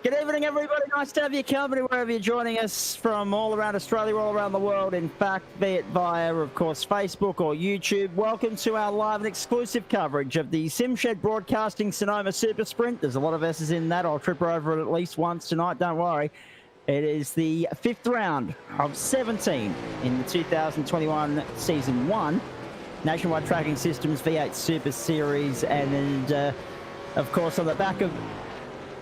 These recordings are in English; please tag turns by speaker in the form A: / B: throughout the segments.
A: Good evening, everybody. Nice to have your company wherever you're joining us from all around Australia, all around the world. In fact, be it via, of course, Facebook or YouTube. Welcome to our live and exclusive coverage of the SimShed Broadcasting Sonoma SuperSprint. There's a lot of S's in that. I'll trip her over it at least once tonight. Don't worry. It is the fifth round of 17 in the 2021 Season 1 Nationwide Tracking Systems V8 Super Series. And of course, on the back of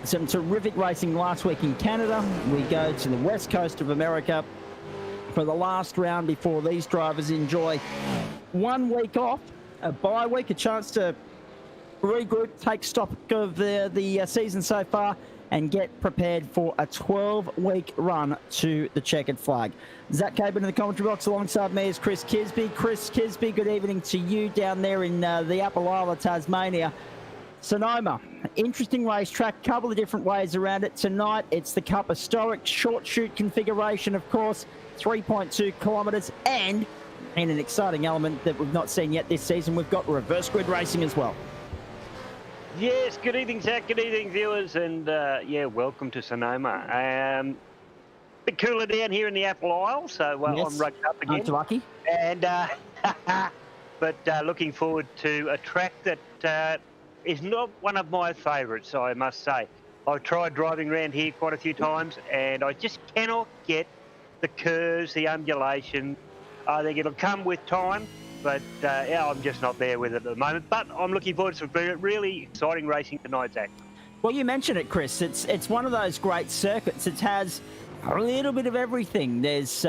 A: some terrific racing last week in Canada, we go to the west coast of America for the last round before these drivers enjoy 1 week off, a bye week, a chance to regroup, take stock of the season so far, and get prepared for a 12-week run to the checkered flag. Zach Caben in the commentary box alongside me is Chris Kisby. Chris Kisby, good evening to you down there in the Upper Isle of Tasmania. Sonoma, interesting racetrack, couple of different ways around it. Tonight, it's the Cup Historic short shoot configuration, of course, 3.2 kilometres, and in an exciting element that we've not seen yet this season, we've got reverse grid racing as well.
B: Yes, good evening, Zach. Good evening, viewers, and yeah, welcome to Sonoma. Bit cooler down here in the Apple Isle, so yes, I'm rugged up again.
A: Aren't you lucky?
B: And but looking forward to a track that is not one of my favourites, I must say. I've tried driving around here quite a few times, and I just cannot get the curves, the undulation. I think it'll come with time, but yeah, I'm just not there with it at the moment. But I'm looking forward to some really exciting racing tonight, Zach.
A: Well, you mentioned it, Chris. It's one of those great circuits. It has a little bit of everything. There's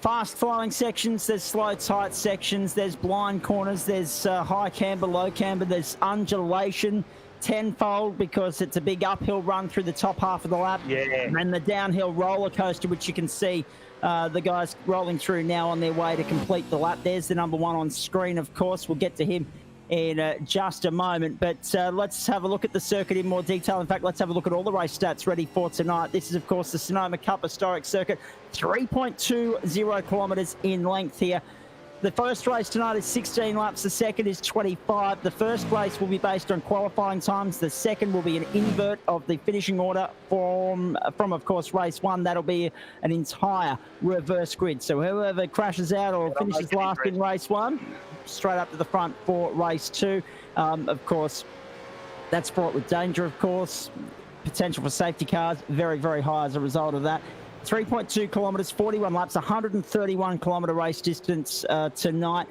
A: fast-flowing sections, there's slow, tight sections, there's blind corners, there's high camber, low camber, there's undulation tenfold because it's a big uphill run through the top half of the lap.
B: Yeah.
A: And the downhill roller coaster, which you can see the guys rolling through now on their way to complete the lap. There's the number one on screen, of course. We'll get to him in just a moment, but let's have a look at the circuit in more detail. In fact, let's have a look at all the race stats ready for tonight. This is, of course, the Sonoma Cup Historic Circuit, 3.20 kilometres in length here. The first race tonight is 16 laps. The second is 25. The first race will be based on qualifying times. The second will be an invert of the finishing order from of course, race one. That'll be an entire reverse grid. So whoever crashes out or finishes last in race one, straight up to the front for race two. Of course, that's fraught with danger, of course. Potential for safety cars, very, very high as a result of that. 3.2 kilometres, 41 laps, 131 kilometre race distance tonight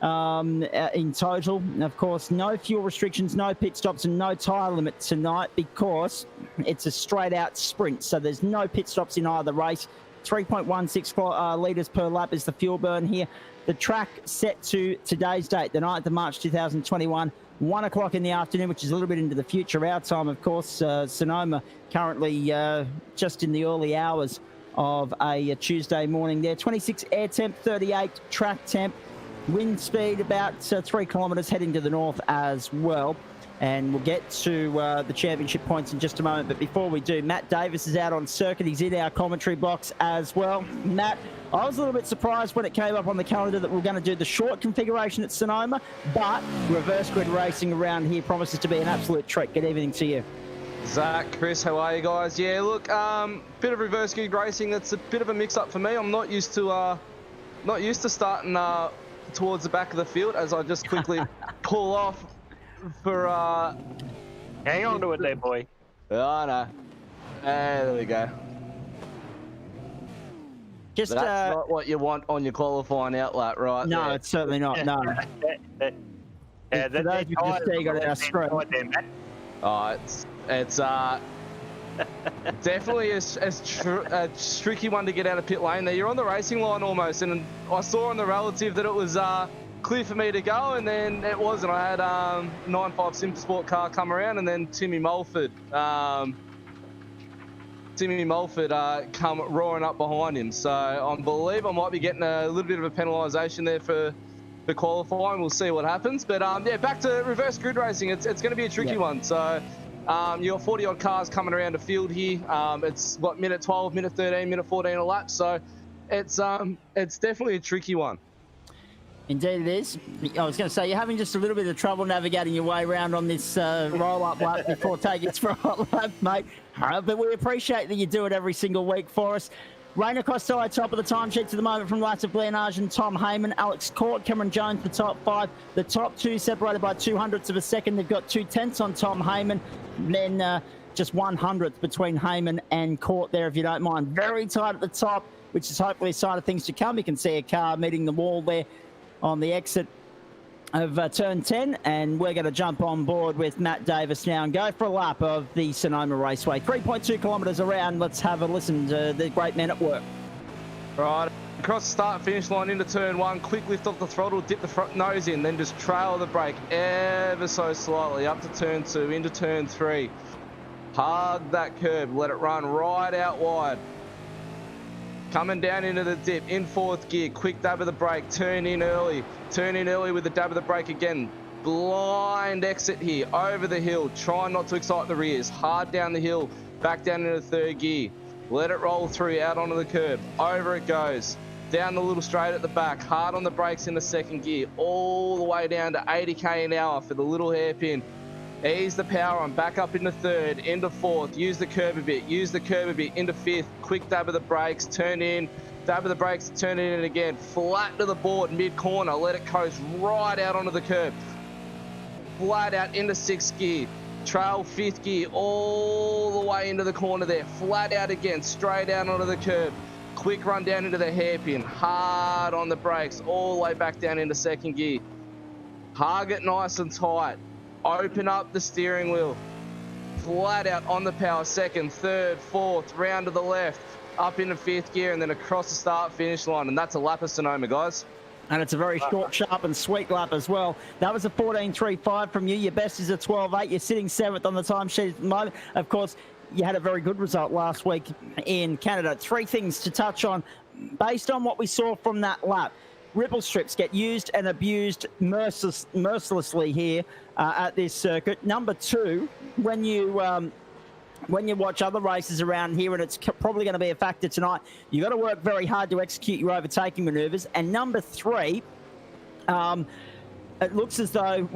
A: in total. Of course, no fuel restrictions, no pit stops and no tyre limit tonight because it's a straight out sprint. So there's no pit stops in either race. 3.16 litres per lap is the fuel burn here. The track set to today's date, the 9th of March 2021, 1 o'clock in the afternoon, which is a little bit into the future, our time, of course. Sonoma currently just in the early hours of a Tuesday morning there. 26 air temp, 38 track temp, wind speed about 3 kilometres heading to the north as well. And we'll get to the championship points in just a moment. But before we do, Matt Davis is out on circuit. He's in our commentary box as well. Matt, I was a little bit surprised when it came up on the calendar that we're going to do the short configuration at Sonoma, but reverse grid racing around here promises to be an absolute treat. Good evening to you.
C: Zach, Chris, how are you guys? Yeah, look, bit of reverse grid racing. That's a bit of a mix-up for me. I'm not used to starting towards the back of the field as I just quickly pull off for
B: hang on to it there, boy.
C: Oh no. There we go.
A: Just
C: that's not what you want on your qualifying outlet, right?
A: No,
C: there.
A: It's certainly not. No.
B: For those
A: you just see got our screen.
C: Oh, it's definitely a tricky one to get out of pit lane there. You're on the racing line almost, and I saw on the relative that it was clear for me to go, and then it wasn't. I had 9.5 SuperSport car come around, and then Timmy Mulford come roaring up behind him. So I believe I might be getting a little bit of a penalisation there for qualifying. We'll see what happens. But yeah, back to reverse grid racing. It's going to be a tricky one. So you got 40 odd cars coming around the field here. It's what, minute 12, minute 13, minute 14 a lap. So it's definitely a tricky one.
A: Indeed it is. I was going to say, you're having just a little bit of trouble navigating your way around on this roll-up lap before taking its front lap, mate. But we appreciate that you do it every single week for us. Rainer Costello, top of the time sheet to the moment from the likes of Blanage and Tom Heyman. Alex Court, Cameron Jones, the top 5. The top 2 separated by 0.02 of a second. They've got 0.2 on Tom Heyman. Then just 100th between Heyman and Court there, if you don't mind. Very tight at the top, which is hopefully a sign of things to come. You can see a car meeting the wall there on the exit of turn 10, and we're going to jump on board with Matt Davis now and go for a lap of the Sonoma Raceway. 3.2 kilometres around. Let's have a listen to the great men at work.
C: Right, across the start finish line into turn 1, quick lift off the throttle, dip the front nose in, then just trail the brake ever so slightly up to turn 2, into turn 3. Hug that curb, let it run right out wide. Coming down into the dip, in 4th gear, quick dab of the brake, turn in early with the dab of the brake again. Blind exit here, over the hill, try not to excite the rears, hard down the hill, back down into 3rd gear. Let it roll through, out onto the curb, over it goes. Down the little straight at the back, hard on the brakes in the 2nd gear, all the way down to 80k an hour for the little hairpin. Ease the power on, back up into 3rd, into 4th, use the curb a bit, into 5th, quick dab of the brakes, turn in, dab of the brakes, turn it in again, flat to the board, mid-corner, let it coast right out onto the curb. Flat out into 6th gear, trail 5th gear, all the way into the corner there, flat out again, straight out onto the curb. Quick run down into the hairpin, hard on the brakes, all the way back down into 2nd gear. Hug it nice and tight. Open up the steering wheel, flat out on the power, 2nd, 3rd, 4th, round to the left, up into 5th gear, and then across the start finish line, and that's a lap of Sonoma, guys.
A: And it's a very short, sharp and sweet lap as well. That was a 14.35 from you. Your best is a 12.8. You're sitting 7th on the timesheet at the moment. Of course, you had a very good result last week in Canada. 3 things to touch on based on what we saw from that lap. Ripple strips get used and abused mercilessly here at this circuit. Number 2, when you watch other races around here, and it's probably going to be a factor tonight, you got to work very hard to execute your overtaking manoeuvres. And number 3, it looks as though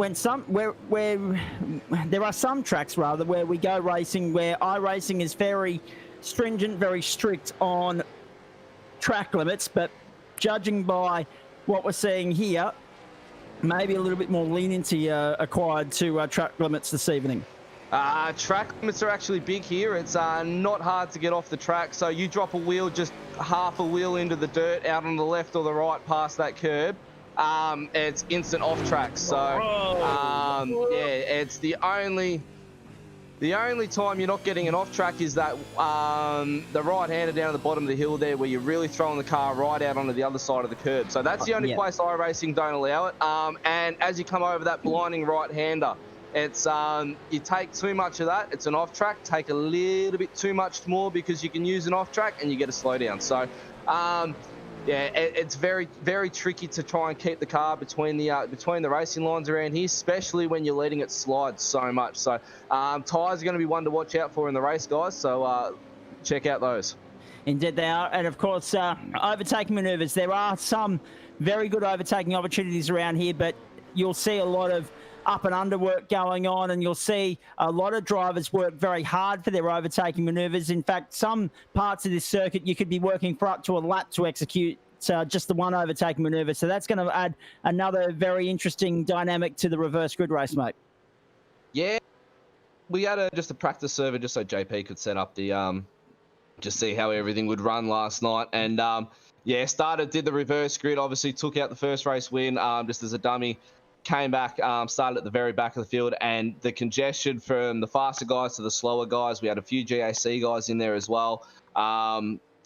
A: there are some tracks rather where we go racing where iRacing is very stringent, very strict on track limits, but judging by what we're seeing here, maybe a little bit more leniency acquired to track limits this evening.
C: Track limits are actually big here. It's not hard to get off the track. So you drop a wheel, just half a wheel into the dirt out on the left or the right past that curb, it's instant off track. So yeah, it's the only time you're not getting an off track is that the right-hander down at the bottom of the hill there where you're really throwing the car right out onto the other side of the curb. So that's the only place iRacing don't allow it. And as you come over that blinding right-hander, it's you take too much of that, it's an off track. Take a little bit too much more because you can use an off track and you get a slowdown. So yeah, it's very, very tricky to try and keep the car between the racing lines around here, especially when you're letting it slide so much. So tyres are going to be one to watch out for in the race, guys. So check out those.
A: Indeed they are. And of course, overtaking manoeuvres. There are some very good overtaking opportunities around here, but you'll see a lot of up and under work going on, and you'll see a lot of drivers work very hard for their overtaking manoeuvres. In fact, some parts of this circuit you could be working for up to a lap to execute just the one overtaking manoeuvre. So that's going to add another very interesting dynamic to the reverse grid race, mate.
C: Yeah, we had just a practice server just so JP could set up the just see how everything would run last night. And yeah, did the reverse grid, obviously took out the first race win just as a dummy. Came back, started at the very back of the field, and the congestion from the faster guys to the slower guys, we had a few GAC guys in there as well.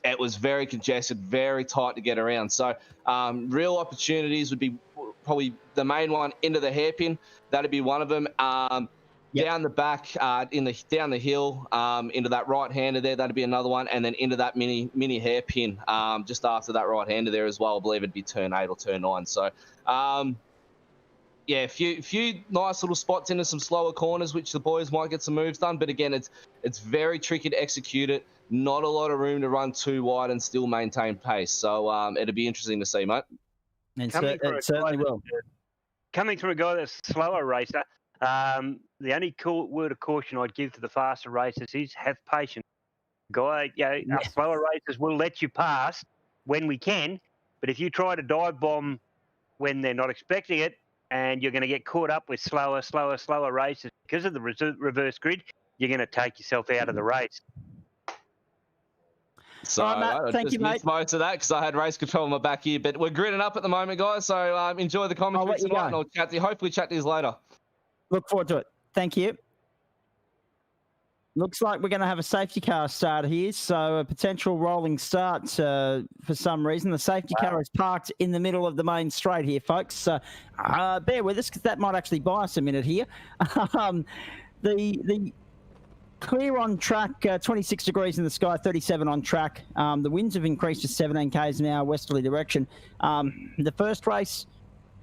C: It was very congested, very tight to get around. So real opportunities would be probably the main one into the hairpin. That'd be one of them. Down the back, down the hill, into that right-hander there, that'd be another one, and then into that mini hairpin just after that right-hander there as well. I believe it'd be turn 8 or turn 9. So yeah, a few nice little spots into some slower corners, which the boys might get some moves done. But again, it's very tricky to execute it. Not a lot of room to run too wide and still maintain pace. So it'll be interesting to see, mate.
A: And
B: coming from
A: it certainly will.
B: Coming from a guy that's a slower racer, the only word of caution I'd give to the faster racers is have patience. Guy, us slower racers will let you pass when we can, but if you try to dive bomb when they're not expecting it, and you're going to get caught up with slower races because of the reverse grid, you're going to take yourself out of the race.
C: So
A: All right, Matt,
C: I
A: thank
C: just
A: you, mate.
C: missed most of that because I had race control on my back here. But we're gritting up at the moment, guys. So enjoy the commentary
A: let you
C: tonight,
A: go.
C: and I'll hopefully chat to you later.
A: Look forward to it. Thank you. Looks like we're going to have a safety car start here, so a potential rolling start for some reason. The safety car is parked in the middle of the main straight here, folks. So bear with us because that might actually buy us a minute here. The clear on track, 26 degrees in the sky, 37 on track. The winds have increased to 17 k's an hour westerly direction. The first race,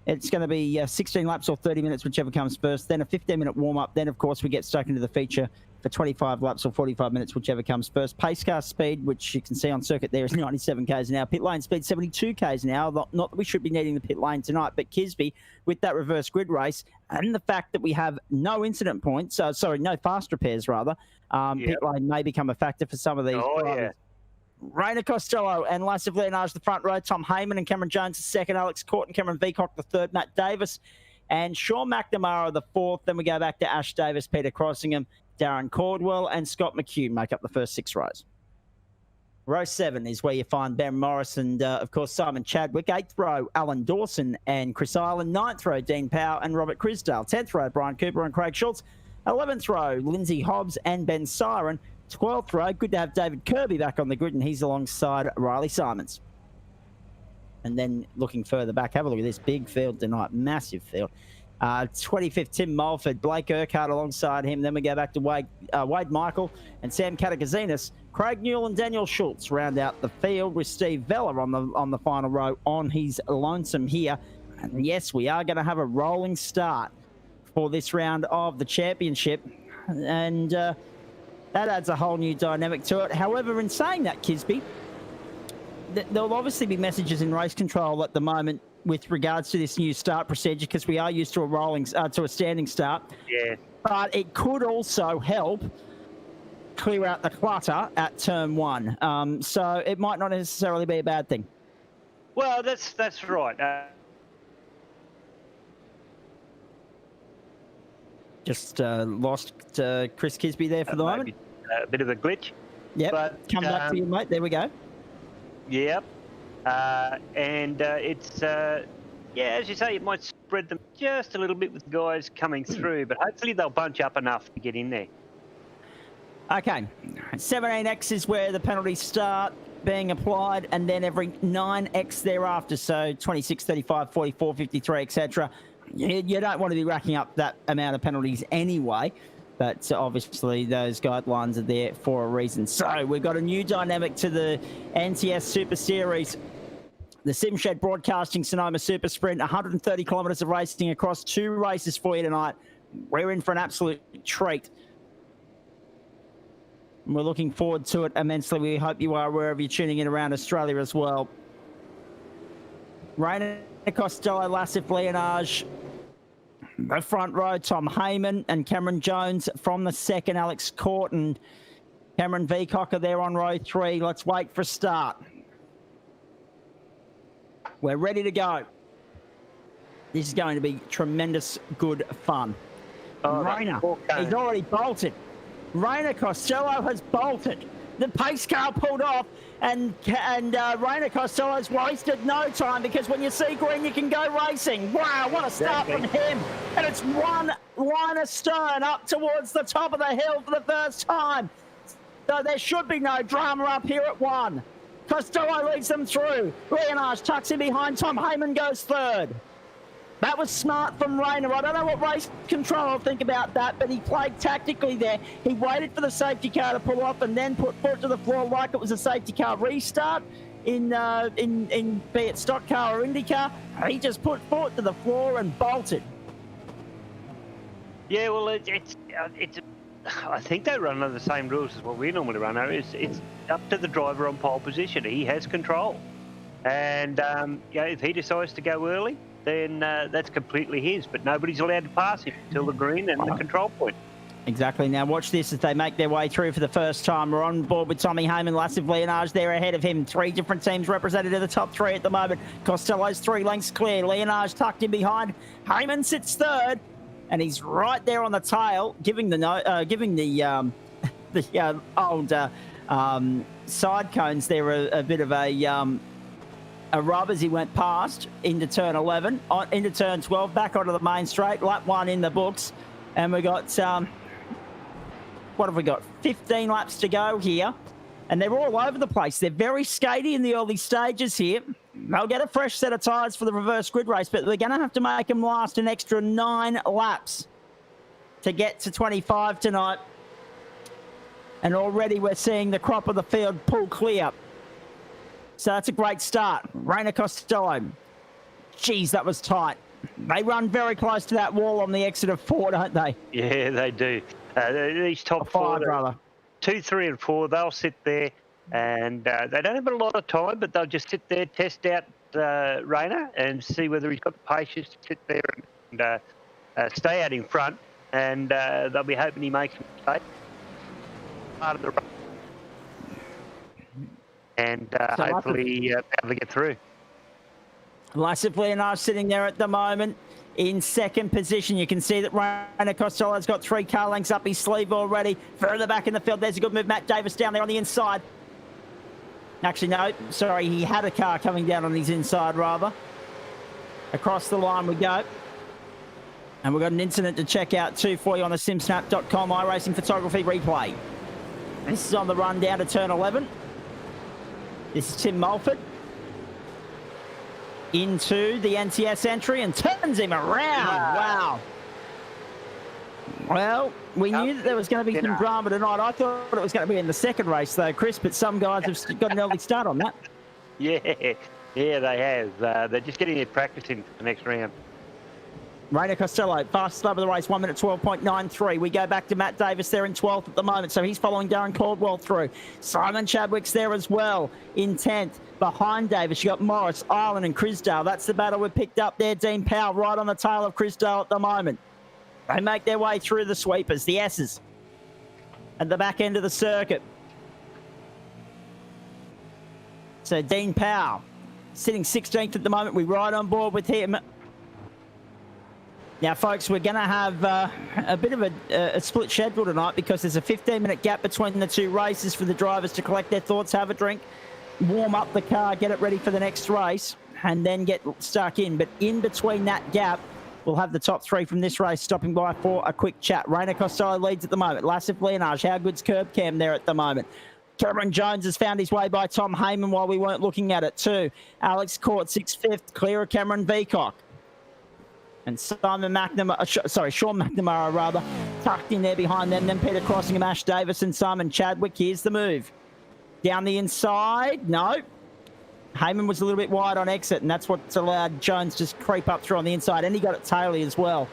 A: it's going to be 16 laps or 30 minutes, whichever comes first. Then a 15-minute warm-up. Then, of course, we get stuck into the feature for 25 laps or 45 minutes, whichever comes first. Pace car speed, which you can see on circuit there, is 97 k's an hour. Pit lane speed, 72 k's an hour. Not that we should be needing the pit lane tonight, but Kisby, with that reverse grid race and the fact that we have no incident points, no fast repairs, rather, pit lane may become a factor for some of these drivers. Rainer Costello and Lasse Vlenage the front row. Tom Heyman and Cameron Jones the second. Alex Court and Cameron Veacock the third. Matt Davis and Sean McNamara the fourth. Then we go back to Ash Davis, Peter Crossingham, Darren Caldwell and Scott McHugh make up the first 6 rows. Row 7 is where you find Ben Morris and, of course, Simon Chadwick. 8th row, Alan Dawson and Chris Island. 9th row, Dean Powell and Robert Crisdale. 10th row, Brian Cooper and Craig Schultz. 11th row, Lindsay Hobbs and Ben Siren. 12th row, good to have David Kirby back on the grid, and he's alongside Riley Simons. And then looking further back, have a look at this big field tonight, massive field. 25th, Tim Mulford, Blake Urquhart alongside him. Then we go back to Wade Michael and Sam Katakazinas. Craig Newell and Daniel Schultz round out the field with Steve Vella on the final row on his lonesome here. And yes, we are going to have a rolling start for this round of the championship. And that adds a whole new dynamic to it. However, in saying that, Kisby, there'll obviously be messages in race control at the moment with regards to this new start procedure because we are used to a standing start.
B: Yeah.
A: But it could also help clear out the clutter at turn 1. So it might not necessarily be a bad thing.
B: Well, that's right.
A: Just lost Chris Kisby there for the moment.
B: A bit of a glitch.
A: Yep.
B: But,
A: come back to you, mate. There we go.
B: Yep. And it's, as you say, it might spread them just a little bit with guys coming through, but hopefully they'll bunch up enough to get in there.
A: Okay. 17X is where the penalties start being applied, and then every 9X thereafter, so 26, 35, 44, 53, etc. You don't want to be racking up that amount of penalties anyway, but obviously those guidelines are there for a reason. So we've got a new dynamic to the NTS Super Series. The Simshed Broadcasting Sonoma Super Sprint, 130 kilometres of racing across 2 races for you tonight. We're in for an absolute treat. And we're looking forward to it immensely. We hope you are wherever you're tuning in around Australia as well. Rainer Costello, Lasse Vlenage, the front row, Tom Heyman and Cameron Jones from the second. Alex Court and Cameron Veacock are there on row 3. Let's wait for a start. We're ready to go. This is going to be tremendous good fun. Rainer, he's already bolted. Rainer Costello has bolted. The pace car pulled off, and Rainer Costello's wasted no time because when you see green, you can go racing. Wow, what a start from him. And it's one line astern up towards the top of the hill for the first time. So there should be no drama up here at 1. Costello leads them through. Vlenage tucks in behind. Tom Heyman goes third. That was smart from Rainer. I don't know what race control will think about that, but he played tactically there. He waited for the safety car to pull off and then put foot to the floor like it was a safety car restart in be it stock car or IndyCar. He just put foot to the floor and bolted.
B: Yeah, well, it's I think they run under the same rules as what we normally run. It's up to the driver on pole position. He has control. And if he decides to go early, then that's completely his. But nobody's allowed to pass him till the green and the control point.
A: Exactly. Now watch this as they make their way through for the first time. We're on board with Tommy Heyman, Lassive Leonage there ahead of him. 3 different teams represented in the top 3 at the moment. Costello's 3 lengths clear. Leonage tucked in behind. Heyman sits third, and he's right there on the tail, giving the old side cones there a bit of a rub as he went past into turn 11, into turn 12, back onto the main straight. Lap 1 in the books, and we got what have we got? 15 laps to go here, and they're all over the place. They're very skatey in the early stages here. They'll get a fresh set of tyres for the reverse grid race, but they're going to have to make them last an extra 9 laps to get to 25 tonight. And already we're seeing the crop of the field pull clear. So that's a great start. Rainer Costello. Geez, that was tight. They run very close to that wall on the exit of 4, don't they?
B: Yeah, they do. These top
A: 5,
B: 4,
A: brother.
B: 2, 3, and 4, they'll sit there, and they don't have a lot of time, but they'll just sit there, test out Rainer, and see whether he's got the patience to sit there and stay out in front, and they'll be hoping he makes a mistake. Part of the run. And hopefully be able to get through.
A: Lassive Leonage sitting there at the moment in second position. You can see that Rainer Costello's got 3 car lengths up his sleeve already. Further back in the field, there's a good move. Matt Davis down there on the inside. Actually, no, sorry, he had a car coming down on his inside, rather. Across the line we go. And we've got an incident to check out too for you on the simsnap.com iRacing photography replay. This is on the run down to turn 11. This is Tim Mulford into the NTS entry and turns him around. Wow. Well, we knew that there was going to be some drama tonight. I thought it was going to be in the second race, though, Chris, but some guys have got an early start on that.
B: Yeah, they have. They're just getting their practice in for the next round.
A: Rainer Costello, fastest lap of the race, 1 minute 12.93. We go back to Matt Davis there in 12th at the moment, so he's following Darren Caldwell through. Simon Chadwick's there as well in 10th. Behind Davis, you got Morris, Ireland, and Crisdale. That's the battle we picked up there. Dean Powell right on the tail of Crisdale at the moment. They make their way through the sweepers, the S's, at the back end of the circuit. So Dean Powell sitting 16th at the moment. We ride on board with him. Now, folks, we're going to have a bit of a split schedule tonight because there's a 15-minute gap between the 2 races for the drivers to collect their thoughts, have a drink, warm up the car, get it ready for the next race, and then get stuck in. But in between that gap, we'll have the top 3 from this race stopping by for a quick chat. Rainer Costello leads at the moment. Lassive Leonage, how good's curb cam there at the moment? Cameron Jones has found his way by Tom Heyman while we weren't looking at it too. Alex Court, 6th, clear of Cameron Veacock. And Simon McNamara, Sean McNamara, rather, tucked in there behind them. Then Peter Crossingham, Ash Davis, and Simon Chadwick. Here's the move. Down the inside. No. Heyman was a little bit wide on exit, and that's what's allowed Jones to just creep up through on the inside. And he got it taily as well.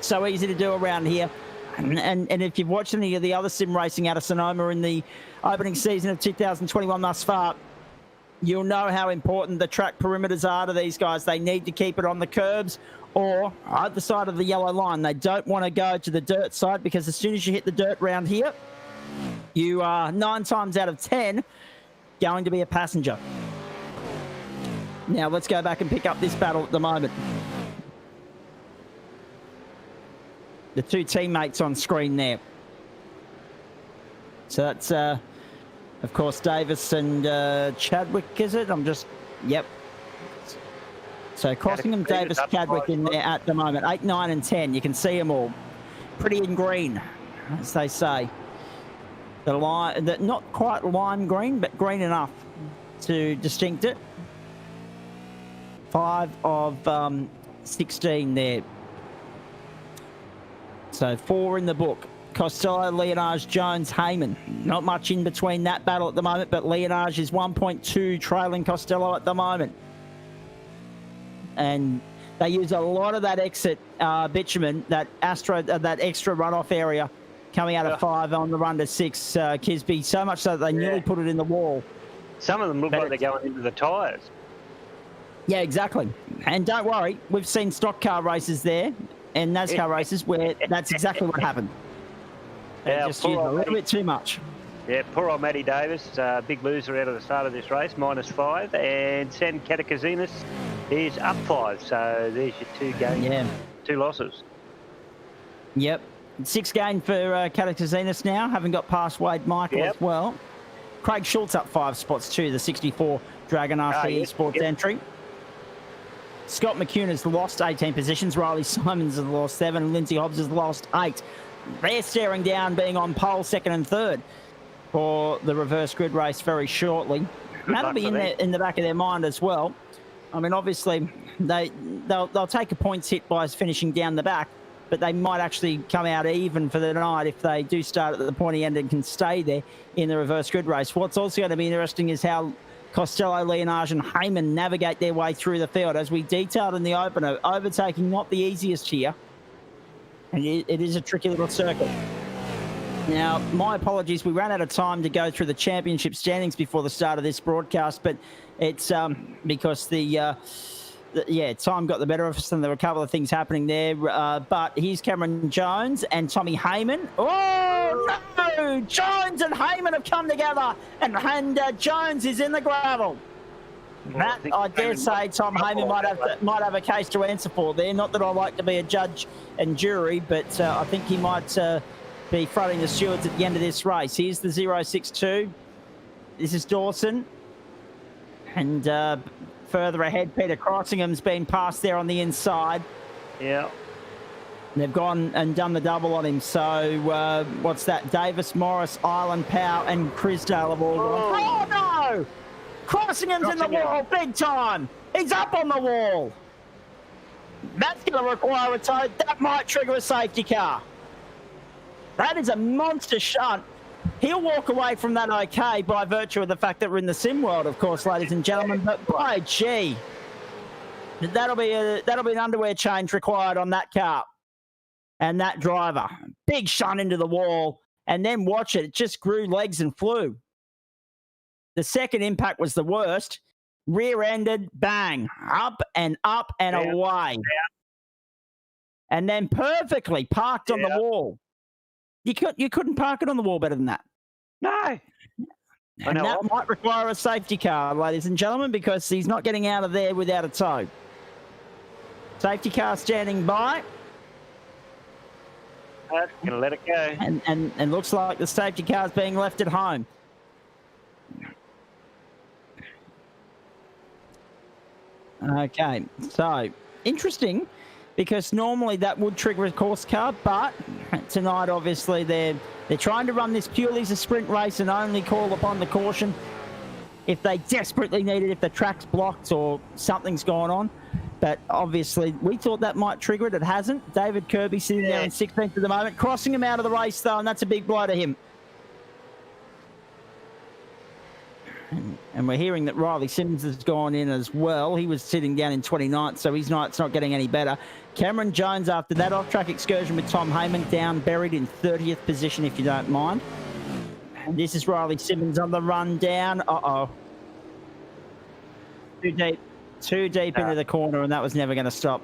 A: So easy to do around here. And if you've watched any of the other sim racing out of Sonoma in the opening season of 2021 thus far, you'll know how important the track perimeters are to these guys. They need to keep it on the curbs or either side of the yellow line. They don't want to go to the dirt side because as soon as you hit the dirt round here, you are 9 times out of 10 going to be a passenger. Now let's go back and pick up this battle at the moment. The 2 teammates on screen there. So that's... of course, Davis and Chadwick, is it? Yep. So Crossingham, Davis, Chadwick in there at the moment. 8, 9, and 10. You can see them all. Pretty in green, as they say. Not quite lime green, but green enough to distinct it. 5 of 16 there. So 4 in the book. Costello, Leonage, Jones, Heyman. Not much in between that battle at the moment, but Leonage is 1.2 trailing Costello at the moment. And they use a lot of that exit bitumen, that extra runoff area coming out of 5 on the run to 6, Kisby. So much so that they nearly put it in the wall
B: Some of them look
A: But
B: like they're going into the tyres.
A: Yeah, exactly. And don't worry, we've seen stock car races there and NASCAR races where that's exactly what happened. They
B: Yeah,
A: just used a little bit too much.
B: Yeah, poor old Matty Davis, big loser out of the start of this race, -5. And San Catechisinas is up 5. So there's your 2 gains,
A: Yeah.
B: 2 losses.
A: Yep. 6 gain for Catechisinas now, having got past Wade Michael as well. Craig Schultz up 5 spots too, the 64 Dragon RC Esports entry. Scott McCune has lost 18 positions. Riley Simons has lost 7. And Lindsay Hobbs has lost 8. They're staring down being on pole 2nd and 3rd for the reverse grid race very shortly. That'll be in the back of their mind as well. I mean, obviously, they'll take a points hit by finishing down the back, but they might actually come out even for the night if they do start at the pointy end and can stay there in the reverse grid race. What's also going to be interesting is how Costello, Leonage and Heyman navigate their way through the field. As we detailed in the opener, overtaking not the easiest here. And it is a tricky little circuit. Now, my apologies, we ran out of time to go through the championship standings before the start of this broadcast, but it's because time got the better of us and there were a couple of things happening there. But here's Cameron Jones and Tommy Heyman. Oh, no! Jones and Heyman have come together, and Jones is in the gravel. Matt, I dare say Tom Heyman might have a case to answer for there. Not that I like to be a judge and jury, but I think he might be fronting the stewards at the end of this race. Here's the 062. This is Dawson. And further ahead, Peter Crossingham's been passed there on the inside.
B: Yeah.
A: They've gone and done the double on him. So what's that? Davis, Morris, Island, Powell and Crisdale have all gone. Oh, no! Crossingham's in the wall big time. He's up on the wall. That's going to require a tow. That might trigger a safety car. That is a monster shunt. He'll walk away from that okay by virtue of the fact that we're in the sim world, of course, ladies and gentlemen. But by gee, that'll be an underwear change required on that car and that driver. Big shunt into the wall, and then watch it. It just grew legs and flew. The second impact was the worst. Rear-ended, bang, up and away. And then perfectly parked on the wall. You couldn't park it on the wall better than that.
B: No.
A: And that might require a safety car, ladies and gentlemen, because he's not getting out of there without a tow. Safety car standing by.
B: Going to let it go.
A: And looks like the safety car's being left at home. Okay, so interesting, because normally that would trigger a course car, but tonight obviously they're trying to run this purely as a sprint race and only call upon the caution if they desperately need it, if the track's blocked or something's going on. But obviously we thought that might trigger it. It hasn't. David Kirby sitting there in 16th at the moment, crossing him out of the race though, and that's a big blow to him. And we're hearing that Riley Simmons has gone in as well. He was sitting down in 29th, so his night's not getting any better. Cameron Jones, after that off-track excursion with Tom Heyman, down, buried in 30th position, if you don't mind. And this is Riley Simmons on the run down. Uh-oh. Too deep into the corner, and that was never going to stop.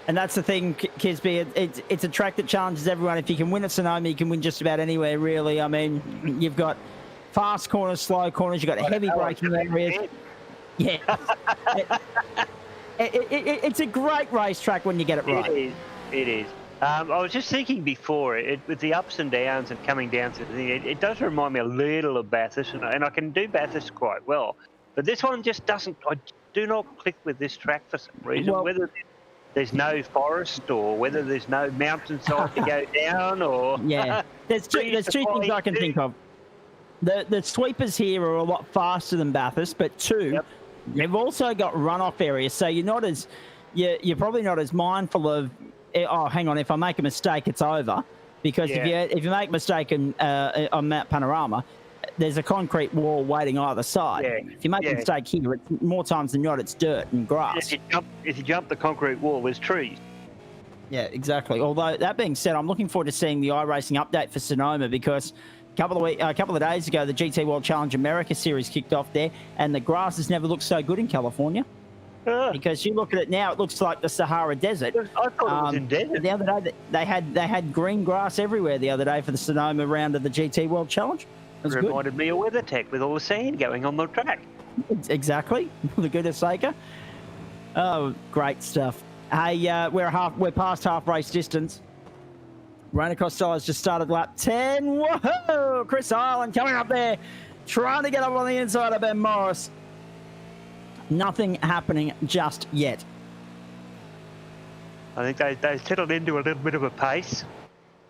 A: And that's the thing, Kisby. It's a track that challenges everyone. If you can win at Sonoma, you can win just about anywhere, really. I mean, you've got fast corners, slow corners. You've got heavy braking areas. Yeah. It's a great racetrack when you get it right.
B: It is. I was just thinking before, with the ups and downs and coming down to the thing, it does remind me a little of Bathurst, and I can do Bathurst quite well. But this one just doesn't. I do not click with this track for some reason. Well, whether there's no forest or whether there's no mountainside to go down, or
A: there's two things I can think of. The sweepers here are a lot faster than Bathurst, but they've also got runoff areas, so you're probably not as mindful of. Oh, hang on! If I make a mistake, it's over. Because if you make a mistake on Mount Panorama, there's a concrete wall waiting either side. If you make a mistake here, it's more times than not, it's dirt and grass.
B: If you jump the concrete wall, there's trees. Yeah,
A: exactly. Although, that being said, I'm looking forward to seeing the iRacing update for Sonoma, because a couple of days ago, the GT World Challenge America Series kicked off there, and the grass has never looked so good in California. Because you look at it now, it looks like the Sahara Desert.
B: I thought it was in desert.
A: The other day, they had green grass everywhere the other day for the Sonoma round of the GT World Challenge. It was
B: reminded me of WeatherTech with all the sand going on the track.
A: Exactly, the goodness saker. Oh, great stuff. Hey, we're past half race distance. Rainer Costello's just started lap 10. Whoa! Chris Ireland coming up there, trying to get up on the inside of Ben Morris. Nothing happening just yet.
B: I think they settled into a little bit of a pace.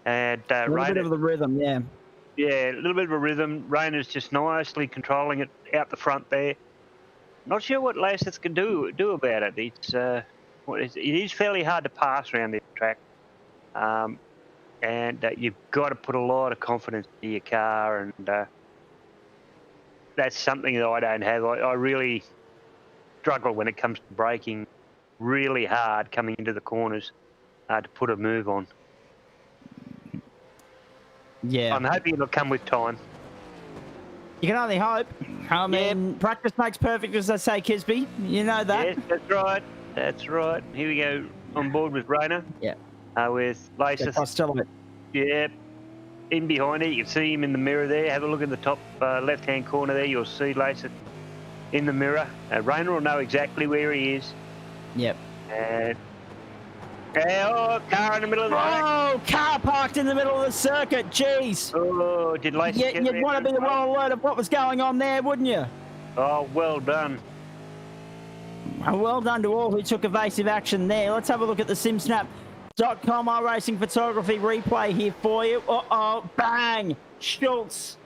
B: And
A: a little bit of the rhythm, yeah.
B: Yeah, a little bit of a rhythm. Rainer's just nicely controlling it out the front there. Not sure what Laseth can do about it. It is fairly hard to pass around this track. And you've got to put a lot of confidence into your car, and that's something that I don't have. I really struggle when it comes to braking really hard coming into the corners to put a move on.
A: Yeah.
B: I'm hoping it'll come with time.
A: You can only hope. I mean, practice makes perfect, as they say, Kisby. You know that.
B: Yes, that's right. That's right. Here we go on board with Rainer.
A: Yeah.
B: With Laseth. Yeah. In behind it, you can see him in the mirror there. Have a look in the top left-hand corner there. You'll see Laseth in the mirror. Rainer will know exactly where he is.
A: Yep.
B: And car in the middle of the track.
A: Oh, car parked in the middle of the circuit. Jeez.
B: Oh, did Laseth get
A: You'd want to be well alert of what was going on there, wouldn't you?
B: Oh, well done.
A: Well done to all who took evasive action there. Let's have a look at the SimSnap.com iRacing photography replay here for you. Uh-oh, bang! Schultz.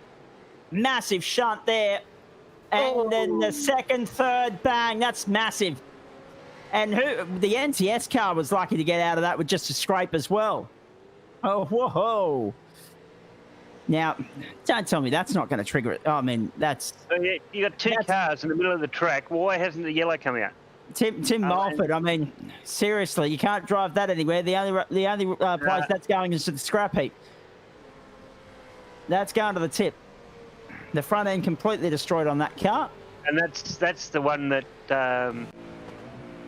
A: Massive shunt there. And then the second, third, bang. That's massive. And the NTS car was lucky to get out of that with just a scrape as well. Oh, whoa. Now, don't tell me that's not going to trigger it. I mean, that's...
B: You got two cars in the middle of the track. Why hasn't the yellow come out?
A: Tim Mulford, I mean, seriously, you can't drive that anywhere. The only place that's going is to the scrap heap. That's going to the tip. The front end completely destroyed on that car.
B: And that's the one that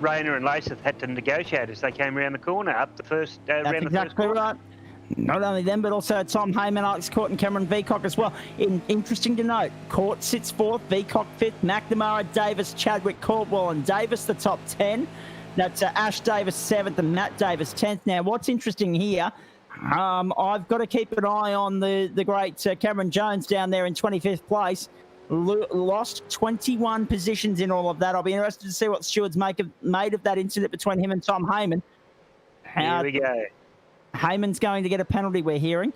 B: Rainer and Laseth had to negotiate as they came around the corner up the first
A: That's
B: around
A: exactly
B: the first corner.
A: Right. Not only them, but also Tom Heyman, Alex Court, and Cameron Veacock as well. Interesting to note, Court sits fourth, Veacock fifth, McNamara, Davis, Chadwick, Caldwell, and Davis, the top 10. That's Ash Davis seventh and Matt Davis 10th. Now, what's interesting here, I've got to keep an eye on the great Cameron Jones down there in 25th place. Lost 21 positions in all of that. I'll be interested to see what stewards made of that incident between him and Tom Heyman.
B: Here we go.
A: Heyman's going to get a penalty, we're hearing.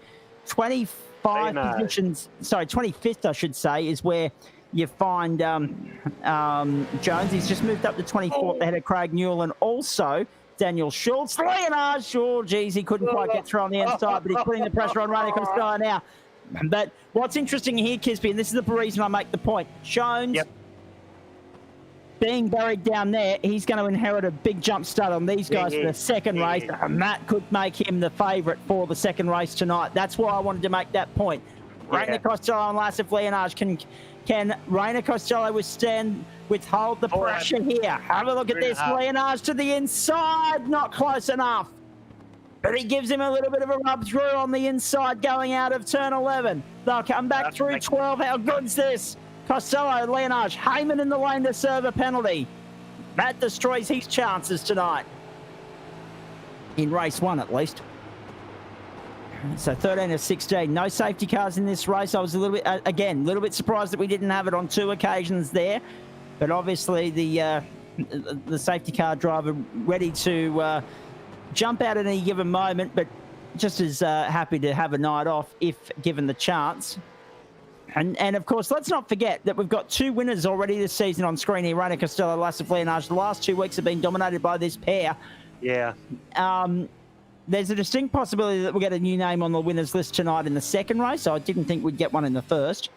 A: 25 positions, sorry, 25th, I should say, is where you find Jones. He's just moved up to 24th ahead of Craig Newell and also Daniel Schultz. Leonard, sure, geez, he couldn't quite get through on the inside, but he's putting the pressure on Rainer Costello now. But what's interesting here, Kisby, and this is the reason I make the point, Jones being buried down there, he's going to inherit a big jump start on these guys for the second race. Matt could make him the favourite for the second race tonight. That's why I wanted to make that point. Rainer Costello and Laseth Leonard, can Rainer Costello withhold the pressure here? Have a look at this. Leonard to the inside, not close enough. But he gives him a little bit of a rub through on the inside going out of turn 11. They'll come back through 12. How good's this? Costello, Leonard, Heyman in the lane to serve a penalty. That destroys his chances tonight. In race one, at least. So 13 of 16. No safety cars in this race. I was a little bit surprised that we didn't have it on two occasions there. But obviously the safety car driver ready to jump out at any given moment, but just as happy to have a night off if given the chance. And of course, let's not forget that we've got two winners already this season on screen here, Rainer Costello, Laseth Leonard. The last 2 weeks have been dominated by this pair.
B: Yeah.
A: There's a distinct possibility that we'll get a new name on the winners list tonight in the second race. So I didn't think we'd get one in the first.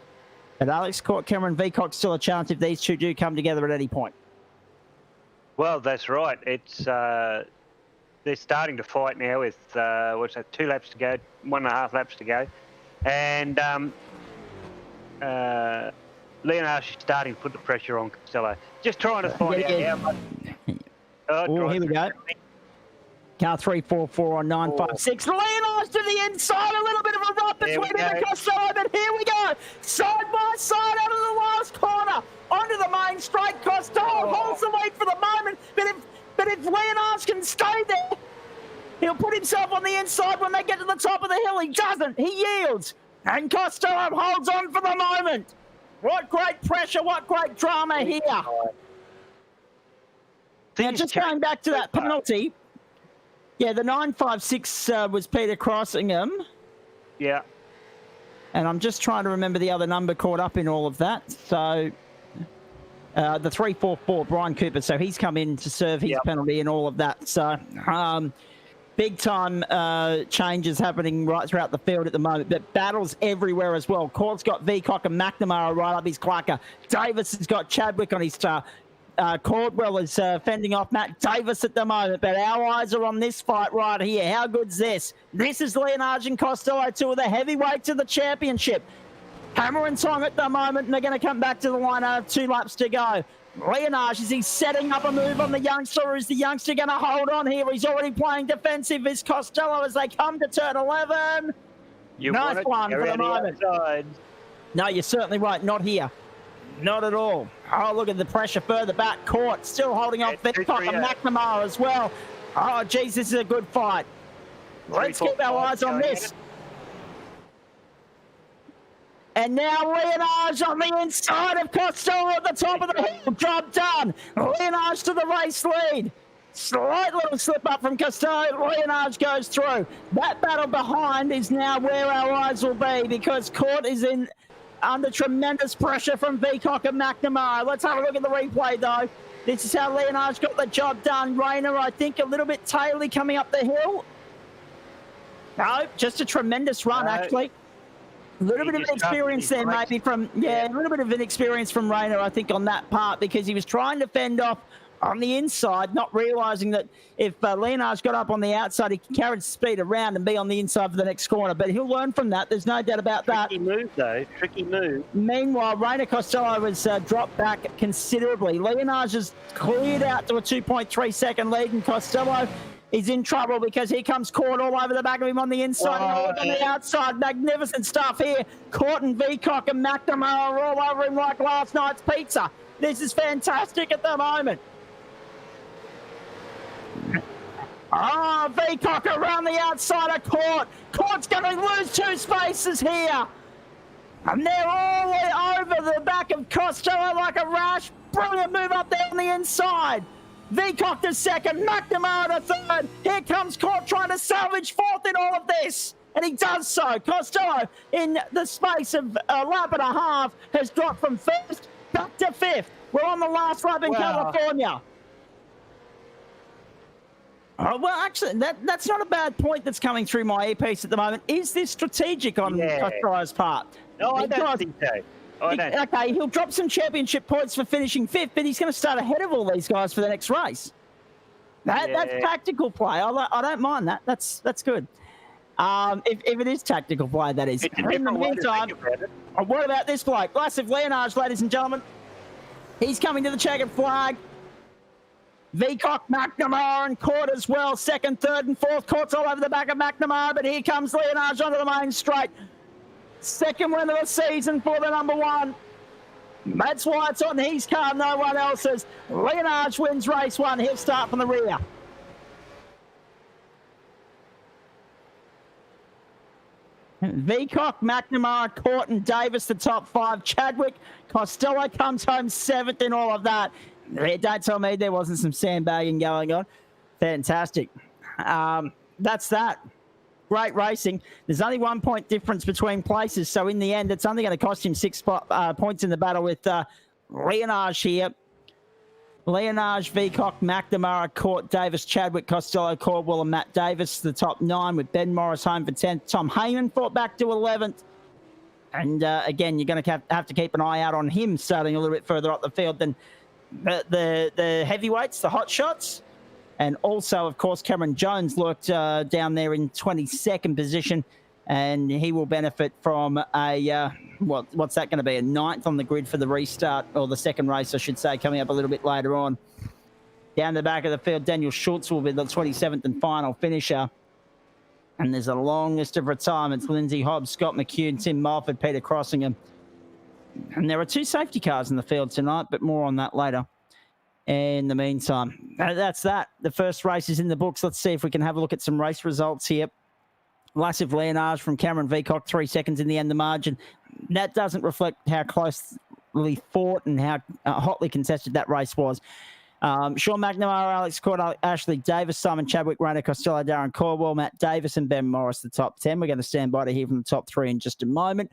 A: But Alex Court, Cameron Veacock, still a chance if these two do come together at any point.
B: Well, that's right. It's they're starting to fight now with, 2 laps to go, 1.5 laps to go. And Leonard is starting to put the pressure on Costello. Just trying to find out how much.
A: Oh, here we go. Car 344 on 956. Leonard to the inside, a little bit of a rut between him and Costello, but here we go. Side by side out of the last corner. Onto the main straight. Costello holds the lead for the moment, but if Leonard can stay there, he'll put himself on the inside when they get to the top of the hill. He doesn't. He yields. And Costello holds on for the moment. What great pressure, what great drama here. Now, just going back to that penalty, yeah, the 956 was Peter Crossingham.
B: Yeah.
A: And I'm just trying to remember the other number caught up in all of that. So the 344, Brian Cooper. So he's come in to serve his penalty and all of that. So big time changes happening right throughout the field at the moment, but battles everywhere as well. Court's got Veacock and McNamara right up his clacker. Davis has got Chadwick on his star. Caldwell is fending off Matt Davis at the moment, but our eyes are on this fight right here. How good's this? This is Leonard and Costello, two of the heavyweights of the championship. Hammer and Tong at the moment, and they're going to come back to the line. 2 laps to go. Leonard, is he setting up a move on the youngster, or is the youngster going to hold on here? He's already playing defensive. Is Costello as they come to turn 11? Nice one for the moment. No, you're certainly right. Not here. Not at all. Oh, look at the pressure further back. Court still holding off Veacock and McNamara as well. Oh, geez, this is a good fight. Let's keep our eyes on this. And now Leonard on the inside of Costello at the top of the hill. Job done. Leonard to the race lead. Slight little slip up from Costello. Leonard goes through. That battle behind is now where our eyes will be, because Court is under tremendous pressure from Veacock and McNamara. Let's have a look at the replay, though. This is how Leonard's got the job done. Rayner, I think, a little bit taily coming up the hill. No, just a tremendous run, actually. A little bit of an experience there, maybe from, a little bit of an experience from Rayner, I think, on that part, because he was trying to fend off on the inside, not realising that if Leonard's got up on the outside, he can carry the speed around and be on the inside for the next corner. But he'll learn from that. There's no doubt about that.
B: Tricky move, though. Tricky move.
A: Meanwhile, Rayner Costello has dropped back considerably. Leonard has cleared out to a 2.3-second lead, and Costello is in trouble because here comes Court all over the back of him on the inside and on the outside. Magnificent stuff here. Court and Veacock and McNamara are all over him like last night's pizza. This is fantastic at the moment. Oh, Veacock around the outside of Court. Court's going to lose 2 spaces here. And they're all the way over the back of Costello like a rash. Brilliant move up there on the inside. Veacock to second, McNamara to third. Here comes Court trying to salvage fourth in all of this. And he does so. Costello, in the space of a lap and a half, has dropped from first back to fifth. We're on the last lap in California. Oh, well, actually, that's not a bad point that's coming through my earpiece at the moment. Is this strategic on Costello's part?
B: No, I don't think so.
A: Okay, he'll drop some championship points for finishing fifth, but he's going to start ahead of all these guys for the next race. That's tactical play. I don't mind that. That's good. If it is tactical play, that is. In the meantime, what about this bloke? Massive Leonard, ladies and gentlemen. He's coming to the checkered flag. Veacock, McNamara, and Court as well. Second, third, and fourth. Court's all over the back of McNamara, but here comes Leonard onto the main straight. Second win of the season for the number 1. That's why it's on his car, no one else's. Leonard wins race 1. He'll start from the rear. Veacock, McNamara, Court, and Davis, the top 5. Chadwick, Costello comes home 7th in all of that. Don't tell me there wasn't some sandbagging going on. Fantastic. That's that. Great racing. There's only 1 point difference between places, so in the end, it's only going to cost him 6 points in the battle with Leonard here. Leonard, Veacock, McNamara, Court, Davis, Chadwick, Costello, Caldwell, and Matt Davis, the top 9, with Ben Morris home for 10th. Tom Heyman fought back to 11th. And again, you're going to have to keep an eye out on him starting a little bit further up the field than the heavyweights, the hot shots. And also, of course, Cameron Jones lurked down there in 22nd position and he will benefit from a what's that going to be, a 9th on the grid for the restart, or the second race I should say, coming up a little bit later on. Down the back of the field, Daniel Schultz will be the 27th and final finisher. And there's a long list of retirements: Lindsay Hobbs, Scott McHugh, Tim Mulford, Peter Crossingham. And there are 2 safety cars in the field tonight, but more on that later. In the meantime, that's that. The first race is in the books. Let's see if we can have a look at some race results here. Lassif Leonage from Cameron Veacock, 3 seconds in the end, the margin. That doesn't reflect how closely fought and how hotly contested that race was. Sean McNamara, Alex Court, Ashley Davis, Simon Chadwick, Rainer Costello, Darren Caldwell, Matt Davis and Ben Morris, the top 10. We're going to stand by to hear from the top 3 in just a moment.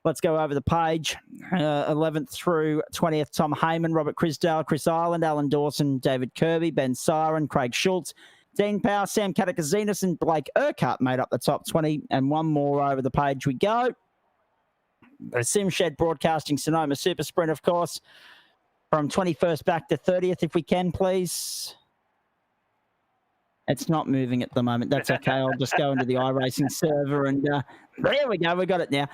A: Let's go over the page. 11th through 20th, Tom Heyman, Robert Crisdale, Chris Ireland, Alan Dawson, David Kirby, Ben Siren, Craig Schultz, Dean Power, Sam Katakazinas and Blake Urquhart made up the top 20. And one more over the page we go. The Sim Shed Broadcasting Sonoma Super Sprint, of course, from 21st back to 30th, if we can, please. It's not moving at the moment. That's okay. I'll just go into the iRacing server and there we go. We got it now.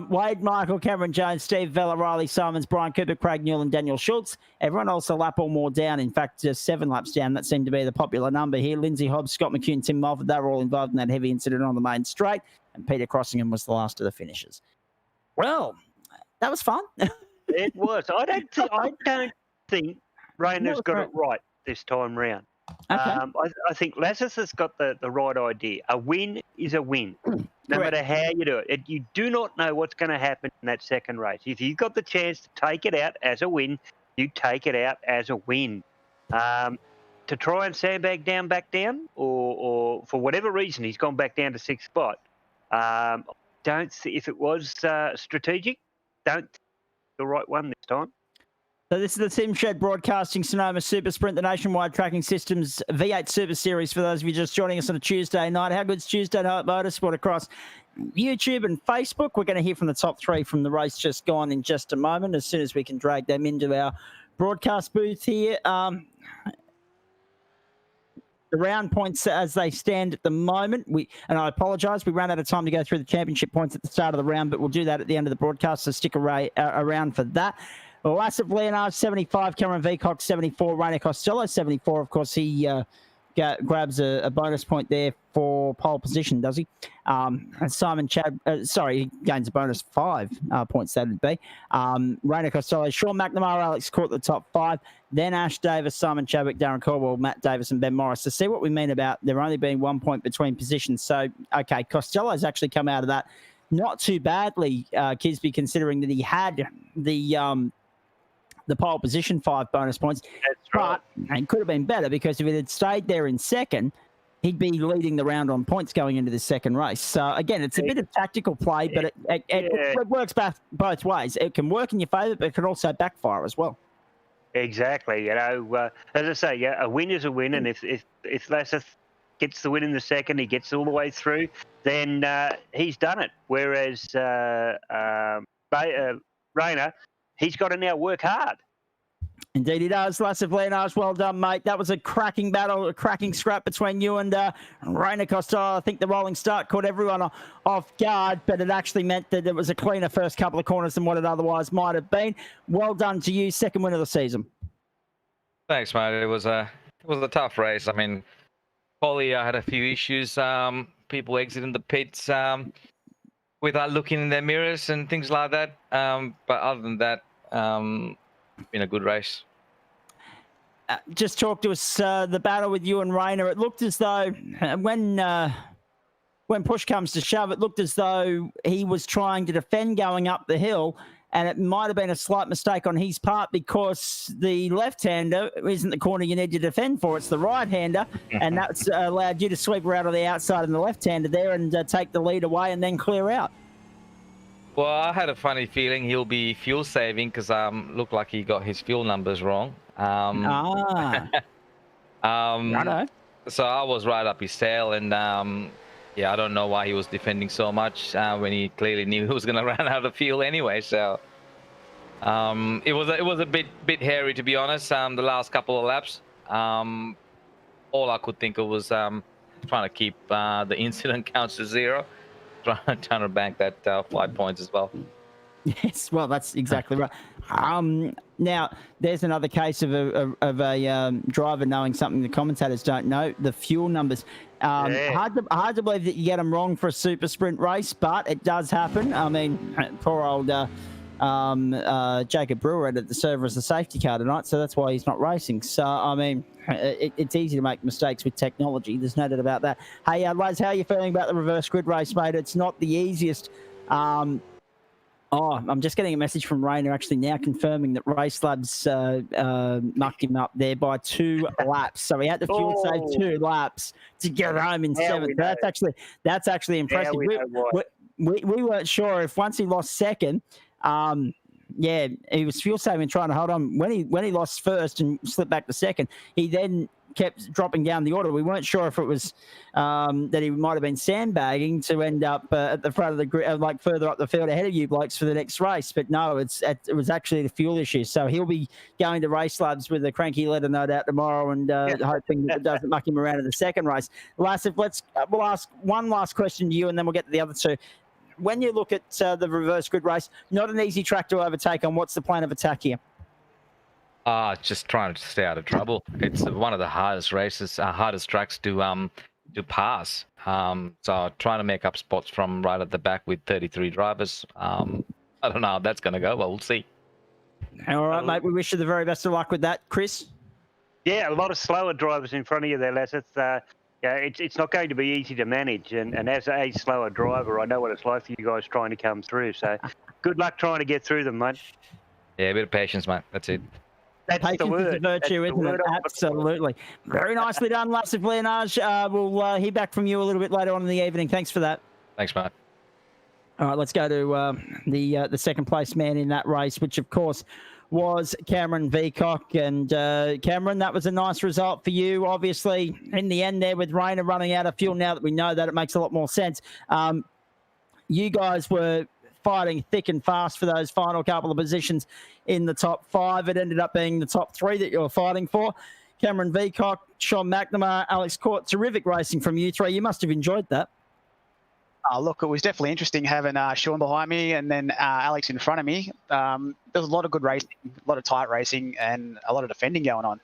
A: Wade, Michael, Cameron Jones, Steve Vella, Riley Simons, Brian Cooper, Craig Newell and Daniel Schultz. Everyone else a lap or more down. In fact, just 7 laps down. That seemed to be the popular number here. Lindsay Hobbs, Scott McHugh and Tim Mulford, they were all involved in that heavy incident on the main straight. And Peter Crossingham was the last of the finishers. Well, that was fun.
B: It was. I don't think Rainer's got it right this time round.
A: Okay.
B: I think Lazarus has got the right idea. A win is a win, no matter how you do it. You do not know what's going to happen in that second race. If you've got the chance to take it out as a win, you take it out as a win. To try and sandbag back down, or for whatever reason he's gone back down to 6th spot. Don't see if it was strategic. Don't think the right one this time.
A: So this is the Sim Shed Broadcasting Sonoma Super Sprint, the Nationwide Tracking Systems V8 Super Series. For those of you just joining us on a Tuesday night, how good's Tuesday Night Motorsport across YouTube and Facebook? We're going to hear from the top 3 from the race just gone in just a moment, as soon as we can drag them into our broadcast booth here. The round points as they stand at the moment. And I apologise, we ran out of time to go through the championship points at the start of the round, but we'll do that at the end of the broadcast, so stick around for that. Lassif Leonard, 75. Cameron Veacock, 74. Rainer Costello, 74. Of course, he grabs a bonus point there for pole position, does he? And Simon he gains a bonus 5 points, that'd be. Rainer Costello, Sean McNamara, Alex Court, the top 5. Then Ash Davis, Simon Chadwick, Darren Caldwell, Matt Davis and Ben Morris. To see what we mean about there only being 1 point between positions. So, okay, Costello's actually come out of that not too badly, Kisby, considering that he had the pole position 5 bonus points.
B: That's right.
A: But it could have been better, because if it had stayed there in second, he'd be leading the round on points going into the second race. So, again, it's a bit of tactical play, but it works both ways. It can work in your favour, but it can also backfire as well.
B: Exactly. You know, as I say, yeah, a win is a win, and if Lassif gets the win in the second, he gets all the way through, then he's done it. Whereas Rainer, he's got to now work hard.
A: Indeed he does. Lassif Leonard, well done, mate. That was a cracking battle, a cracking scrap between you and Rainer Costello. I think the rolling start caught everyone off guard, but it actually meant that it was a cleaner first couple of corners than what it otherwise might have been. Well done to you. Second win of the season.
D: Thanks, mate. It was a tough race. I mean, Polly had a few issues. People exiting the pits without looking in their mirrors and things like that. But other than that, been a good race.
A: Just talk to us, the battle with you and Rainer. It looked as though when push comes to shove, it looked as though he was trying to defend going up the hill, and it might have been a slight mistake on his part, because the left-hander isn't the corner you need to defend for. It's the right-hander, and that's allowed you to sweep around on the outside of the left-hander there and take the lead away and then clear out.
D: Well, I had a funny feeling he'll be fuel saving, because looked like he got his fuel numbers wrong.
A: Righto.
D: So I was right up his tail, and yeah, I don't know why he was defending so much when he clearly knew he was going to run out of fuel anyway. So it was a bit hairy, to be honest. The last couple of laps, all I could think of was trying to keep the incident counts to 0. trying to bank that 5 points as well.
A: Yes, well, that's exactly right. Now, there's another case of a driver knowing something the commentators don't know, the fuel numbers. Hard to believe that you get them wrong for a super sprint race, but it does happen. I mean, poor old Jacob Brewer had it to serve as a safety car tonight, so that's why he's not racing. So, I mean, it's easy to make mistakes with technology. There's no doubt about that. Hey, Laz, how are you feeling about the reverse grid race, mate? It's not the easiest. I'm just getting a message from Rayner actually now confirming that Race Labs mucked him up there by 2 laps. So he had to fuel save 2 laps to get home in 7th. That's actually impressive. We weren't sure if once he lost second, he was fuel saving trying to hold on. When he lost first and slipped back to second, he then kept dropping down the order. We weren't sure if it was that he might have been sandbagging to end up at the front of the grid, like further up the field ahead of you blokes for the next race. But no, it was actually the fuel issue. So he'll be going to Race Labs with a cranky letter no doubt tomorrow, and hoping that it doesn't muck him around in the second race. Last, we'll ask one last question to you, and then we'll get to the other two. When you look at the reverse grid race, not an easy track to overtake on. What's the plan of attack here?
D: Just trying to stay out of trouble. It's one of the hardest races, hardest tracks to pass. So trying to make up spots from right at the back with 33 drivers. I don't know how that's going to go, but we'll see.
A: All right, mate. We wish you the very best of luck with that, Chris.
B: Yeah, a lot of slower drivers in front of you there, Les. It's not going to be easy to manage. And as a slower driver, I know what it's like for you guys trying to come through. So good luck trying to get through them, mate.
D: Yeah, a bit of patience, mate. That's it.
A: Patience is a virtue, isn't it? Absolutely. Very nicely done, Lassif Leonage. We'll hear back from you a little bit later on in the evening. Thanks for that.
D: Thanks, mate.
A: All right, let's go to the second place man in that race, which, of course, was Cameron Veacock. And Cameron, that was a nice result for you. Obviously, in the end there with Rayner running out of fuel, now that we know that, it makes a lot more sense. You guys were fighting thick and fast for those final couple of positions in the top 5. It ended up being the top 3 that you were fighting for. Cameron Veacock, Sean McNamara, Alex Court, terrific racing from you 3. You must have enjoyed that.
E: Look, it was definitely interesting having Sean behind me and then Alex in front of me. There was a lot of good racing, a lot of tight racing, and a lot of defending going on.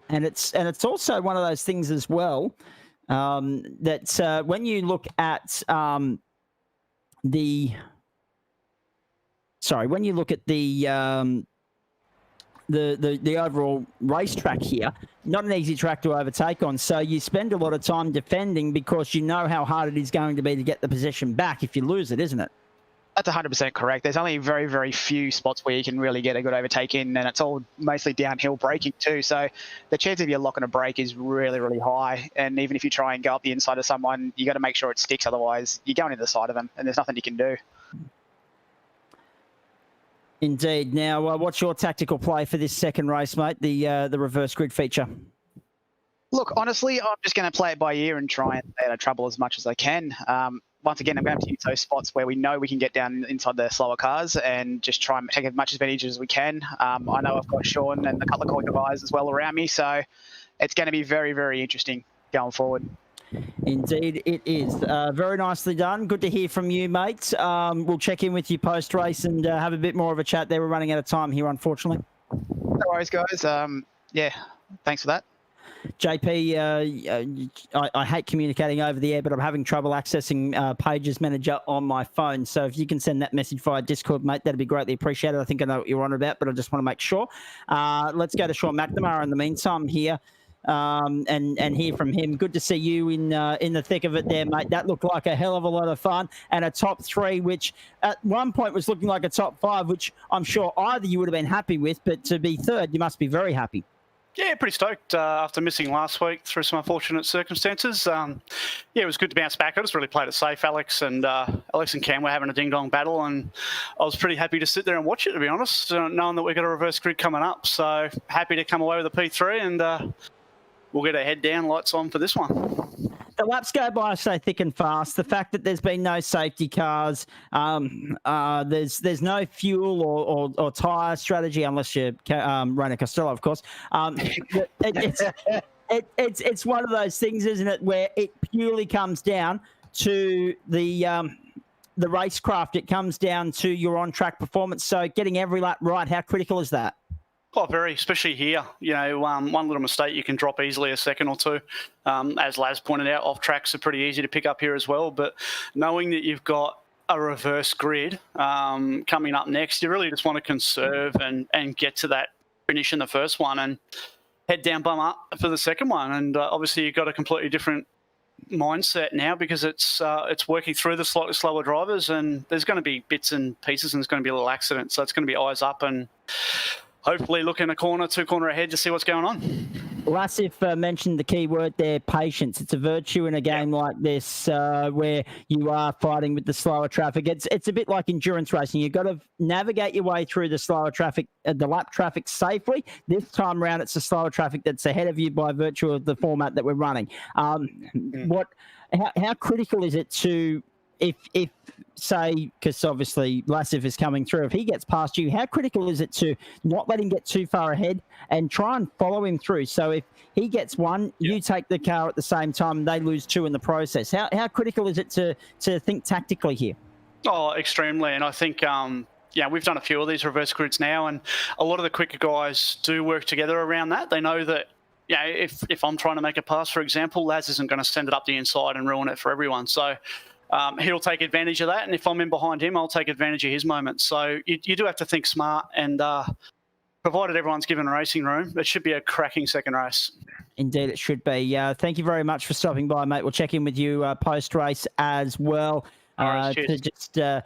E: And it's also one of those things as well that when you look at the overall racetrack here, not an easy track to overtake on. So you spend a lot of time defending because you know how hard it is going to be to get the position back if you lose it, isn't it? That's 100% correct. There's only very, very few spots where you can really get a good overtake in, and it's all mostly downhill braking too. So the chance of you locking a brake is really, really high. And even if you try and go up the inside of someone, you got to make sure it sticks. Otherwise, you're going into the side of them, and there's nothing you can do.
A: Indeed. Now, what's your tactical play for this second race, mate? The reverse grid feature.
E: Look, honestly, I'm just going to play it by ear and try and stay out of trouble as much as I can. Once again, I'm going to use those spots where we know we can get down inside the slower cars and just try and take as much advantage as we can. I know I've got Sean and a couple of quicker guys as well around me, so it's going to be very, very interesting going forward.
A: Indeed, it is. Very nicely done. Good to hear from you, mate. We'll check in with you post-race and have a bit more of a chat there. We're running out of time here, unfortunately.
E: No worries, guys. Yeah, thanks for that.
A: JP, I hate communicating over the air, but I'm having trouble accessing Pages Manager on my phone. So if you can send that message via Discord, mate, that'd be greatly appreciated. I think I know what you're on about, but I just want to make sure. Let's go to Sean McNamara in the meantime here and hear from him. Good to see you in the thick of it there, mate. That looked like a hell of a lot of fun, and a top 3, which at one point was looking like a top 5, which I'm sure either you would have been happy with, but to be third, you must be very happy.
F: Yeah, pretty stoked after missing last week through some unfortunate circumstances. Yeah, it was good to bounce back. I just really played it safe. Alex and Cam were having a ding-dong battle, and I was pretty happy to sit there and watch it, to be honest, knowing that we've got a reverse grid coming up. So happy to come away with a P3, and we'll get our head down, lights on for this one.
A: The laps go by so thick and fast. The fact that there's been no safety cars, there's no fuel or tyre strategy unless you're Rona Costello, of course. It's one of those things, isn't it, where it purely comes down
E: to the racecraft, it comes down to your on-track performance. So getting every lap right, how critical is that?
F: Oh, very, especially here. You know, one little mistake, you can drop easily a second or two. As Laz pointed out, off tracks are pretty easy to pick up here as well. But knowing that you've got a reverse grid coming up next, you really just want to conserve and get to that finish in the first one and head down, bum up for the second one. And obviously, you've got a completely different mindset now because it's working through the slightly slower drivers, and there's going to be bits and pieces, and there's going to be a little accident. So it's going to be eyes up and hopefully look in a corner, 2 corner ahead to see what's going on.
E: Lassif mentioned the key word there, patience. It's a virtue in a game like this where you are fighting with the slower traffic. It's a bit like endurance racing. You've got to navigate your way through the slower traffic, the lap traffic safely. This time around, it's the slower traffic that's ahead of you by virtue of the format that we're running. How critical is it to, if say, because obviously Lassif is coming through, if he gets past you, how critical is it to not let him get too far ahead and try and follow him through? So if he gets one, you take the car at the same time, and they lose 2 in the process. How critical is it to think tactically here? Oh,
F: extremely. And I think, we've done a few of these reverse grids now, and a lot of the quicker guys do work together around that. They know that, if I'm trying to make a pass, for example, Laz isn't going to send it up the inside and ruin it for everyone. So he'll take advantage of that, and if I'm in behind him, I'll take advantage of his moment. So you do have to think smart, and provided everyone's given a racing room, it should be a cracking second race.
E: Indeed, it should be. Thank you very much for stopping by, mate. We'll check in with you post-race as well to just do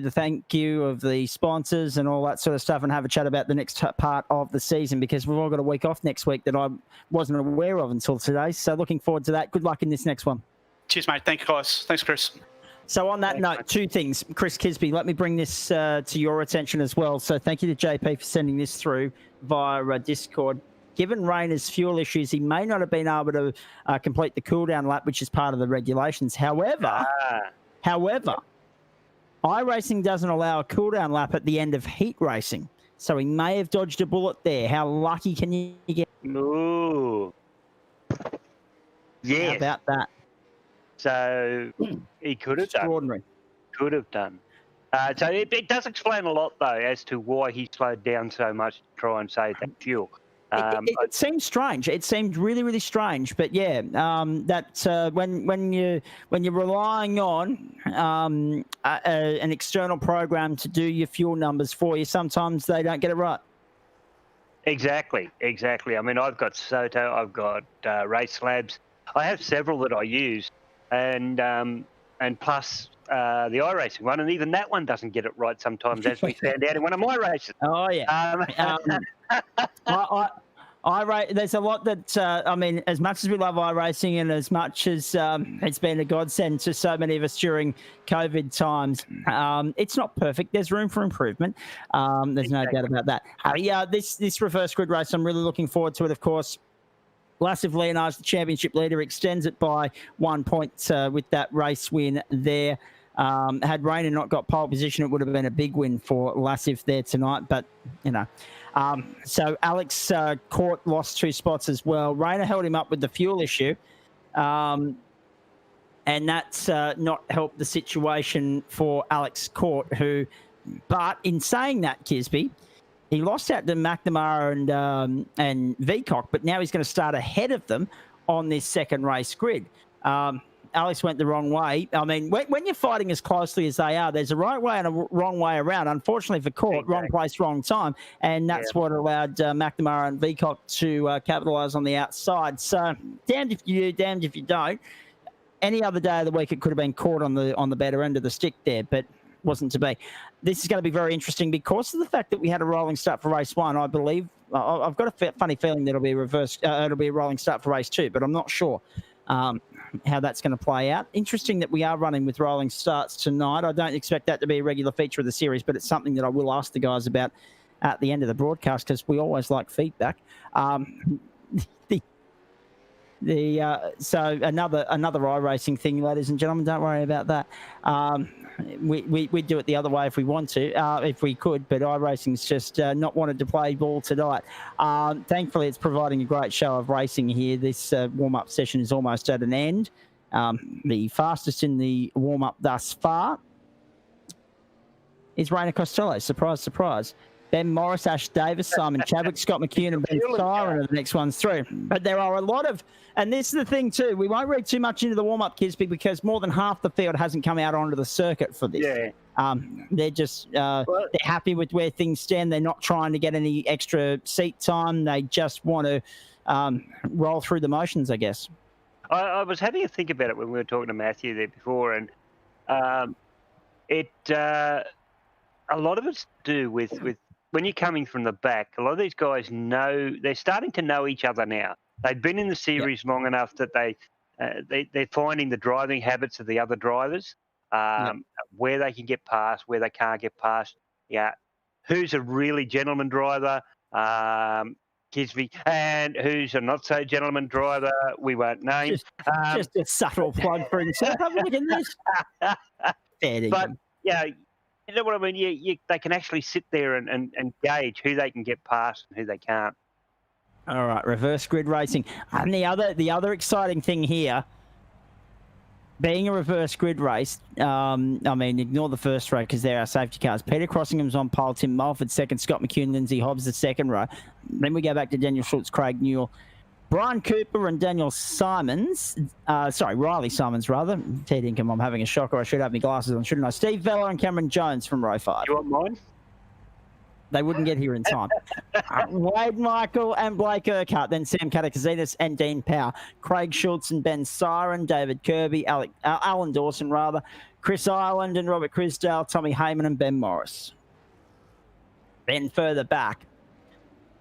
E: the thank you of the sponsors and all that sort of stuff, and have a chat about the next part of the season, because we've all got a week off next week that I wasn't aware of until today. So looking forward to that. Good luck in this next one.
F: Cheers, mate. Thank you, guys. Thanks, Chris.
E: So on that note, 2 things. Chris Kisby, let me bring this to your attention as well. So thank you to JP for sending this through via Discord. Given Rayner's fuel issues, he may not have been able to complete the cool-down lap, which is part of the regulations. However, iRacing doesn't allow a cool-down lap at the end of heat racing. So he may have dodged a bullet there. How lucky can you get?
B: Ooh. Yes.
E: How about that?
B: So he could have
E: Extraordinary.
B: Could have done. So it does explain a lot, though, as to why he slowed down so much to try and save that fuel.
E: It seems strange. It seemed really, really strange. But yeah, that when you're relying on an external program to do your fuel numbers for you, sometimes they don't get it right.
B: Exactly. I mean, I've got Soto, I've got Race Labs. I have several that I use, and plus the iRacing one, and even that one doesn't get it right sometimes, as we found out in one of my races.
E: Oh yeah. There's a lot that as much as we love iRacing, and as much as it's been a godsend to so many of us during COVID times, it's not perfect. There's room for improvement. There's no doubt about that. This reverse grid race, I'm really looking forward to it. Of course, Lassif Leonard's the championship leader, extends it by 1 point with that race win there. Had Rayner not got pole position, it would have been a big win for Lassif there tonight. But, so Alex Court lost 2 spots as well. Rayner held him up with the fuel issue. And that's not helped the situation for Alex Court, but in saying that, Kisby, he lost out to McNamara and Veacock, but now he's going to start ahead of them on this second race grid. Alex went the wrong way. I mean, when you're fighting as closely as they are, there's a right way and a wrong way around. Unfortunately for Court, wrong place, wrong time. And that's what allowed McNamara and Veacock to capitalise on the outside. So damned if you do, damned if you don't. Any other day of the week, it could have been Court on the better end of the stick there, but wasn't to be. This is going to be very interesting because of the fact that we had a rolling start for race 1. I believe I've got a funny feeling that it'll be it'll be a rolling start for race 2, but I'm not sure how that's going to play out. Interesting that we are running with rolling starts tonight. I don't expect that to be a regular feature of the series, but it's something that I will ask the guys about at the end of the broadcast because we always like feedback. So another iRacing thing, ladies and gentlemen. Don't worry about that. We'd do it the other way if we want to, if we could, but iRacing's just not wanted to play ball tonight. Thankfully, it's providing a great show of racing here. This warm-up session is almost at an end. The fastest in the warm-up thus far is Rainer Costello. Surprise, surprise. Ben Morris, Ash Davis, Simon Chadwick, Scott McKeon, and Ben Siren are the next ones through. But there are a lot of, and this is the thing too, we won't read too much into the warm-up, Kisby, because more than half the field hasn't come out onto the circuit for this.
B: Yeah.
E: They're just, they're happy with where things stand. They're not trying to get any extra seat time. They just want to roll through the motions, I guess.
B: I was having a think about it when we were talking to Matthew there before, and a lot of it's to do with when you're coming from the back. A lot of these guys they're starting to know each other now. They've been in the series long enough that they're finding the driving habits of the other drivers, where they can get past, where they can't get past. Yeah, who's a really gentleman driver, Kisby, and who's a not so gentleman driver, we won't name.
E: Just a subtle plug for himself. Have a look at this.
B: But yeah, you know what I mean? They can actually sit there and gauge who they can get past and who they can't.
E: All right, reverse grid racing. And the other exciting thing here, being a reverse grid race, I mean, ignore the first row because they're our safety cars. Peter Crossingham's on pole, Tim Mulford second, Scott McCune, Lindsay Hobbs the second row. Then we go back to Daniel Schultz, Craig Newell, Brian Cooper and Daniel Simons. Riley Simons, rather. Ted Ingham, I'm having a shock, or I should have my glasses on, shouldn't I? Steve Vella and Cameron Jones from row 5.
B: You want mine?
E: They wouldn't get here in time. Wade Michael and Blake Urquhart, then Sam Katakazitis and Dean Power, Craig Schultz and Ben Siren, David Kirby, Alan Dawson, rather, Chris Ireland and Robert Crisdale, Tommy Heyman and Ben Morris. Then further back,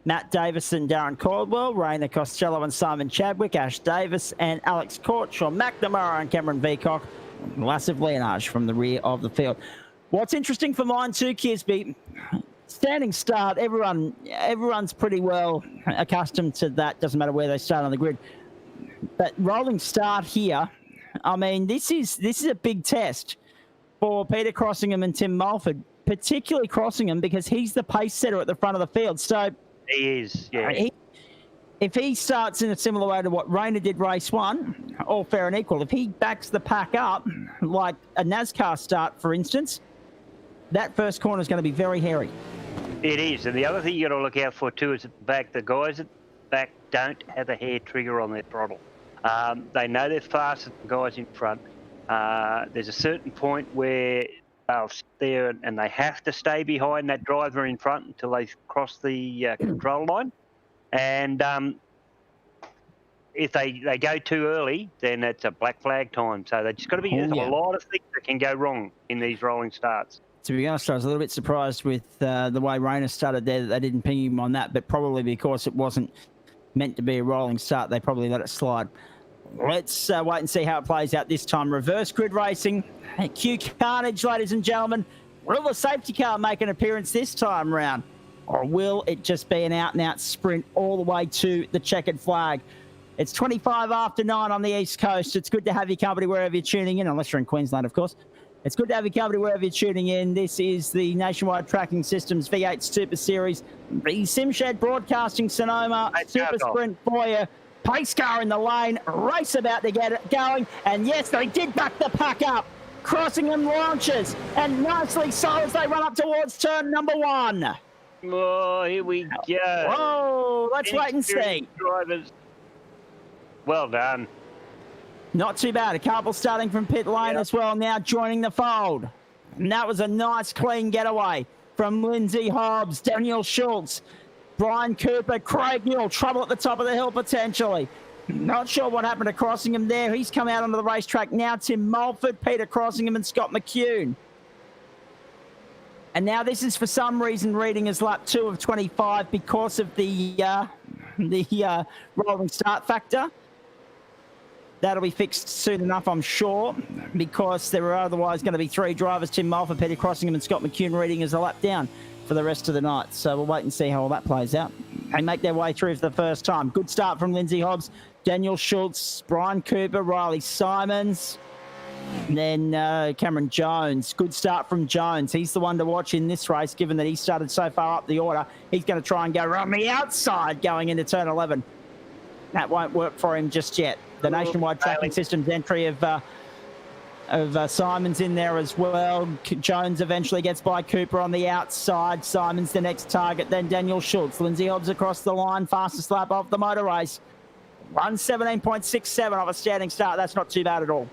E: Matt Davis and Darren Caldwell, Rainer Costello and Simon Chadwick, Ash Davis and Alex Cortshaw, McNamara and Cameron Veacock, Lassive Leonage from the rear of the field. What's interesting for mine too, Kisby, standing start, everyone's pretty well accustomed to that. Doesn't matter where they start on the grid. But rolling start here, I mean, this is a big test for Peter Crossingham and Tim Mulford, particularly Crossingham because he's the pace setter at the front of the field. So
B: he is, yeah.
E: If he starts in a similar way to what Rainer did race 1, all fair and equal, if he backs the pack up like a NASCAR start, for instance, that first corner is going to be very hairy.
B: It is, and the other thing you got to look out for too is at the back. The guys at the back don't have a hair trigger on their throttle. They know they're faster than the guys in front. There's a certain point where they'll sit there and they have to stay behind that driver in front until they cross the control line. And if they go too early, then it's a black flag time. So they just got to be. There's a lot of things that can go wrong in these rolling starts.
E: To be honest, I was a little bit surprised with the way Rainer started there that they didn't ping him on that, but probably because it wasn't meant to be a rolling start, they probably let it slide. Let's wait and see how it plays out this time. Reverse grid racing. Q Carnage, ladies and gentlemen. Will the safety car make an appearance this time round? Or will it just be an out-and-out sprint all the way to the checkered flag? It's 25 after 9 on the East Coast. It's good to have your company wherever you're tuning in, unless you're in Queensland, of course. It's good to have your company wherever you're tuning in. This is the Nationwide Tracking Systems V8 Super Series, the SimShed Broadcasting Sonoma SuperSprint for you. Pace car in the lane, race about to get it going. And yes, they did back the pack up. Crossingham launches, and nicely so as they run up towards turn number 1.
B: Oh, here we go.
E: Whoa, let's wait and see.
B: Drivers. Well done.
E: Not too bad. A couple starting from pit lane as well, now joining the fold. And that was a nice, clean getaway from Lindsay Hobbs, Daniel Schultz, Brian Cooper, Craig Newell. Trouble at the top of the hill, potentially. Not sure what happened to Crossingham there. He's come out onto the racetrack now. Tim Mulford, Peter Crossingham, and Scott McCune. And now this is for some reason reading as lap 2 of 25 because of the rolling start factor. That'll be fixed soon enough, I'm sure, because there are otherwise going to be 3 drivers, Tim Mulford, Peter Crossingham and Scott McCune reading as a lap down for the rest of the night. So we'll wait and see how all that plays out. They make their way through for the first time. Good start from Lindsay Hobbs, Daniel Schultz, Brian Cooper, Riley Simons, and then Cameron Jones. Good start from Jones. He's the one to watch in this race, given that he started so far up the order. He's going to try and go around the outside going into turn 11. That won't work for him just yet.
A: the Nationwide Tracking Systems entry of Simon's in there as well. Jones eventually gets by Cooper on the outside. Simon's the next target, then Daniel Schultz. Lindsay Hobbs across the line, fastest lap of the motor race. 1:17.67 off a standing start. That's not too bad at all.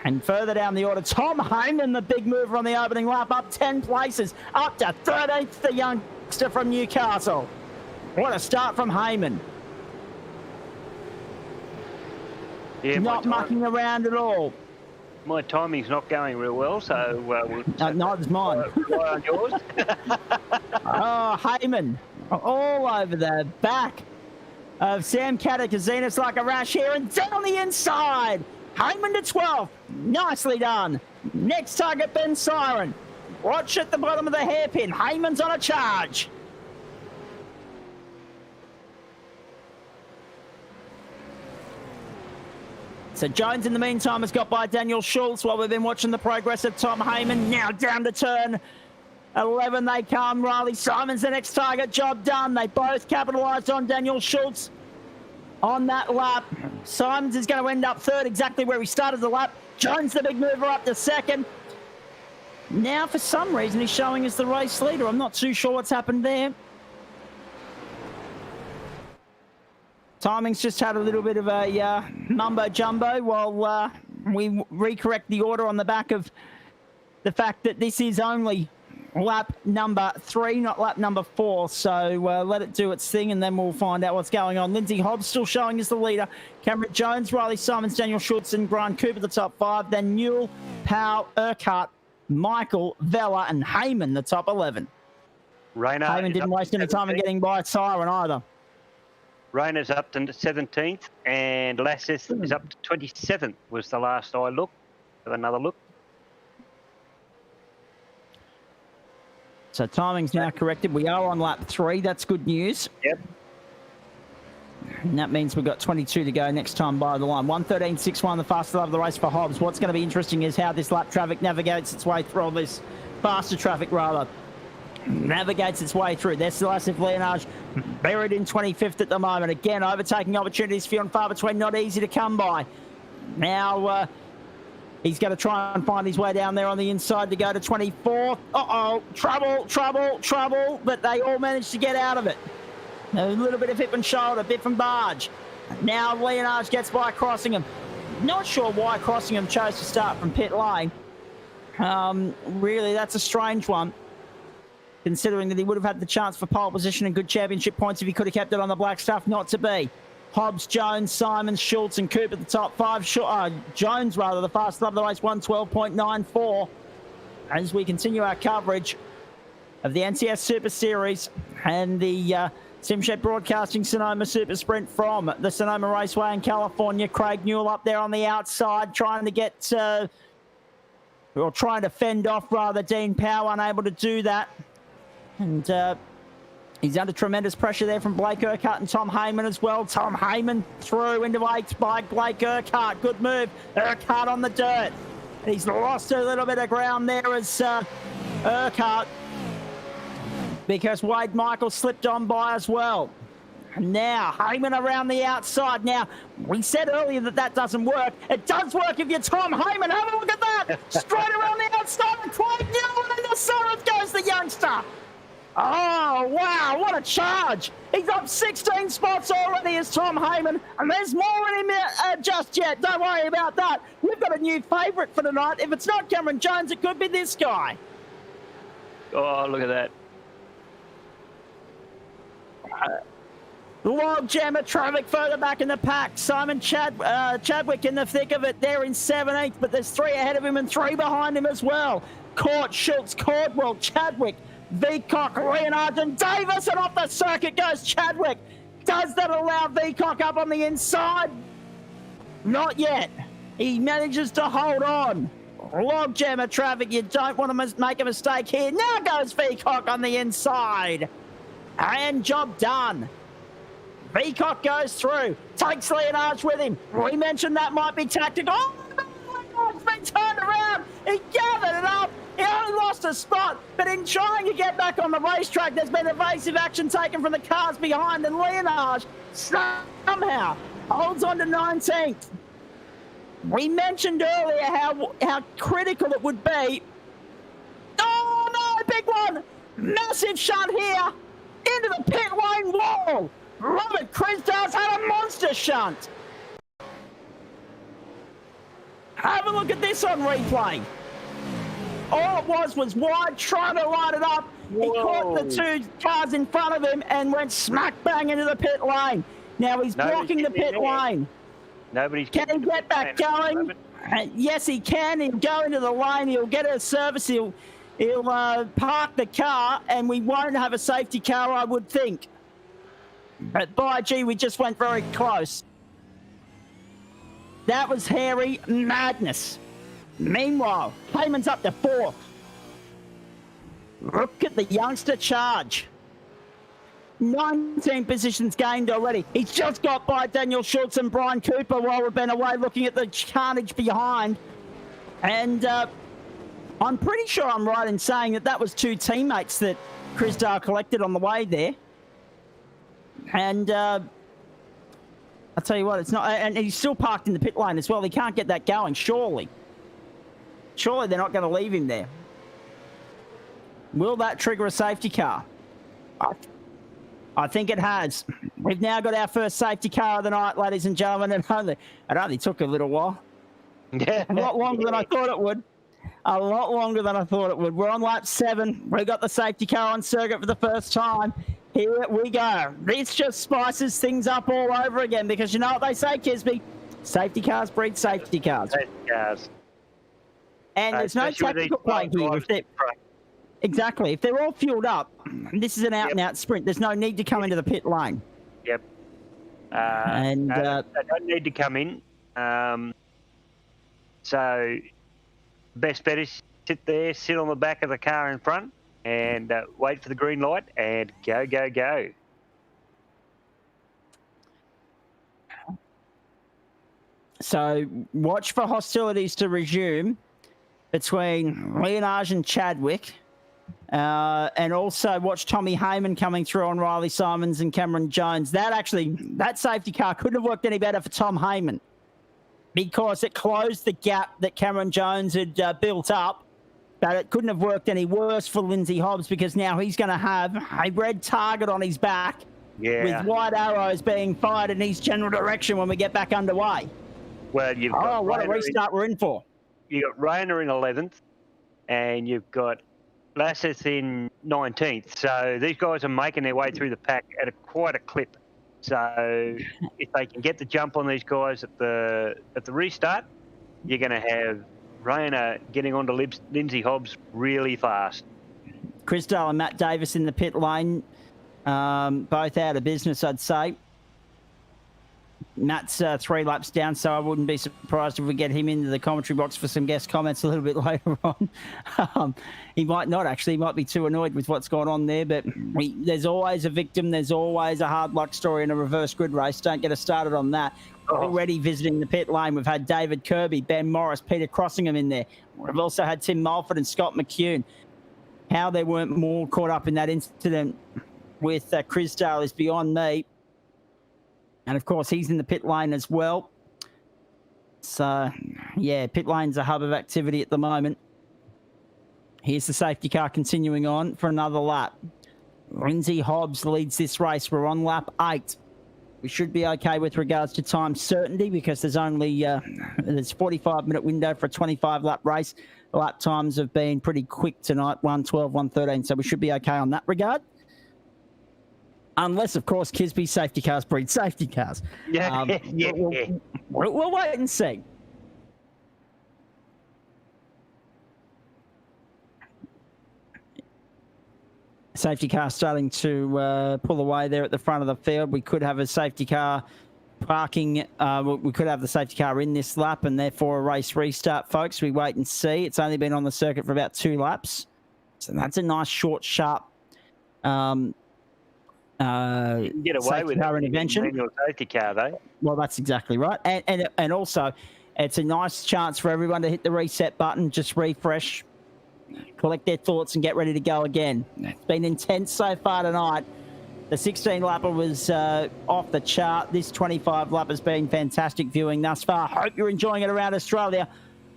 A: And further down the order, Tom Heyman, the big mover on the opening lap, up 10 places, up to 13th, the youngster from Newcastle. What a start from Heyman.
B: Yeah,
A: Not mucking around at all.
B: My timing's not going real well, so we'll
A: neither's mine.
B: rely on yours.
A: Oh, Heyman, all over the back of Sam Katakazina. Like a rash here, and down the inside. Heyman to 12th. Nicely done. Next target, Ben Siren. Watch at the bottom of the hairpin. Heyman's on a charge. So Jones, in the meantime, has got by Daniel Schultz while we've been watching the progress of Tom Heyman. Now down to turn 11 they come. Riley Simon's the next target. Job done. They both capitalised on Daniel Schultz on that lap. Simons is going to end up third, exactly where he started the lap. Jones, the big mover, up to second. Now, for some reason, he's showing as the race leader. I'm not too sure what's happened there. Timing's just had a little bit of a mumbo-jumbo while we recorrect the order on the back of the fact that this is only lap number 3, not lap number 4. So let it do its thing, and then we'll find out what's going on. Lindsay Hobbs still showing as the leader. Cameron Jones, Riley Simons, Daniel Schultz, and Grant Cooper the top 5. Then Newell, Powell, Urquhart, Michael, Vella, and Heyman the top 11. Heyman didn't waste any time in getting by Siren either.
B: Rayner's up to 17th, and Lasses is up to 27th, was the last I looked. Have another look.
A: So timing's now corrected. We are on lap 3. That's good news.
B: Yep.
A: And that means we've got 22 to go next time by the line. 1:13.61, the fastest lap of the race for Hobbs. What's going to be interesting is how this lap traffic navigates its way through, or this faster traffic rather, navigates its way through. There's Selassie Leonage buried in 25th at the moment. Again, overtaking opportunities few and far between, not easy to come by. Now he's going to try and find his way down there on the inside to go to 24th. Uh-oh, trouble, but they all managed to get out of it. A little bit of hip and shoulder, bit from barge. Now Leonage gets by Crossingham. Not sure why Crossingham chose to start from pit lane. Really, that's a strange one, considering that he would have had the chance for pole position and good championship points if he could have kept it on the black stuff. Not to be. Hobbs, Jones, Simons, Schultz, and Cooper the top 5. Jones, rather, the fastest lap of the race, 1:12.94. As we continue our coverage of the NCS Super Series and the SimShed Broadcasting Sonoma Super Sprint from the Sonoma Raceway in California. Craig Newell up there on the outside, trying to get, or trying to fend off, rather, Dean Powell, unable to do that. And he's under tremendous pressure there from Blake Urquhart and Tom Heyman as well. Tom Heyman through into 8th by Blake Urquhart. Good move. Urquhart on the dirt. He's lost a little bit of ground there as Urquhart, because Wade Michael slipped on by as well. Now, Heyman around the outside. Now, we said earlier that that doesn't work. It does work if you're Tom Heyman. Have a look at that. Straight around the outside. Craig Newell, and in the Summit goes the youngster. Oh, wow, what a charge. He's up 16 spots already as Tom Heyman, and there's more in him just yet. Don't worry about that. We've got a new favourite for tonight. If it's not Cameron Jones, it could be this guy.
B: Oh, look at that.
A: Log jam of traffic further back in the pack. Simon Chadwick in the thick of it there in 17th, but there's 3 ahead of him and 3 behind him as well. Court, Schultz, Cordwell, Chadwick, Veacock, Leonard, and Davis, and off the circuit goes Chadwick. Does that allow Veacock up on the inside? Not yet. He manages to hold on. Log jam of traffic. You don't want to make a mistake here. Now goes Veacock on the inside. And job done. Veacock goes through. Takes Leonard with him. We mentioned that might be tactical. Oh, Leonard's been turned around. He gathered it up. He only lost a spot, but in trying to get back on the racetrack, there's been evasive action taken from the cars behind, and Leonard somehow
E: holds on to 19th. We mentioned earlier how critical it would be. Oh no, big one! Massive shunt here into the pit lane wall. Robert Crisdale's had a monster shunt. Have a look at this on replay. All it was wide, trying to line it up. He caught the two cars in front of him and went smack bang into the pit lane. Now he's blocking the pit lane.
B: Nobody's
E: Can he get back going? Yes, he can. He'll go into the lane. He'll get a service. He'll park the car, and we won't have a safety car, I would think. But by gee, we just went very close. That was hairy madness. Meanwhile, Heyman's up to 4th. Look at the youngster charge. 19 positions gained already. He's just got by Daniel Schultz and Brian Cooper while we've been away looking at the carnage behind. And I'm pretty sure I'm right in saying that was 2 teammates that Crisdale collected on the way there. And I'll tell you what, it's not... And he's still parked in the pit lane as well. He can't get that going, surely. Surely they're not going to leave him there. Will that trigger a safety car? I think it has. We've now got our first safety car of the night, ladies and gentlemen. It only took a little while.
B: Yeah.
E: A lot longer than I thought it would. A lot longer than I thought it would. We're on lap 7. We got the safety car on circuit for the first time. Here we go. This just spices things up all over again because you know what they say, Kisby? Safety cars breed safety cars.
B: Safety cars.
E: And there's no tactical play here. Exactly. If they're all fueled up, this is an out-and-out sprint. There's no need to come into the pit lane.
B: Yep.
E: They
B: don't need to come in. So, best bet is sit there, sit on the back of the car in front, and wait for the green light, and go, go, go.
E: So, watch for hostilities to resume between Leonage and Chadwick. And also watch Tommy Heyman coming through on Riley Simons and Cameron Jones. That safety car couldn't have worked any better for Tom Heyman because it closed the gap that Cameron Jones had built up, but it couldn't have worked any worse for Lindsay Hobbs because now he's going to have a red target on his back with white arrows being fired in his general direction when we get back underway.
B: Well, you've got
E: what a restart we're in for.
B: You've got Rayner in 11th, and you've got Lasseth in 19th. So these guys are making their way through the pack at quite a clip. So if they can get the jump on these guys at the restart, you're going to have Rayner getting onto Lindsay Hobbs really fast.
E: Crisdale and Matt Davis in the pit lane, both out of business, I'd say. Matt's 3 laps down, so I wouldn't be surprised if we get him into the commentary box for some guest comments a little bit later on. He might not, actually. He might be too annoyed with what's going on there, but there's always a victim. There's always a hard luck story in a reverse grid race. Don't get us started on that. Already visiting the pit lane, we've had David Kirby, Ben Morris, Peter Crossingham in there. We've also had Tim Mulford and Scott McCune. How they weren't more caught up in that incident with Crisdale is beyond me. And, of course, he's in the pit lane as well. So, yeah, pit lane's a hub of activity at the moment. Here's the safety car continuing on for another lap. Lindsay Hobbs leads this race. We're on lap 8. We should be okay with regards to time certainty because there's only there's 45-minute window for a 25-lap race. The lap times have been pretty quick tonight, 1:12, 1:13, so we should be okay on that regard. Unless, of course, Kisby's safety cars breed safety cars.
B: Yeah,
E: we'll wait and see. Safety car starting to pull away there at the front of the field. We could have a safety car parking. We could have the safety car in this lap and therefore a race restart, folks. We wait and see. It's only been on the circuit for about 2 laps. So that's a nice, short, sharp
B: get away with
E: car intervention.
B: Safety car, though.
E: Well, that's exactly right. And also, it's a nice chance for everyone to hit the reset button, just refresh, collect their thoughts, and get ready to go again. It's been intense so far tonight. The 16 lapper was off the chart. This 25 lap has been fantastic viewing thus far. Hope you're enjoying it around Australia.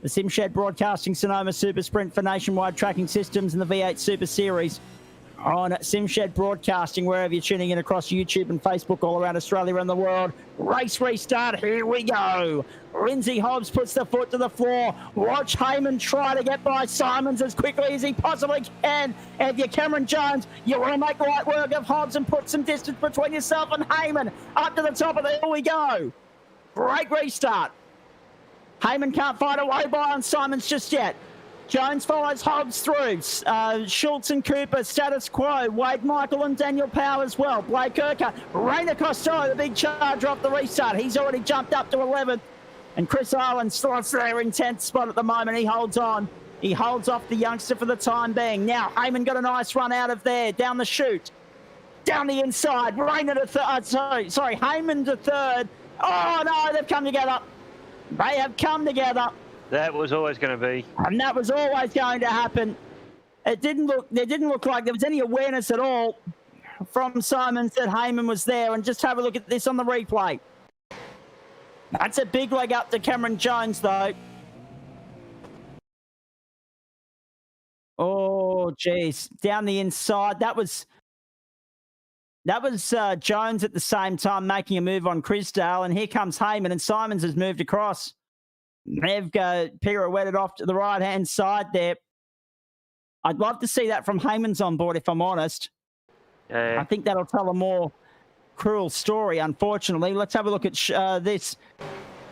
E: The SimShed broadcasting Sonoma SuperSprint for nationwide tracking systems and the V8 Super Series on SimShed broadcasting wherever you're tuning in across YouTube and Facebook all around Australia and the world. Race restart. Here we go. Lindsay Hobbs puts the foot to the floor. Watch Heyman try to get by Simons as quickly as he possibly can. And if you're Cameron Jones, you want to make light work of Hobbs and put some distance between yourself and Heyman. Up to the top of the hill we go. Great restart. Heyman can't find a way by on Simons just yet. Jones follows Hobbs through. Schultz and Cooper, status quo. Wade Michael and Daniel Power as well. Blake Urquhart. Rainer Costello, the big charger off the restart. He's already jumped up to 11th. And Chris Ireland slots there in 10th spot at the moment. He holds on. He holds off the youngster for the time being. Now, Heyman got a nice run out of there. Down the chute. Down the inside. Rainer to third. Sorry, Heyman to third. Oh, no, they've come together. They have come together.
B: That was always going to be.
E: And that was always going to happen. There didn't look like there was any awareness at all from Simons that Heyman was there. And just have a look at this on the replay. That's a big leg up to Cameron Jones, though. Oh, geez. Down the inside. That was Jones at the same time making a move on Crisdale. And here comes Heyman, and Simons has moved across. They've pirouetted off to the right-hand side there. I'd love to see that from Heyman's on board, if I'm honest. I think that'll tell a more cruel story, unfortunately. Let's have a look at this.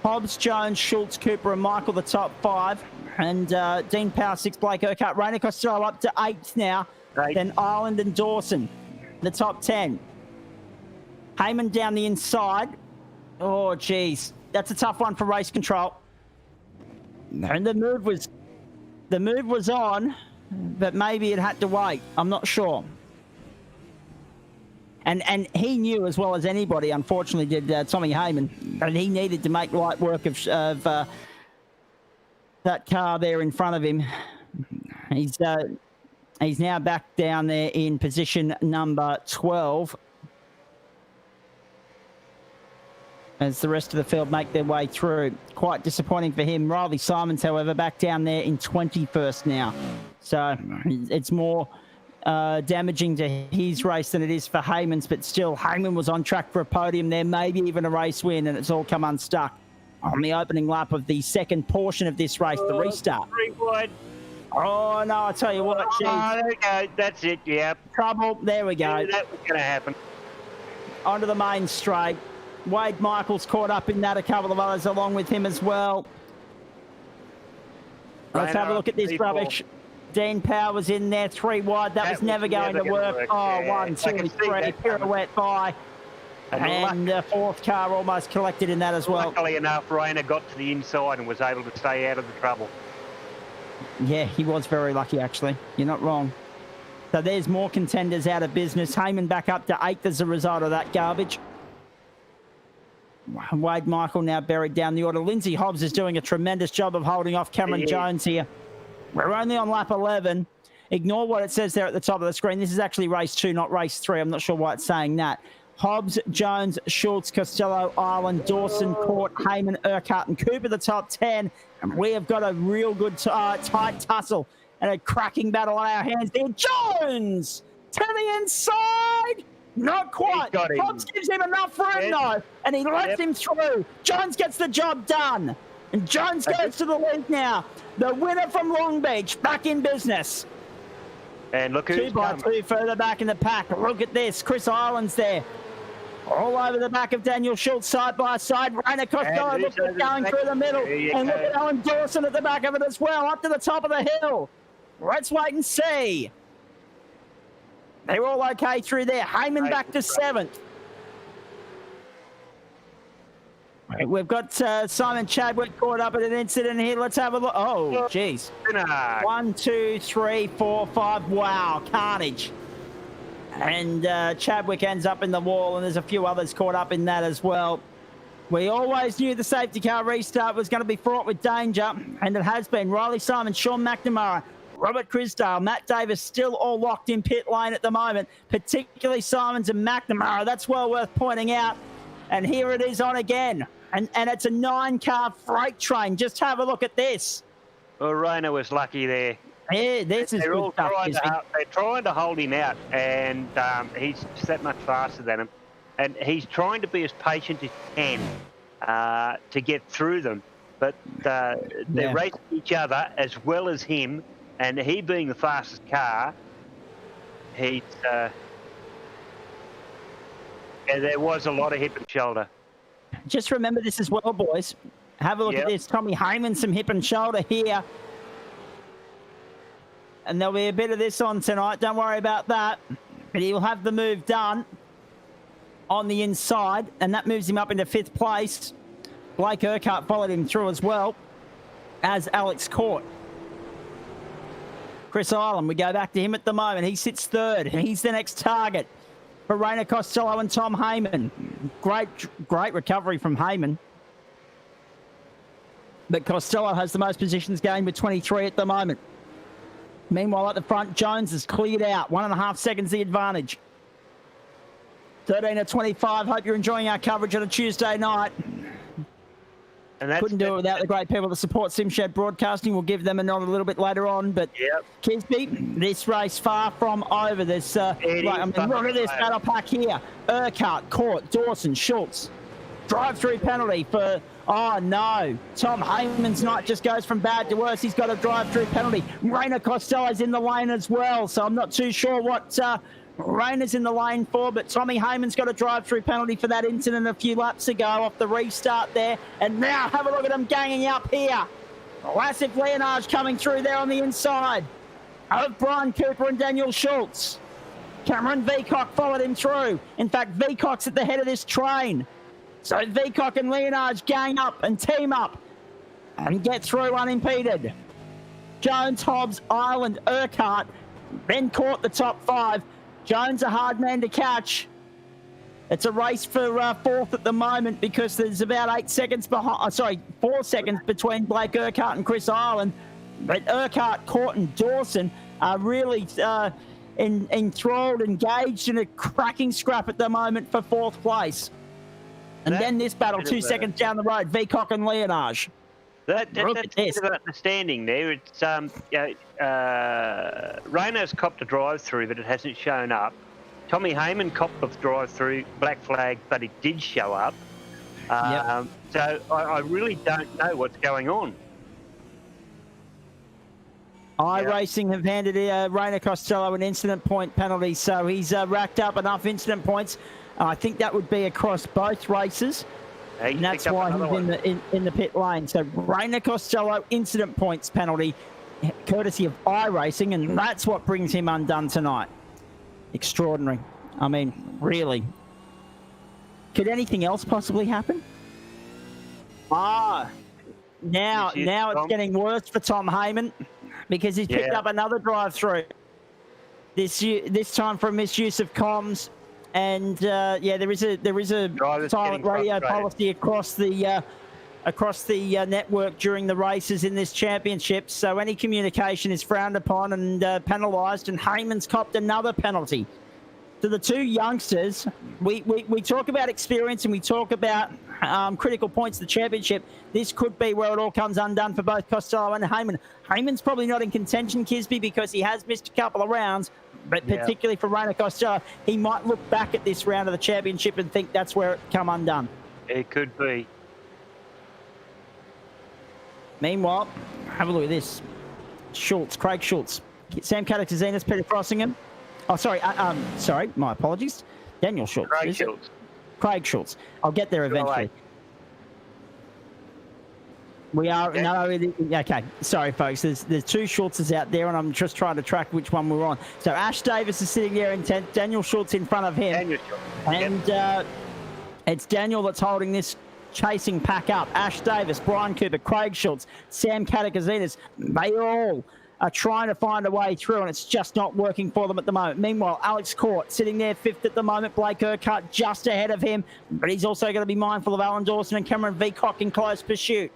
E: Hobbs, Jones, Schultz, Cooper, and Michael, the top 5. And Dean Power, 6, Blake Urquhart. Rainer Costello up to 8th now. Then Ireland and Dawson, the top 10. Heyman down the inside. Oh, geez. That's a tough one for race control. And the move was on, but maybe it had to wait. I'm not sure. And he knew as well as anybody, unfortunately, did Tommy Heyman, and he needed to make light work of that car there in front of him. He's now back down there in position number 12. As the rest of the field make their way through. Quite disappointing for him. Riley Simons, however, back down there in 21st now. So it's more damaging to his race than it is for Heyman's, but still, Heyman was on track for a podium there, maybe even a race win, and it's all come unstuck on the opening lap of the second portion of this race, the restart. Oh, no, I tell you what, geez.
B: Oh, there we go. That's it, yeah.
E: Trouble. There we go.
B: That was going to happen.
E: Onto the main straight. Wade Michaels caught up in that, a couple of others along with him as well. Let's have a look at this rubbish. Dean Power was in there, 3 wide. That was never going to work. Oh, yeah. 1, 2, 3, pirouette by. And the 4th car almost collected in that as well.
B: Luckily enough, Rainer got to the inside and was able to stay out of the trouble.
E: Yeah, he was very lucky, actually. You're not wrong. So there's more contenders out of business. Heyman back up to 8th as a result of that garbage. Wade Michael now buried down the order. Lindsay Hobbs is doing a tremendous job of holding off Cameron Jones here. We're only on lap 11. Ignore what it says there at the top of the screen. This is actually race 2, not race 3. I'm not sure why it's saying that. Hobbs, Jones, Schultz, Costello, Ireland, Dawson, Court, Heyman, Urquhart, and Cooper, the top 10. And we have got a real good tight tussle and a cracking battle on our hands there. Jones to the inside. Not quite. Hobbs gives him enough room, though, and he lets him through. Jones gets the job done. And Jones goes to the lead now. The winner from Long Beach back in business.
B: And look who's
E: 2 by 2 further back in the pack. Look at this. Chris Ireland's there. All over the back of Daniel Schultz, side by side. Rainer Costello looks at going through the middle. And look at Alan Dawson at the back of it as well, up to the top of the hill. Let's wait and see. They're all okay through there. Heyman back to 7th. We've got Simon Chadwick caught up in an incident here. Let's have a look. Oh, geez. 1, 2, 3, 4, 5. Wow, carnage. And Chadwick ends up in the wall, and there's a few others caught up in that as well. We always knew the safety car restart was going to be fraught with danger, and it has been. Riley Simon, Sean McNamara,
A: Robert Crisdale, Matt Davis still all locked in pit lane at the moment, particularly Simons and McNamara. That's well worth pointing out. And here it is on again. And it's a 9-car freight train. Just have a look at this.
B: Well, Rayner was lucky there.
A: Yeah, this is
B: They're all
A: good stuff.
B: they're trying to hold him out, and he's just that much faster than him. And he's trying to be as patient as he can to get through them. But they're racing each other as well as him, and he being the fastest car, he's... yeah, there was a lot of hip and shoulder.
A: Just remember this as well, boys. Have a look at this. Tommy Heyman, some hip and shoulder here. And there'll be a bit of this on tonight. Don't worry about that. But he'll have the move done on the inside, and that moves him up into 5th place. Blake Urquhart followed him through as well as Alex Court. Chris Island, we go back to him at the moment. He sits 3rd. He's the next target for Rainer Costello and Tom Heyman. Great recovery from Heyman. But Costello has the most positions gained with 23 at the moment. Meanwhile, at the front, Jones has cleared out. 1.5 seconds the advantage. 13 to 25. Hope you're enjoying our coverage on a Tuesday night.
B: And
A: couldn't do it without the great people that support SimShed Broadcasting. We'll give them a nod a little bit later on. But Kisby, this race far from over. There's look at this battle pack here. Urquhart, Court, Dawson, Schultz. Drive-through penalty for, oh no, Tom Heyman's night just goes from bad to worse. He's got a drive-through penalty. Rainer Costello's in the lane as well, so I'm not too sure what Rainer's in the lane for, but Tommy Heyman's got a drive-through penalty for that incident a few laps ago off the restart there. And now have a look at them ganging up here. Massive Leonage coming through there on the inside of Brian Cooper and Daniel Schultz. Cameron Veacock followed him through. In fact, Veacock's at the head of this train. So Veacock and Leonage gang up and team up and get through unimpeded. Jones, Hobbs, Ireland, Urquhart, then caught the top 5. Jones a hard man to catch. It's a race for 4th at the moment because there's about 8 seconds behind. 4 seconds between Blake Urquhart and Chris Ireland. But Urquhart, Court, and Dawson are really enthralled, engaged in a cracking scrap at the moment for 4th place. And then this battle 2 seconds down the road, Veacock and Leonage.
B: That's a bit of understanding there. It's Rayner's copped a drive-through, but it hasn't shown up. Tommy Heyman copped a drive-through, black flag, but it did show up. So I really don't know what's going on.
A: iRacing have handed Rainer Costello an incident point penalty, so he's racked up enough incident points. I think that would be across both races. And that's why he's in the pit lane. So Rainer Costello incident points penalty, courtesy of iRacing, and that's what brings him undone tonight. Extraordinary. I mean, really. Could anything else possibly happen? Now it's getting worse for Tom Heyman because he's picked up another drive-through. This time for a misuse of comms. And there is a silent radio policy across the network during the races in this championship. So any communication is frowned upon and penalised. And Heyman's copped another penalty. To the 2 youngsters, we talk about experience and we talk about critical points of the championship. This could be where it all comes undone for both Costello and Heyman. Heyman's probably not in contention, Kisby, because he has missed a couple of rounds. But particularly for Rainer Costello, he might look back at this round of the championship and think that's where it come undone.
B: It could be.
A: Meanwhile, have a look at this. Craig Schultz. Sam Katakizinas, Peter Crossingham. Oh, sorry, my apologies. Daniel Schultz. Craig Schultz. I'll get there eventually. We are okay. Sorry, folks. There's 2 Schultzes out there, and I'm just trying to track which one we're on. So Ash Davis is sitting there in 10th. Daniel Schultz in front of him, and it's Daniel that's holding this chasing pack up. Ash Davis, Brian Cooper, Craig Schultz, Sam Katakizinas. They all are trying to find a way through, and it's just not working for them at the moment. Meanwhile, Alex Court sitting there 5th at the moment. Blake Urquhart just ahead of him, but he's also going to be mindful of Alan Dawson and Cameron Veacock in close pursuit.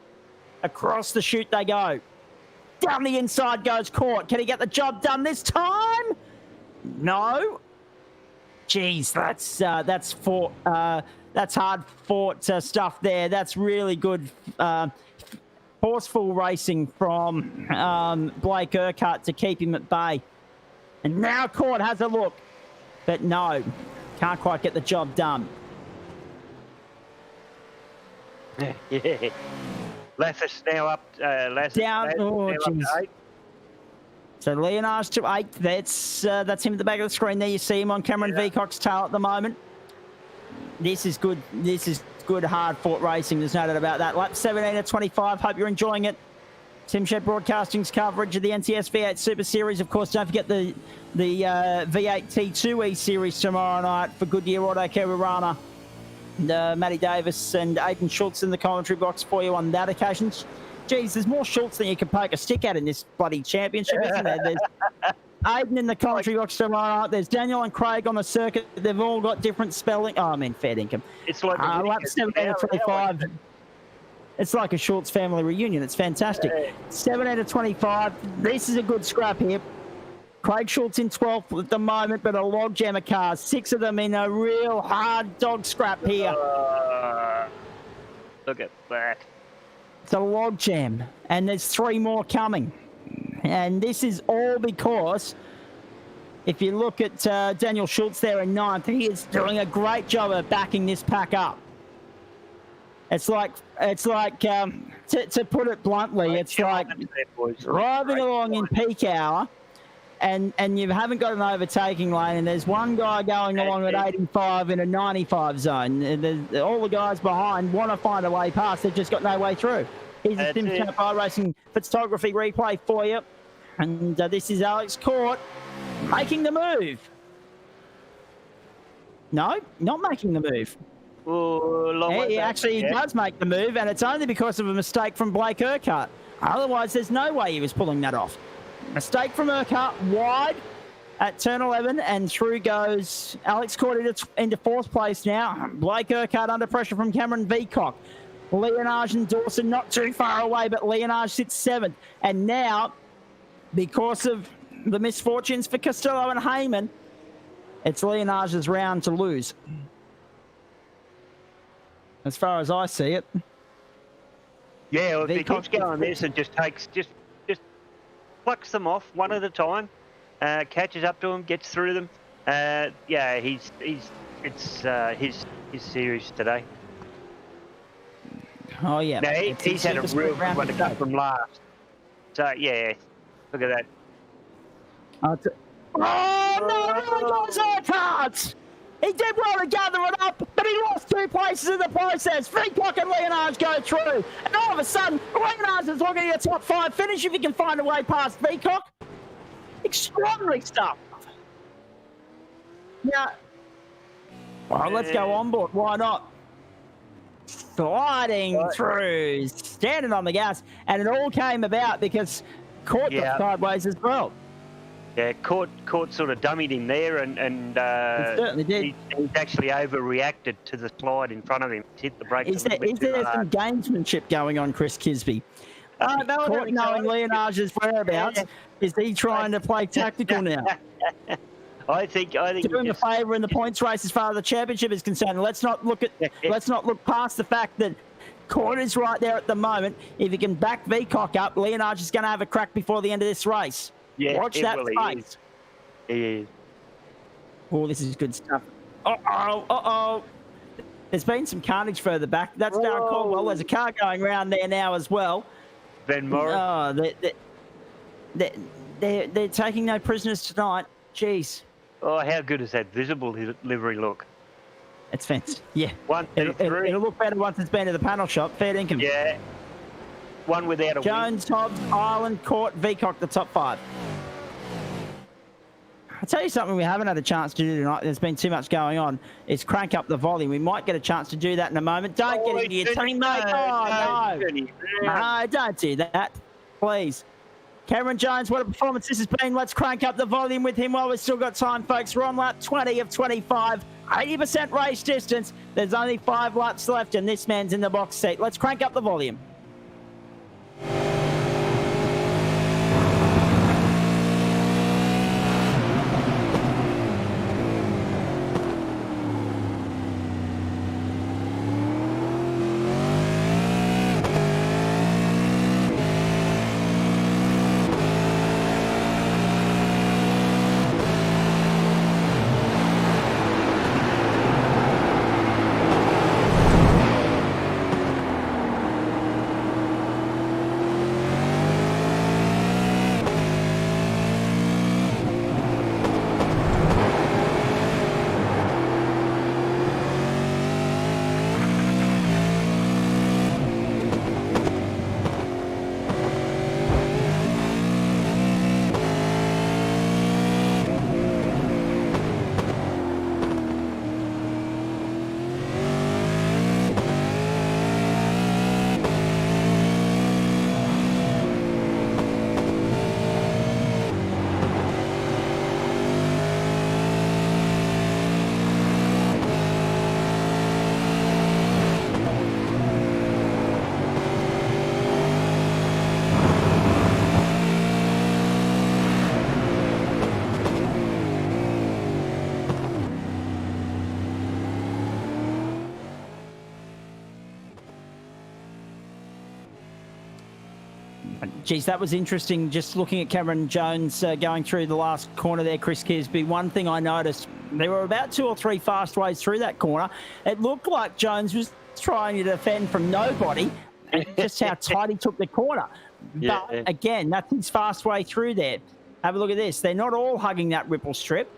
A: Across the chute they go.
E: Down the inside goes Court. Can he get the job done this time? No. Jeez, that's hard fought stuff there. That's really good, forceful racing from Blake Urquhart to keep him at bay. And now Court has a look, but no, can't quite get the job done.
B: Yeah. Lathis now up.
E: Down. Oh, jeez. So Leonard's to 8th. That's him at the back of the screen there. You see him on Cameron Veacock's tail at the moment. This is good. This is good hard-fought racing. There's no doubt about that. Lap 17 at 25. Hope you're enjoying it. Tim Shed Broadcasting's coverage of the NTS V8 Super Series. Of course, don't forget the V8 T2E Series tomorrow night for Goodyear Auto Carolina. Matty Davis and Aidan Schultz in the commentary box for you on that occasion. Geez, there's more Schultz than you can poke a stick at in this bloody championship, isn't there? There's Aidan in the commentary box tomorrow night. There's Daniel and Craig on the circuit. They've all got different spelling. Oh, I mean, fair dinkum.
B: It's like
E: lap 17 to 25. It's like a Schultz family reunion. It's fantastic. 17 to 25. This is a good scrap here. Craig Schultz in 12th at the moment, but a logjam of cars. 6 of them in a real hard dog scrap here.
B: Look at that.
E: It's a logjam, and there's 3 more coming. And this is all because, if you look at Daniel Schultz there in 9th, he is doing a great job of backing this pack up. It's like to put it bluntly, it's like driving along in peak hour, and you haven't got an overtaking lane, and there's one guy going along at 85 in a 95 zone. All the guys behind want to find a way past. They've just got no way through. Here's a Sim Racing photography replay for you. And this is Alex Court making the move. No, not making the move. He actually does make the move, and it's only because of a mistake from Blake Urquhart. Otherwise, there's no way he was pulling that off. Mistake from Urquhart, wide at turn 11, and through goes Alex Court into 4th place now. Blake Urquhart under pressure from Cameron Veacock. Leonage and Dawson not too far away, but Leonage sits 7th. And now, because of the misfortunes for Costello and Heyman, it's Leonage's round to lose. As far as I see it.
B: Yeah, well, if he keeps going this and just plucks them off one at a time, catches up to them, gets through them. Yeah, it's his series today.
E: Oh yeah,
B: now, he's had a real good one to come from last. So yeah, look at that.
E: Oh no, Urquhart! He did well to gather it up, but he lost 2 places in the process. Veacock and Leonage go through, and all of a sudden, Leonage is looking at a top 5 finish if he can find a way past Veacock. Extraordinary stuff. Now, well, let's go on board. Why not? Sliding through, standing on the gas, and it all came about because Court got sideways as well.
B: Yeah, Court sort of dummied him there, and
E: certainly did.
B: He's actually overreacted to the slide in front of him. He's hit the brakes.
E: Is there some gamesmanship going on, Chris Kisby? Court knowing Leonage's whereabouts, is he trying to play tactical now?
B: I think
E: doing a favour in the points race as far as the championship is concerned. Let's not look past the fact that Court is right there at the moment. If he can back Veacock up, Leonage is going to have a crack before the end of this race.
B: Yeah,
E: watch that space.
B: He is.
E: Oh, this is good stuff. Uh-oh. There's been some carnage further back. That's Darren Caldwell. There's a car going around there now as well.
B: Ben Morris.
E: Oh, they're taking no prisoners tonight. Jeez.
B: Oh, how good is that visible livery look?
E: It's fancy. Yeah.
B: 1, 2, 3.
E: It'll look better once it's been to the panel shop. Fair dinkum.
B: Yeah. One without a
E: Jones, Hobbs, Ireland, Court, Veacock, the top 5. I'll tell you something we haven't had a chance to do tonight. There's been too much going on. Is crank up the volume. We might get a chance to do that in a moment. Don't get into your teammate. No, don't do that. Please. Cameron Jones, what a performance this has been. Let's crank up the volume with him while we've still got time, folks. We're on lap 20 of 25. 80% race distance. There's only 5 laps left, and this man's in the box seat. Let's crank up the volume. Geez, that was interesting. Just looking at Cameron Jones going through the last corner there, Chris Kisby. One thing I noticed, there were about 2 or 3 fast ways through that corner. It looked like Jones was trying to defend from nobody, and just how tight he took the corner.
B: Yeah.
E: But again, that's his fast way through there. Have a look at this. They're not all hugging that ripple strip.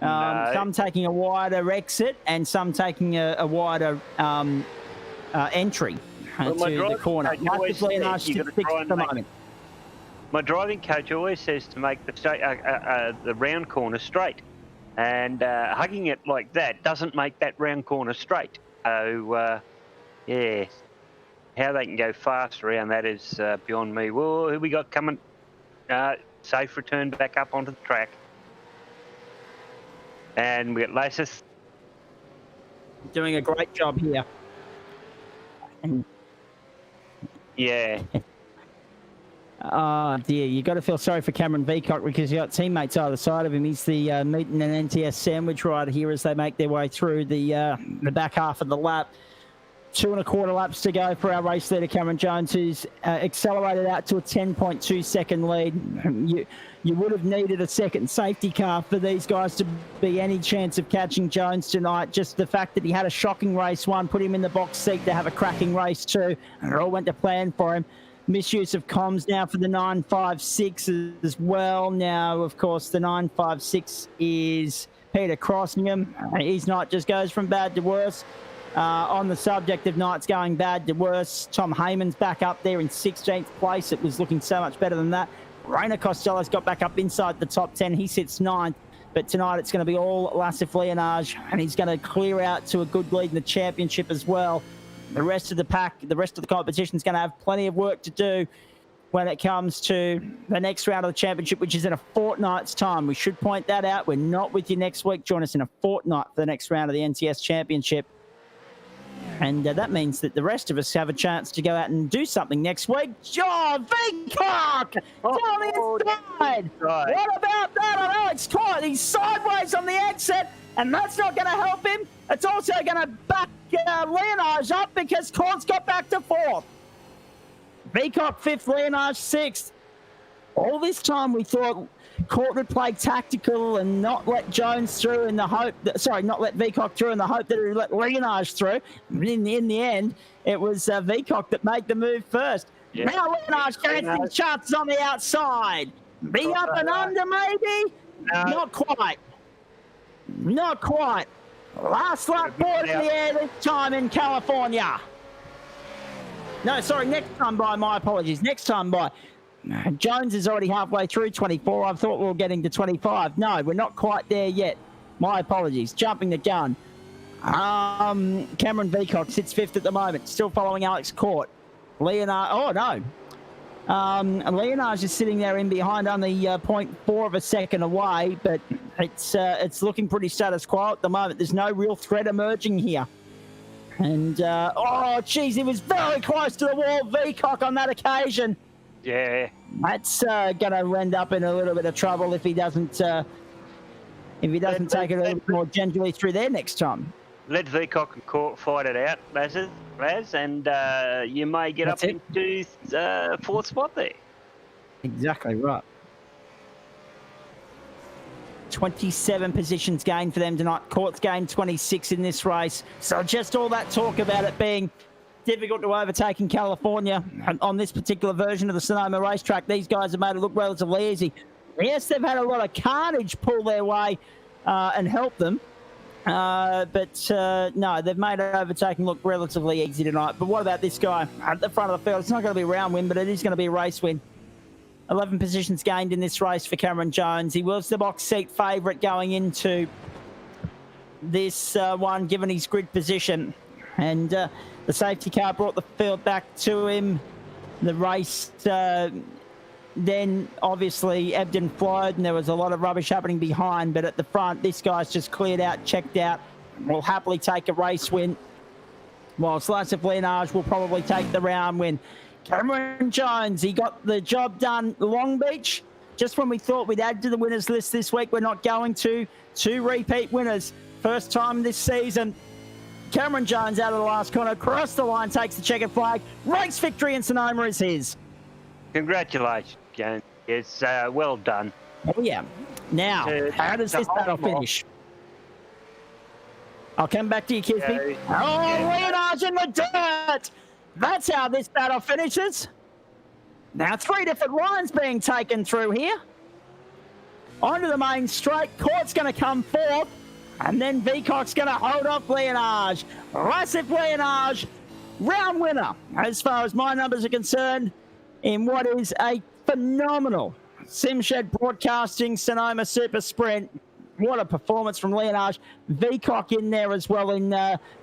B: No.
E: Some taking a wider exit and some taking a wider entry
B: Well,
E: to the corner.
B: My driving coach always says to make the round corner straight, and hugging it like that doesn't make that round corner straight. So, yeah, how they can go fast around that is beyond me. Well, who we got coming? Safe return back up onto the track. And we got Lasis.
E: Doing a great job here.
B: Yeah.
E: Oh dear, you got to feel sorry for Cameron Veacock because you got teammates either side of him. He's the meeting an NTS sandwich rider here as they make their way through the back half of the lap. 2 1/4 laps to go for our race leader Cameron Jones, who's accelerated out to a 10.2 second lead. You would have needed a second safety car for these guys to be any chance of catching Jones tonight. Just the fact that he had a shocking race 1 put him in the box seat to have a cracking race 2, and it all went to plan for him. Misuse of comms now for the 956 as well. Now, of course, the 956 is Peter Crossingham. His night just goes from bad to worse. On the subject of nights going bad to worse, Tom Heyman's back up there in 16th place. It was looking so much better than that. Rainer Costello's got back up inside the top 10. He sits 9th. But tonight it's going to be all Lassif Leonage, and he's going to clear out to a good lead in the championship as well. The rest of the pack, the rest of the competition is going to have plenty of work to do when it comes to the next round of the championship, which is in a fortnight's time. We should point that out. We're not with you next week. Join us in a fortnight for the next round of the NTS Championship. And that means that the rest of us have a chance to go out and do something next week. Oh, Veacock! Down the inside!
B: Right.
E: What about that on Alex Court? He's sideways on the exit, and that's not going to help him. It's also going to back Leonage up because Court's got back to 4th. Veacock 5th, Leonage 6th. All this time we thought Court would play tactical and not let Jones through in the hope that, not let Veacock through in the hope that he would let Leonage through. In the end, it was Veacock that made the move first. Yeah. Now Leonage getting chances on the outside. Be up and under maybe? No. Not quite. Not quite. Last lap board in the air this time in California. No, sorry, next time by, my apologies. Next time by. Jones is already halfway through 24. I thought we were getting to 25. No, we're not quite there yet. My apologies. Jumping the gun. Cameron Veacock sits 5th at the moment. Still following Alex Court. Leonage. Oh, no. Leonage is sitting there in behind, only 0.4 of a second away, but it's looking pretty status quo at the moment. There's no real threat emerging here. And, oh, geez, he was very close to the wall, Veacock, on that occasion.
B: Yeah.
E: That's going to end up in a little bit of trouble if he doesn't take it a little more gingerly through there next time.
B: Let Veacock and Court fight it out, Raz, and you may get up into 4th spot there.
E: Exactly right. 27 positions gained for them tonight. Court's gained 26 in this race. So just all that talk about it being difficult to overtake in California on this particular version of the Sonoma racetrack, these guys have made it look relatively easy. Yes, they've had a lot of carnage pull their way and help them. But no, they've made overtaking look relatively easy tonight. But what about this guy at the front of the field? It's not going to be a round win, but it is going to be a race win. 11 positions gained in this race for Cameron Jones. He was the box seat favourite going into this one, given his grid position. And the safety car brought the field back to him. The race then obviously ebbed and flowed, and there was a lot of rubbish happening behind. But at the front, this guy's just cleared out, checked out, will happily take a race win. Whilst Lassif Leonage will probably take the round win. Cameron Jones, he got the job done. Long Beach, just when we thought we'd add to the winners list this week, we're not going to. 2 repeat winners. First time this season. Cameron Jones out of the last corner, across the line, takes the checkered flag. Race victory in Sonoma is his.
B: Congratulations, James. It's well done.
E: Oh, yeah. Now, how does this battle finish? I'll come back to you, Kisby. Leonage in the dirt! That's how this battle finishes. Now, 3 different lines being taken through here. Onto the main straight. Court's going to come fourth. And then Vicock's going to hold off Leonage. Massive Leonage, round winner, as far as my numbers are concerned, in what is a phenomenal Simshed Broadcasting Sonoma Super Sprint. What a performance from Leonage. Vicock in there as well in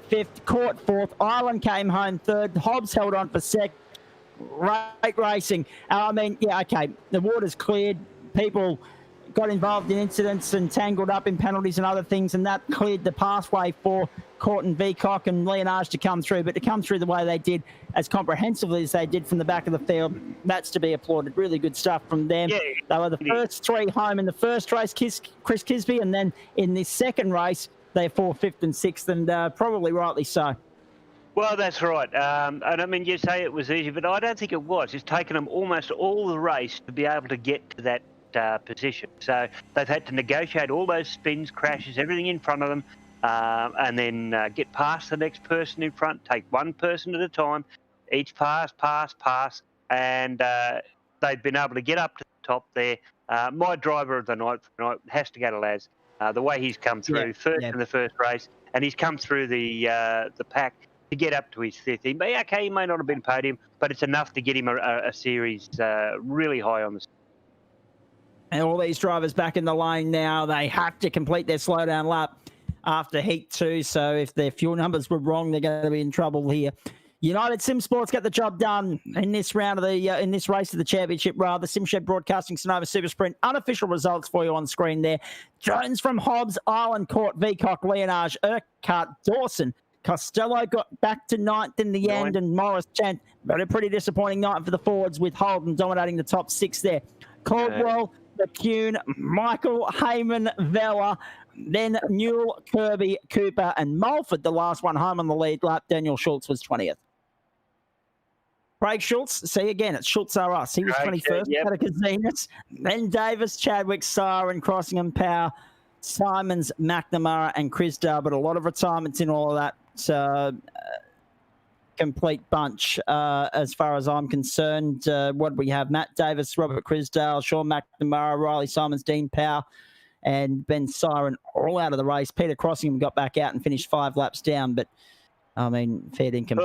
E: fifth, Court fourth. Island came home third. Hobbs held on for second. Great racing. I mean, yeah, okay, the water's cleared. People got involved in incidents and tangled up in penalties and other things, and that cleared the pathway for Court and Vicock and Leonage to come through. But to come through the way they did, as comprehensively as they did from the back of the field, that's to be applauded. Really good stuff from them. Yeah, they were the first 3 home in the first race, Chris Kisby, and then in this second race, they're 4th, 5th and 6th, and probably rightly so.
B: Well, that's right. And I mean, you say it was easy, but I don't think it was. It's taken them almost all the race to be able to get to that position. So they've had to negotiate all those spins, crashes, everything in front of them, and then get past the next person in front, take one person at a time, each pass, and they've been able to get up to the top there. My driver of the night has to go to Laz. The way he's come through in the first race, and he's come through the pack to get up to his 5th. He may not have been podium, but it's enough to get him a series really high on the.
E: And all these drivers back in the lane now, they have to complete their slowdown lap after heat 2. So if their fuel numbers were wrong, they're going to be in trouble here. United Sim Sports get the job done in this round of the in this race of the championship. Rather, Simshed Broadcasting Sonoma Super Sprint. Unofficial results for you on screen there. Jones from Hobbs, Island, Court, Vicock, Leonage, Urquhart, Dawson. Costello got back to 9th in the end, and Morris 10th. But a pretty disappointing night for the Fords, with Holden dominating the top 6 there. Caldwell, McCune, Michael, Heyman, Vella, then Newell, Kirby, Cooper, and Mulford, the last one home on the lead lap. Daniel Schultz was 20th. Craig Schultz, see again, it's Schultz R Us. He was 21st, Catacasinas. Then Davis, Chadwick, Siren, Crossingham, Power, Simons, McNamara, and Crisdale. But a lot of retirements in all of that complete bunch as far as I'm concerned. What do we have? Matt Davis, Robert Crisdale, Sean McNamara, Riley Simons, Dean Power, and Ben Siren all out of the race. Peter Crossingham got back out and finished 5 laps down, but I mean, fair income.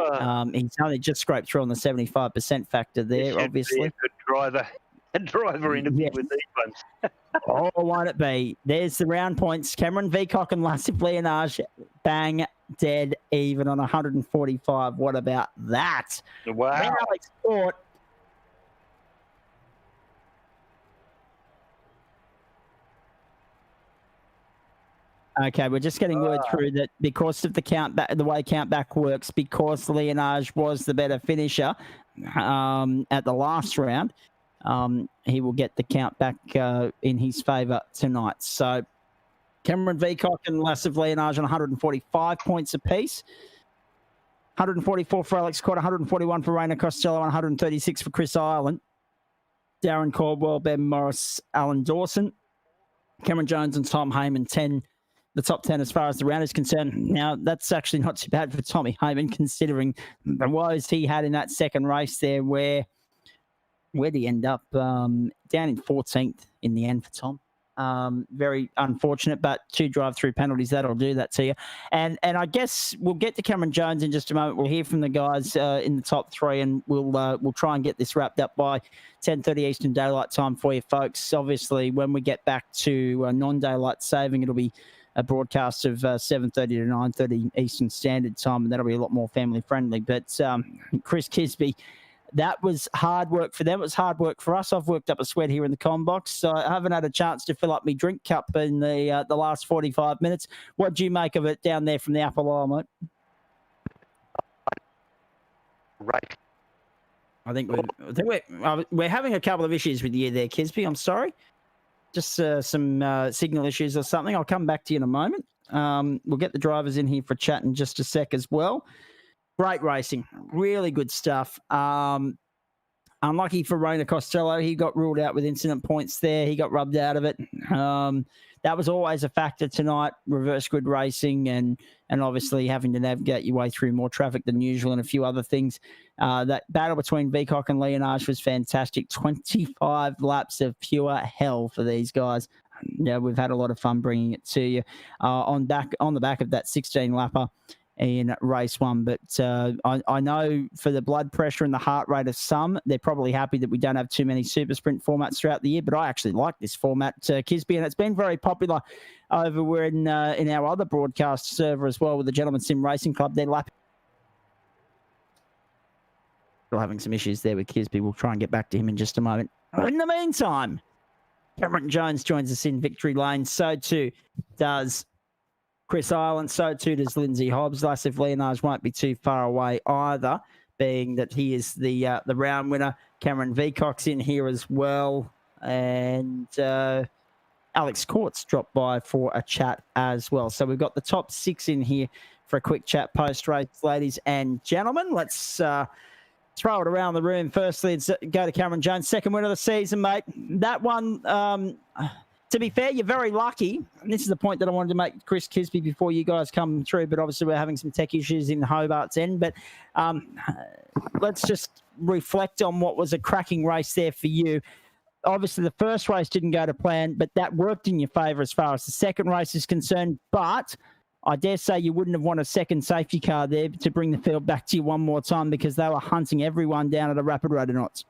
E: He's only just scraped through on the 75% factor there, obviously.
B: Be a good driver interview with these ones.
E: Oh, won't it be? There's the round points. Cameron Vicock and Lassif Leonage, bang, dead even on 145. What about that?
B: Wow.
E: Then Alex Court. Okay, we're just getting word through that because of the count back, the way count back works, because Leonage was the better finisher at the last round, he will get the count back in his favour tonight. So Cameron Vicock and Lassif Leonage on 145 points apiece. 144 for Alex Court, 141 for Rainer Costello, 136 for Chris Ireland. Darren Caldwell, Ben Morris, Alan Dawson, Cameron Jones and Tom Heyman, 10. The top 10 as far as the round is concerned. Now, that's actually not too bad for Tommy Heyman, considering the woes he had in that second race there, where'd he end up? Down in 14th in the end for Tom. Very unfortunate, but 2 drive-through penalties, that'll do that to you. And I guess we'll get to Cameron Jones in just a moment. We'll hear from the guys in the top 3, and we'll try and get this wrapped up by 10:30 Eastern Daylight Time for you folks. Obviously, when we get back to non-daylight saving, it'll be a broadcast of 7:30 to 9:30 Eastern Standard Time, and that'll be a lot more family-friendly. But Chris Kisby, that was hard work for them. It was hard work for us. I've worked up a sweat here in the comm box, so I haven't had a chance to fill up my drink cup in the last 45 minutes. What do you make of it down there from the upper line, mate?
B: Right.
E: I think we're having a couple of issues with you there, Kisby. I'm sorry. Just some signal issues or something. I'll come back to you in a moment. We'll get the drivers in here for chat in just a sec as well. Great racing. Really good stuff. unlucky for Rainer Costello. He got ruled out with incident points there. He got rubbed out of it. That was always a factor tonight, reverse grid racing and obviously having to navigate your way through more traffic than usual and a few other things. That battle between Vicock and Leonage was fantastic. 25 laps of pure hell for these guys. Yeah, we've had a lot of fun bringing it to you on the back of that 16-lapper in race one. But I know for the blood pressure and the heart rate of some, they're probably happy that we don't have too many super sprint formats throughout the year. But I actually like this format, Kisby, and it's been very popular over in our other broadcast server as well with the Gentleman Sim Racing Club. They're lapping. Still having some issues there with Kisby. We'll try and get back to him in just a moment. In the meantime, Cameron Jones joins us in victory lane. So too does Chris Ireland. So too does Lindsay Hobbs. Lassif Leonage won't be too far away either, being that he is the round winner. Cameron Vicock's in here as well. And Alex Courts dropped by for a chat as well. So we've got the top 6 in here for a quick chat post-race, ladies and gentlemen. Let's throw it around the room. Firstly, let's go to Cameron Jones, second win of the season, mate. That one, to be fair, you're very lucky. And this is the point that I wanted to make, Chris Kisby, before you guys come through. But obviously, we're having some tech issues in Hobart's end. But let's just reflect on what was a cracking race there for you. Obviously, the first race didn't go to plan, but that worked in your favour as far as the second race is concerned. But I dare say you wouldn't have won a second safety car there to bring the field back to you one more time because they were hunting everyone down at a rapid rate of knots.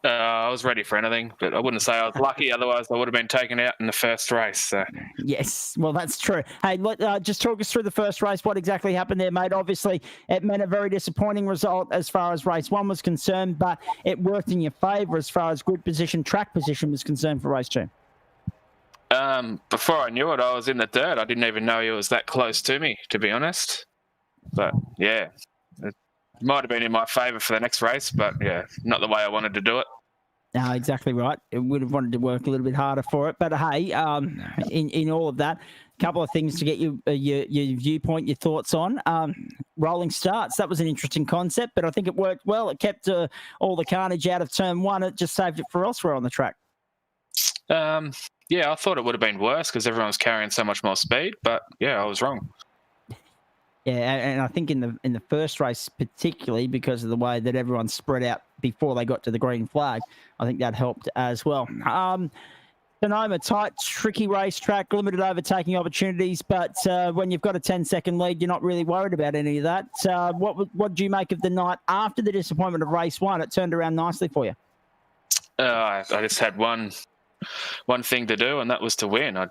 G: I was ready for anything, but I wouldn't say I was lucky. Otherwise, I would have been taken out in the first race. So.
E: Yes, well, that's true. Hey, just talk us through the first race. What exactly happened there, mate? Obviously, it meant a very disappointing result as far as race one was concerned, but it worked in your favour as far as grid position, track position was concerned for race two.
G: Before I knew it, I was in the dirt. I didn't even know he was that close to me, to be honest. But, yeah, it might have been in my favour for the next race, but, yeah, not the way I wanted to do it.
E: No, exactly right. It would have wanted to work a little bit harder for it. But, hey, in all of that, a couple of things to get your viewpoint, your thoughts on. Rolling starts, that was an interesting concept, but I think it worked well. It kept all the carnage out of turn one. It just saved it for elsewhere on the track.
G: Yeah, I thought it would have been worse because everyone was carrying so much more speed, but yeah, I was wrong.
E: Yeah, and I think in the first race, particularly because of the way that everyone spread out before they got to the green flag, I think that helped as well. Sonoma, tight, tricky racetrack, limited overtaking opportunities, but when you've got a 10-second lead, you're not really worried about any of that. What did you make of the night after the disappointment of race one? It turned around nicely for you.
G: I just had one thing to do, and that was to win. I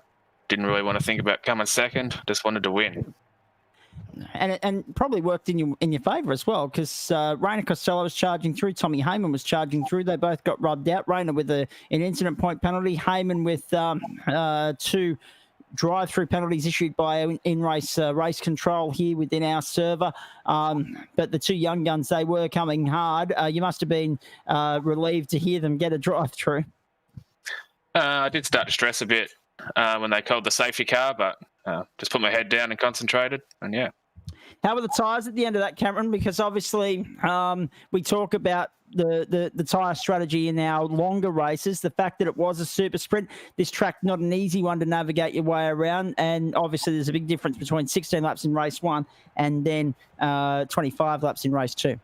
G: didn't really want to think about coming second. Just wanted to win.
E: And probably worked in your favour as well, because Rainer Costello was charging through, Tommy Heyman was charging through. They both got rubbed out. Rainer with an incident point penalty, Heyman with 2 drive-through penalties issued by in-race race control here within our server. But the 2 young guns, they were coming hard. You must have been relieved to hear them get a drive-through.
G: I did start to stress a bit when they called the safety car, but just put my head down and concentrated, and yeah.
E: How were the tyres at the end of that, Cameron? Because obviously we talk about the tyre strategy in our longer races. The fact that it was a super sprint, this track not an easy one to navigate your way around, and obviously there's a big difference between 16 laps in race one and then 25 laps in race two.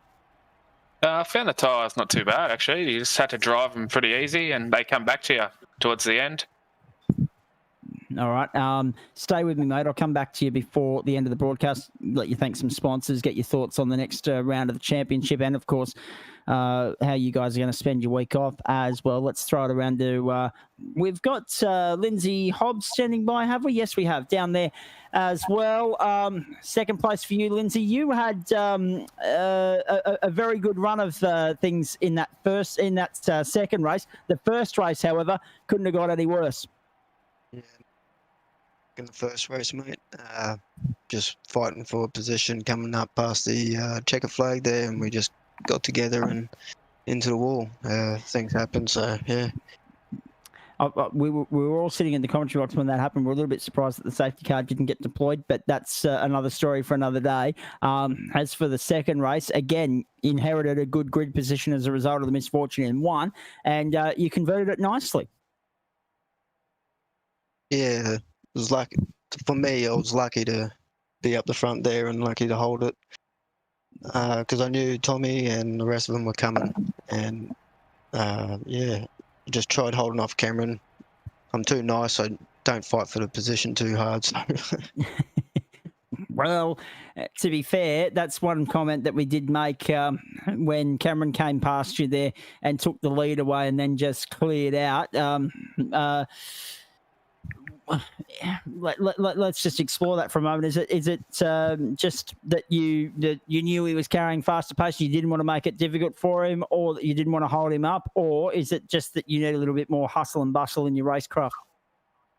G: I found the tyres not too bad, actually. You just had to drive them pretty easy, and they come back to you towards the end.
E: All right. Stay with me, mate. I'll come back to you before the end of the broadcast, let you thank some sponsors, get your thoughts on the next round of the championship, and, of course, how you guys are going to spend your week off as well. Let's throw it around to we've got Lindsay Hobbs standing by, have we? Yes, we have, down there as well. Second place for you, Lindsay. You had a very good run of things in that second race. The first race, however, couldn't have got any worse.
H: Yeah. In the first race, mate, just fighting for a position, coming up past the checker flag there, and we just got together and into the wall. Things happen, so yeah.
E: we were all sitting in the commentary box when that happened. We're a little bit surprised that the safety car didn't get deployed, but that's another story for another day. As for the second race, again, inherited a good grid position as a result of the misfortune in one, and you converted it nicely.
H: Yeah, it was lucky. For me, I was lucky to be up the front there and lucky to hold it because I knew Tommy and the rest of them were coming. And yeah, just tried holding off Cameron. I'm too nice. I don't fight for the position too hard. So.
E: Well, to be fair, that's one comment that we did make when Cameron came past you there and took the lead away and then just cleared out. Let's just explore that for a moment. Is it just that you knew he was carrying faster pace, you didn't want to make it difficult for him, or that you didn't want to hold him up, or is it just that you need a little bit more hustle and bustle in your racecraft?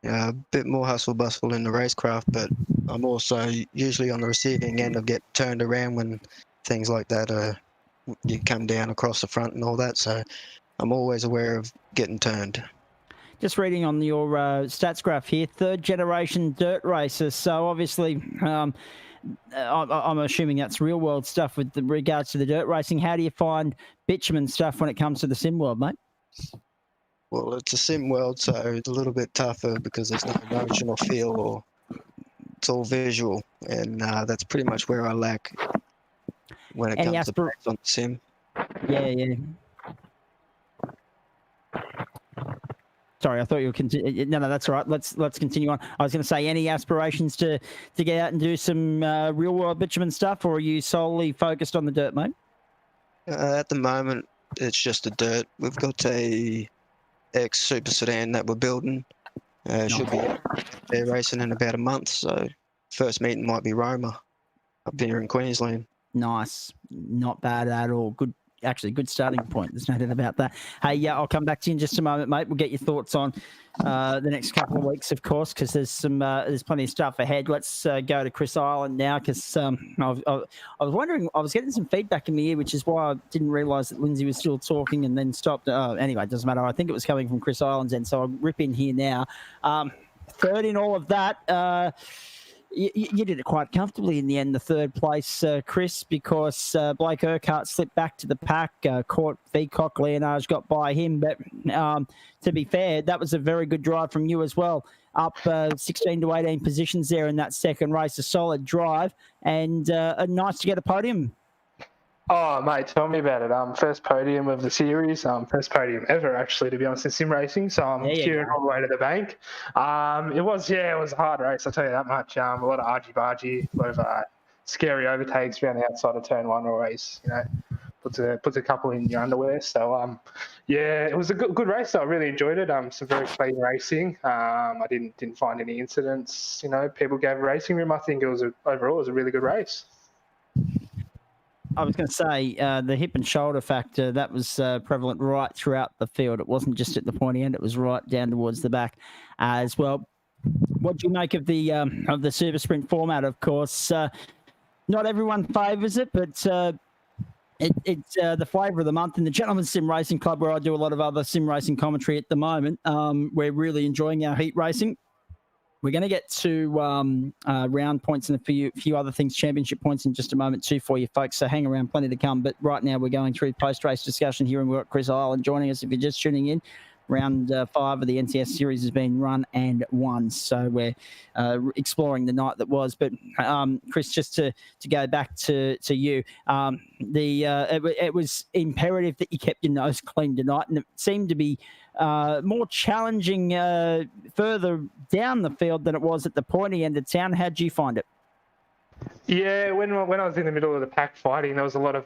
H: Yeah, a bit more hustle bustle in the racecraft, but I'm also usually on the receiving end of get turned around when things like that you come down across the front and all that. So I'm always aware of getting turned.
E: Just reading on your stats graph here, third generation dirt racer. So obviously, I'm assuming that's real world stuff with regards to the dirt racing. How do you find bitumen stuff when it comes to the sim world, mate?
H: Well, it's a sim world, so it's a little bit tougher because there's no motion or feel, or it's all visual, and that's pretty much where I lack when it comes to on the sim.
E: Yeah. Sorry, I thought you were continuing. No, that's all right. Let's continue on. I was going to say, any aspirations to get out and do some real world bitumen stuff, or are you solely focused on the dirt, mate?
H: At the moment, it's just the dirt. We've got a ex super sedan that we're building. Should be there racing in about a month. So first meeting might be Roma up here in Queensland.
E: Nice, not bad at all. Good. Actually, good starting point. There's no doubt about that. Hey, yeah, I'll come back to you in just a moment, mate. We'll get your thoughts on the next couple of weeks, of course, because there's plenty of stuff ahead. Let's go to Chris Island now, because I was wondering, I was getting some feedback in my ear, which is why I didn't realise that Lindsay was still talking and then stopped. Anyway, it doesn't matter. I think it was coming from Chris Island's end, so I'll rip in here now. Third in all of that. You did it quite comfortably in the end, the third place, Chris, because Blake Urquhart slipped back to the pack, caught Peacock, Leonage got by him. But to be fair, that was a very good drive from you as well. Up 16 to 18 positions there in that second race, a solid drive, and nice to get a podium.
I: Oh, mate, tell me about it. First podium of the series, first podium ever, actually, to be honest, in sim racing. So I'm cheering all the way to the bank. It was a hard race, I'll tell you that much. A lot of argy-bargy, a lot of scary overtakes around the outside of turn one always, puts a couple in your underwear. So, it was a good race. So I really enjoyed it. Some very clean racing. I didn't find any incidents. People gave a racing room. I think overall it was a really good race.
E: I was going to say the hip and shoulder factor, that was prevalent right throughout the field. It wasn't just at the pointy end; it was right down towards the back as well. What do you make of the SuperSprint format? Of course, not everyone favours it, but it's the flavour of the month in the Gentlemen's Sim Racing Club, where I do a lot of other sim racing commentary at the moment. We're really enjoying our heat racing. We're going to get to round points and a few other things, championship points in just a moment too for you folks. So hang around, plenty to come. But right now we're going through post-race discussion here, and we've got Chris Island joining us. If you're just tuning in, round 5 of the NTS series has been run and won. So we're exploring the night that was. But Chris, just to go back to you, it was imperative that you kept your nose clean tonight, and it seemed to be more challenging further down the field than it was at the pointy end of town. How'd you find it?
I: Yeah, when I was in the middle of the pack fighting, there was a lot of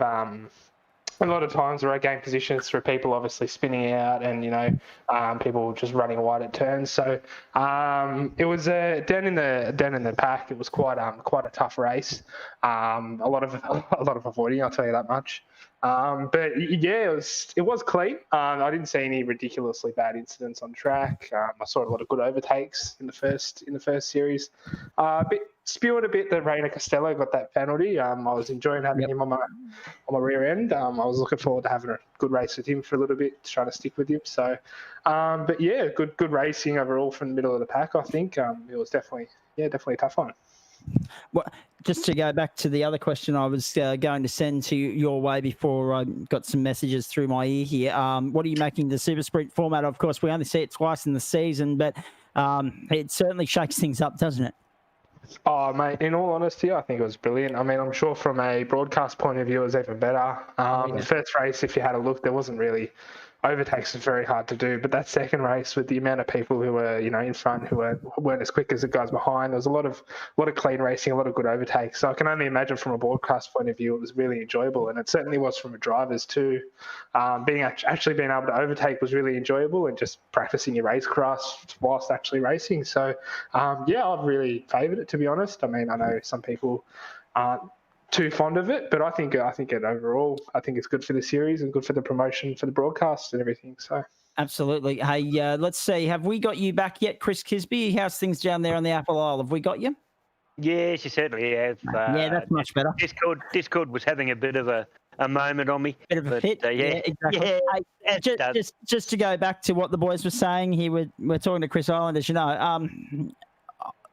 I: times where I gained positions through people obviously spinning out and people just running wide at turns. So it was down in the pack. It was quite a tough race. A lot of avoiding, I'll tell you that much. But yeah, it was clean. I didn't see any ridiculously bad incidents on track. I saw a lot of good overtakes in the first series. spewing a bit that Reina Costello got that penalty. I was enjoying having him on my rear end. I was looking forward to having a good race with him for a little bit, trying to stick with him. So, but yeah, good racing overall from the middle of the pack. I think it was definitely a tough one.
E: Well, just to go back to the other question I was going to send to your way before I got some messages through my ear here. What are you making the Super Sprint format? Of course, we only see it twice in the season, but it certainly shakes things up, doesn't it?
I: Oh, mate, in all honesty, I think it was brilliant. I mean, I'm sure from a broadcast point of view, it was even better. The first race, if you had a look, there wasn't really overtakes is very hard to do. But that second race, with the amount of people who were, in front, who weren't as quick as the guys behind, there was a lot of clean racing, a lot of good overtakes. So I can only imagine from a broadcast point of view, it was really enjoyable, and it certainly was from a driver's too. Being able to overtake was really enjoyable, and just practicing your racecraft whilst actually racing. So I've really favoured it, to be honest. I mean, I know some people aren't too fond of it, but I think it overall, I think it's good for the series and good for the promotion, for the broadcast and everything. So
E: absolutely. Hey, let's see. Have we got you back yet, Chris Kisby? How's things down there on the Apple Isle? Have we got you?
B: Yes, you certainly have.
E: Yeah, that's much better.
B: Discord was having a bit of a moment on me.
E: Bit of a fit. Yeah, exactly.
B: Yeah,
E: hey, just to go back to what the boys were saying here, we're talking to Chris Island, as you know.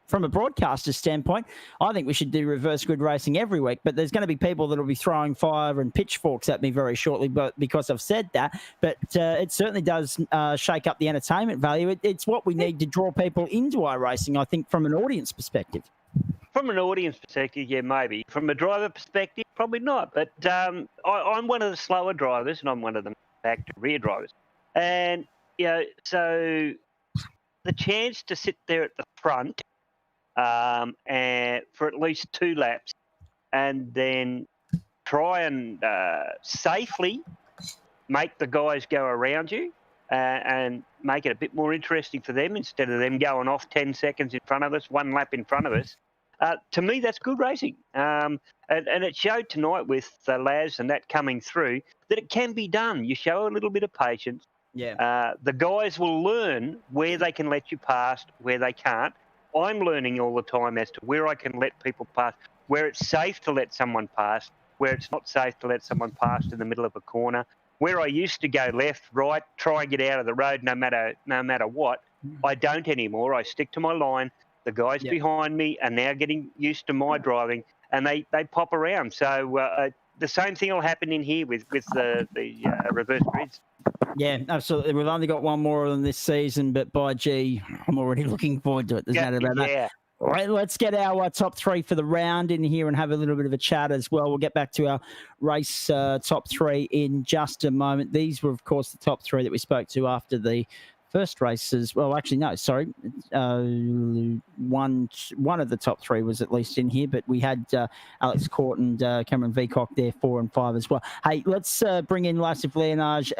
E: From a broadcaster's standpoint, I think we should do reverse grid racing every week, but there's going to be people that will be throwing fire and pitchforks at me very shortly because I've said that. But it certainly does shake up the entertainment value. It's what we need to draw people into iRacing, I think, from an audience perspective.
B: From an audience perspective, yeah, maybe. From a driver perspective, probably not. But I'm one of the slower drivers, and I'm one of the back to rear drivers. And, so the chance to sit there at the front and for at least 2 laps, and then try and safely make the guys go around you and make it a bit more interesting for them instead of them going off 10 seconds in front of us, 1 lap in front of us. To me, that's good racing. And it showed tonight with Laz and that coming through that it can be done. You show a little bit of patience.
E: Yeah.
B: The guys will learn where they can let you pass, where they can't. I'm learning all the time as to where I can let people pass, where it's safe to let someone pass, where it's not safe to let someone pass in the middle of a corner. Where I used to go left, right, try and get out of the road no matter what, I don't anymore. I stick to my line. The guys behind me are now getting used to my driving, and they pop around. So the same thing will happen in here with the reverse grids.
E: Yeah, absolutely. We've only got one more of them this season, but by gee, I'm already looking forward to it. There's no doubt about that. All right, let's get our top 3 for the round in here and have a little bit of a chat as well. We'll get back to our race top 3 in just a moment. These were, of course, the top 3 that we spoke to after the first races. Well, actually, no, sorry. One of the top 3 was at least in here, but we had Alex Court and Cameron Veacock there, 4 and 5 as well. Hey, let's bring in Lasif Leonage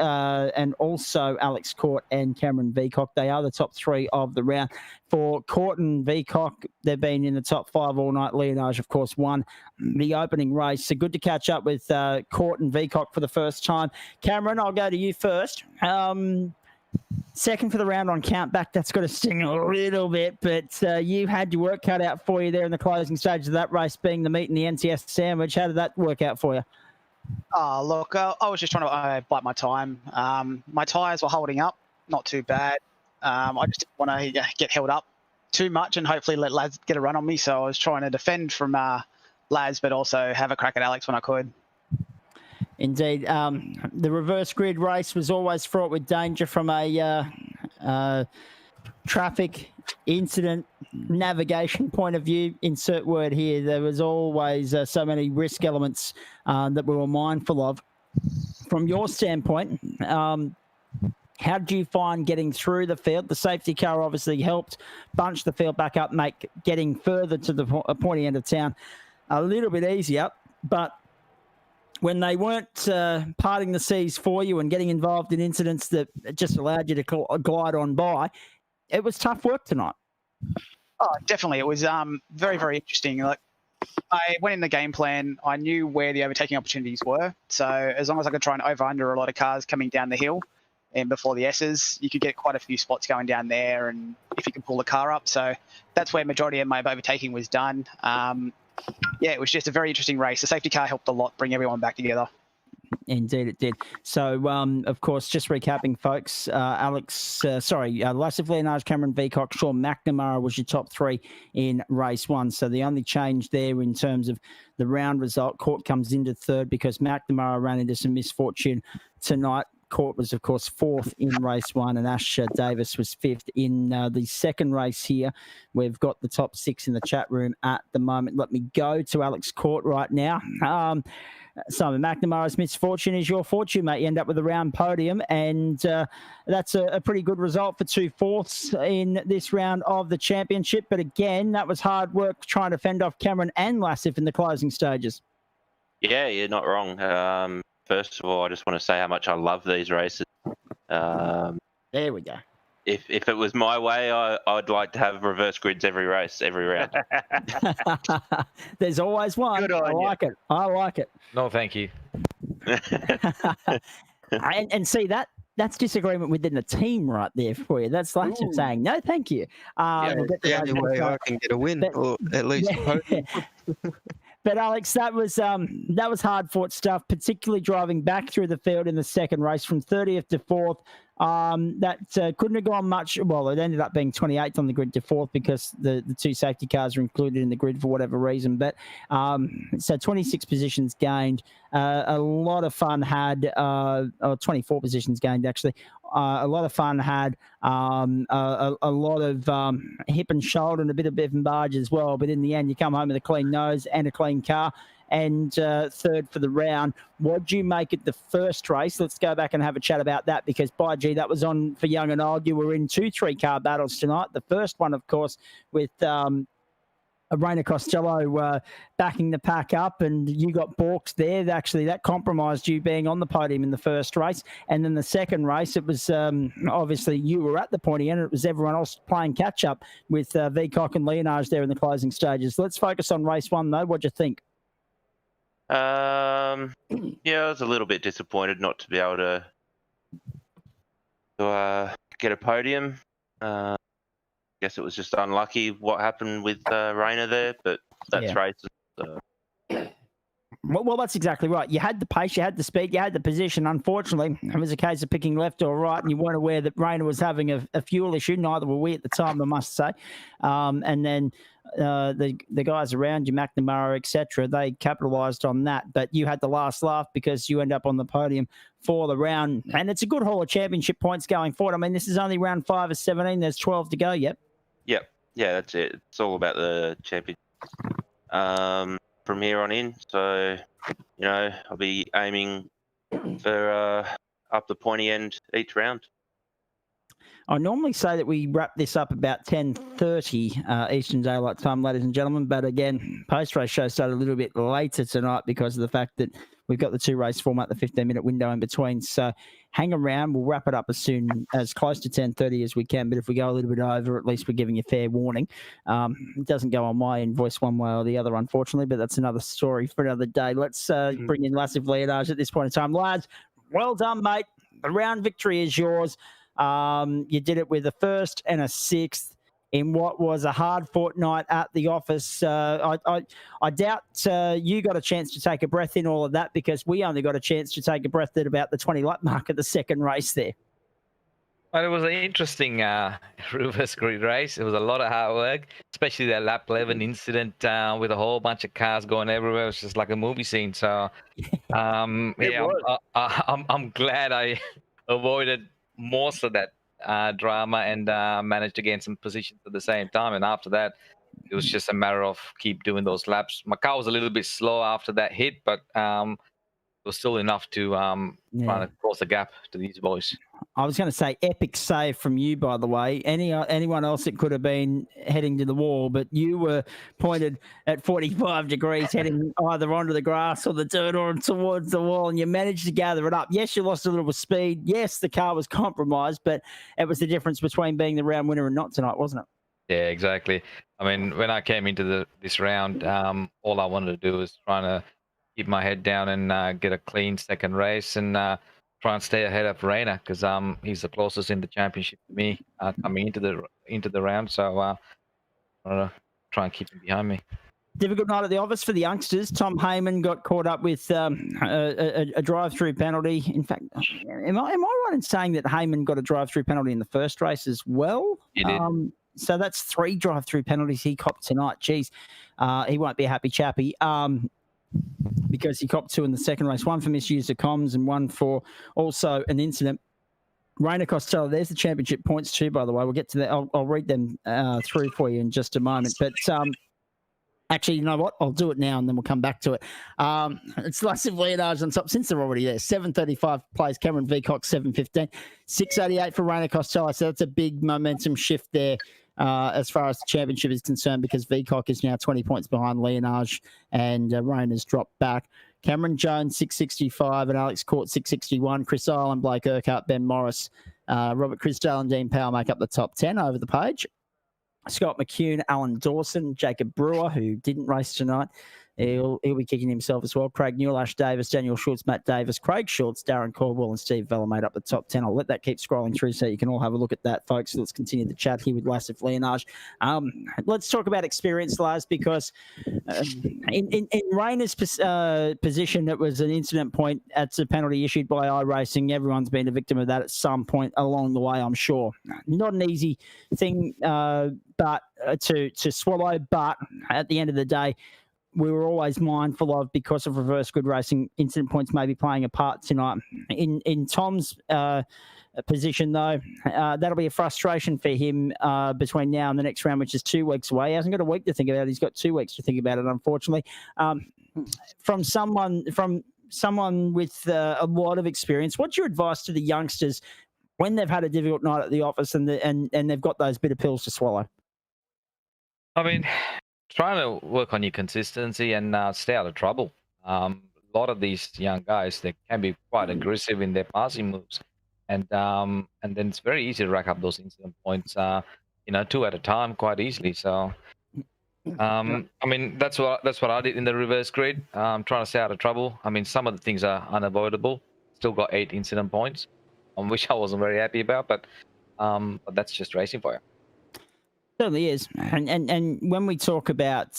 E: and also Alex Court and Cameron Veacock. They are the top 3 of the round. For Court and Veacock, they've been in the top 5 all night. Leonage, of course, won the opening race. So good to catch up with Court and Veacock for the first time. Cameron, I'll go to you first. Second for the round on countback, that's got to sting a little bit, but you had your work cut out for you there in the closing stage of that race, being the meat and the NTS sandwich. How did that work out for you?
J: Look, I was just trying to bite my time. My tyres were holding up, not too bad. I just didn't want to get held up too much and hopefully let Laz get a run on me, so I was trying to defend from Laz, but also have a crack at Alex when I could.
E: Indeed. The reverse grid race was always fraught with danger from a traffic incident navigation point of view. Insert word here. There was always so many risk elements that we were mindful of. From your standpoint, how did you find getting through the field? The safety car obviously helped bunch the field back up, make getting further to the pointy end of town a little bit easier, but when they weren't parting the seas for you and getting involved in incidents that just allowed you to glide on by, it was tough work tonight.
J: Oh, definitely. It was very, very interesting. Like, I went in the game plan. I knew where the overtaking opportunities were. So as long as I could try and over-under a lot of cars coming down the hill, and before the S's, you could get quite a few spots going down there, and if you can pull the car up. So that's where majority of my overtaking was done. Yeah, it was just a very interesting race. The safety car helped a lot bring everyone back together.
E: Indeed, it did. So, of course, just recapping, folks, Lasif Leonage, Cameron Veacock, Sean McNamara was your top three in race one. So the only change there in terms of the round result, Court comes into third because McNamara ran into some misfortune tonight. Court was, of course, fourth in race one, and Ash Davis was fifth in the second race here. We've got the top six in the chat room at the moment. Let me go to Alex Court right now. Simon McNamara's misfortune is your fortune, mate. You end up with a round podium, and that's a pretty good result for 2/4 in this round of the championship. But again, that was hard work trying to fend off Cameron and Lasif in the closing stages.
K: Yeah, you're not wrong. First of all, I just want to say how much I love these races.
E: There we go.
K: If it was my way, I'd like to have reverse grids every race, every round.
E: There's always one.
B: Good on
E: I
B: you.
E: like it. I like it.
D: No, thank you.
E: and see, that's disagreement within the team right there for you. That's like saying, no, thank you. We'll get to
H: The
E: those
H: only way
E: next
H: I can get a win,
E: But-
H: or at least a podium.
E: But Alex, that was hard fought stuff, particularly driving back through the field in the second race from 30th to 4th. That couldn't have gone much. Well, it ended up being 28th on the grid to 4th because the two safety cars are included in the grid for whatever reason. But so 26 positions gained, a lot of fun had, or 24 positions gained actually. A lot of fun had, a lot of hip and shoulder and a bit of bev and barge as well. But in the end, you come home with a clean nose and a clean car. And third for the round. What'd you make it the first race? Let's go back and have a chat about that because, by gee, that was on for young and old. You were in 2 3-car battles tonight. The first one, of course, with Raina Costello backing the pack up, and you got balked there. Actually, that compromised you being on the podium in the first race. And then the second race, it was obviously you were at the pointy end, and it was everyone else playing catch-up with Veacock and Leonage there in the closing stages. Let's focus on race one, though. What'd you think?
K: Yeah, I was a little bit disappointed not to be able to get a podium. Guess it was just unlucky what happened with Rainer there, but that's races.
E: Well, that's exactly right. You had the pace, you had the speed, you had the position. Unfortunately, it was a case of picking left or right, and you weren't aware that Rainer was having a fuel issue. Neither were we at the time, I must say. And then the guys around you, McNamara, etc., they capitalised on that. But you had the last laugh because you end up on the podium for the round. And it's a good haul of championship points going forward. I mean, this is only round 5 of 17. There's 12 to go. Yep.
K: Yeah, that's it. It's all about the championship from here on in. So, I'll be aiming for up the pointy end each round.
E: I normally say that we wrap this up about 10:30 Eastern Daylight Time, ladies and gentlemen. But again, post-race show started a little bit later tonight because of the fact that we've got the 2-race format, the 15-minute window in between. So hang around. We'll wrap it up as close to 10:30 as we can. But if we go a little bit over, at least we're giving you fair warning. It doesn't go on my invoice one way or the other, unfortunately, but that's another story for another day. Let's bring in Lasif Leonage at this point in time. Lads, well done, mate. The round victory is yours. You did it with a first and a sixth in what was a hard-fought night at the office. I doubt you got a chance to take a breath in all of that because we only got a chance to take a breath at about the 20-lap mark of the second race there.
D: Well, it was an interesting reverse grid race. It was a lot of hard work, especially that lap 11 incident with a whole bunch of cars going everywhere. It was just like a movie scene. So, I'm glad I avoided most of that drama and managed to gain some positions at the same time. And after that, it was just a matter of keep doing those laps. My car was a little bit slow after that hit, but it was still enough to try to close the gap to these boys.
E: I was going to say epic save from you, by the way. Anyone else that could have been heading to the wall, but you were pointed at 45 degrees heading either onto the grass or the dirt or towards the wall, and you managed to gather it up. Yes, you lost a little bit of speed. Yes, the car was compromised, but it was the difference between being the round winner and not tonight, wasn't it?
D: Yeah, exactly. I mean, when I came into this round, all I wanted to do was trying to keep my head down and get a clean second race and try and stay ahead of Reina because he's the closest in the championship to me coming into the round. So try and keep him behind me.
E: Difficult night at the office for the youngsters. Tom Heyman got caught up with a drive-through penalty. In fact, am I right in saying that Heyman got a drive-through penalty in the first race as well?
D: He did.
E: So that's 3 drive-through penalties he copped tonight. Geez, he won't be a happy chappy because he copped 2 in the second race, 1 for misuse of comms and 1 for also an incident. Reina Costello, there's the championship points too, by the way. We'll get to that. I'll read them through for you in just a moment. But actually, you know what? I'll do it now and then we'll come back to it. It's Lassive Leonage on top since they're already there. 7:35 plays Cameron Veacock, 7:15. 6:88 for Reina Costello. So that's a big momentum shift there as far as the championship is concerned because Veacock is now 20 points behind Leonage and Reina's dropped back. Cameron Jones, 665, and Alex Court, 661. Chris Island, Blake Urquhart, Ben Morris, Robert Chrisdale and Dean Powell make up the top 10 over the page. Scott McCune, Alan Dawson, Jacob Brewer, who didn't race tonight. He'll be kicking himself as well. Craig Newell, Ash Davis, Daniel Schultz, Matt Davis, Craig Schultz, Darren Caldwell, and Steve Vella made up the top 10. I'll let that keep scrolling through so you can all have a look at that, folks. So let's continue the chat here with Lassif Leonage. Let's talk about experience, Lars, because in Reina's position, it was an incident point. That's a penalty issued by iRacing. Everyone's been a victim of that at some point along the way, I'm sure. Not an easy thing but to swallow, but at the end of the day, we were always mindful of because of reverse grid racing, incident points may be playing a part tonight. In Tom's position, though, that'll be a frustration for him between now and the next round, which is 2 weeks away. He hasn't got a week to think about it. He's got 2 weeks to think about it, unfortunately. From someone with a lot of experience, what's your advice to the youngsters when they've had a difficult night at the office and they've got those bitter pills to swallow?
D: I mean, trying to work on your consistency and stay out of trouble. A lot of these young guys, they can be quite aggressive in their passing moves, and then it's very easy to rack up those incident points. 2 at a time, quite easily. So, I mean, that's what I did in the reverse grid. Trying to stay out of trouble. I mean, some of the things are unavoidable. Still got 8 incident points, which I wasn't very happy about, but that's just racing for you.
E: Certainly is, and when we talk about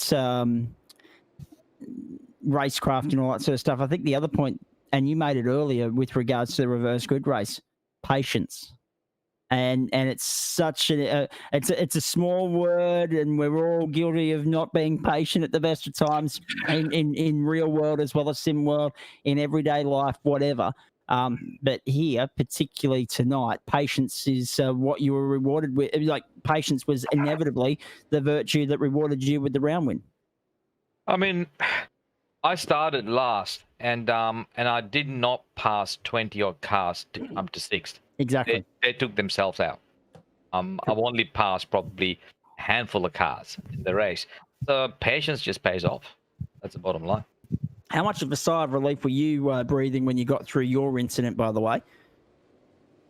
E: racecraft and all that sort of stuff, I think the other point, and you made it earlier with regards to the reverse grid race, patience, and it's such it's a small word, and we're all guilty of not being patient at the best of times in real world as well as sim world, in everyday life, whatever. But here, particularly tonight, patience is what you were rewarded with. Like, patience was inevitably the virtue that rewarded you with the round win.
D: I mean, I started last, and I did not pass 20 odd cars to come to 6th.
E: Exactly.
D: They took themselves out. I've only passed probably a handful of cars in the race. So patience just pays off. That's the bottom line.
E: How much of a sigh of relief were you breathing when you got through your incident, by the way?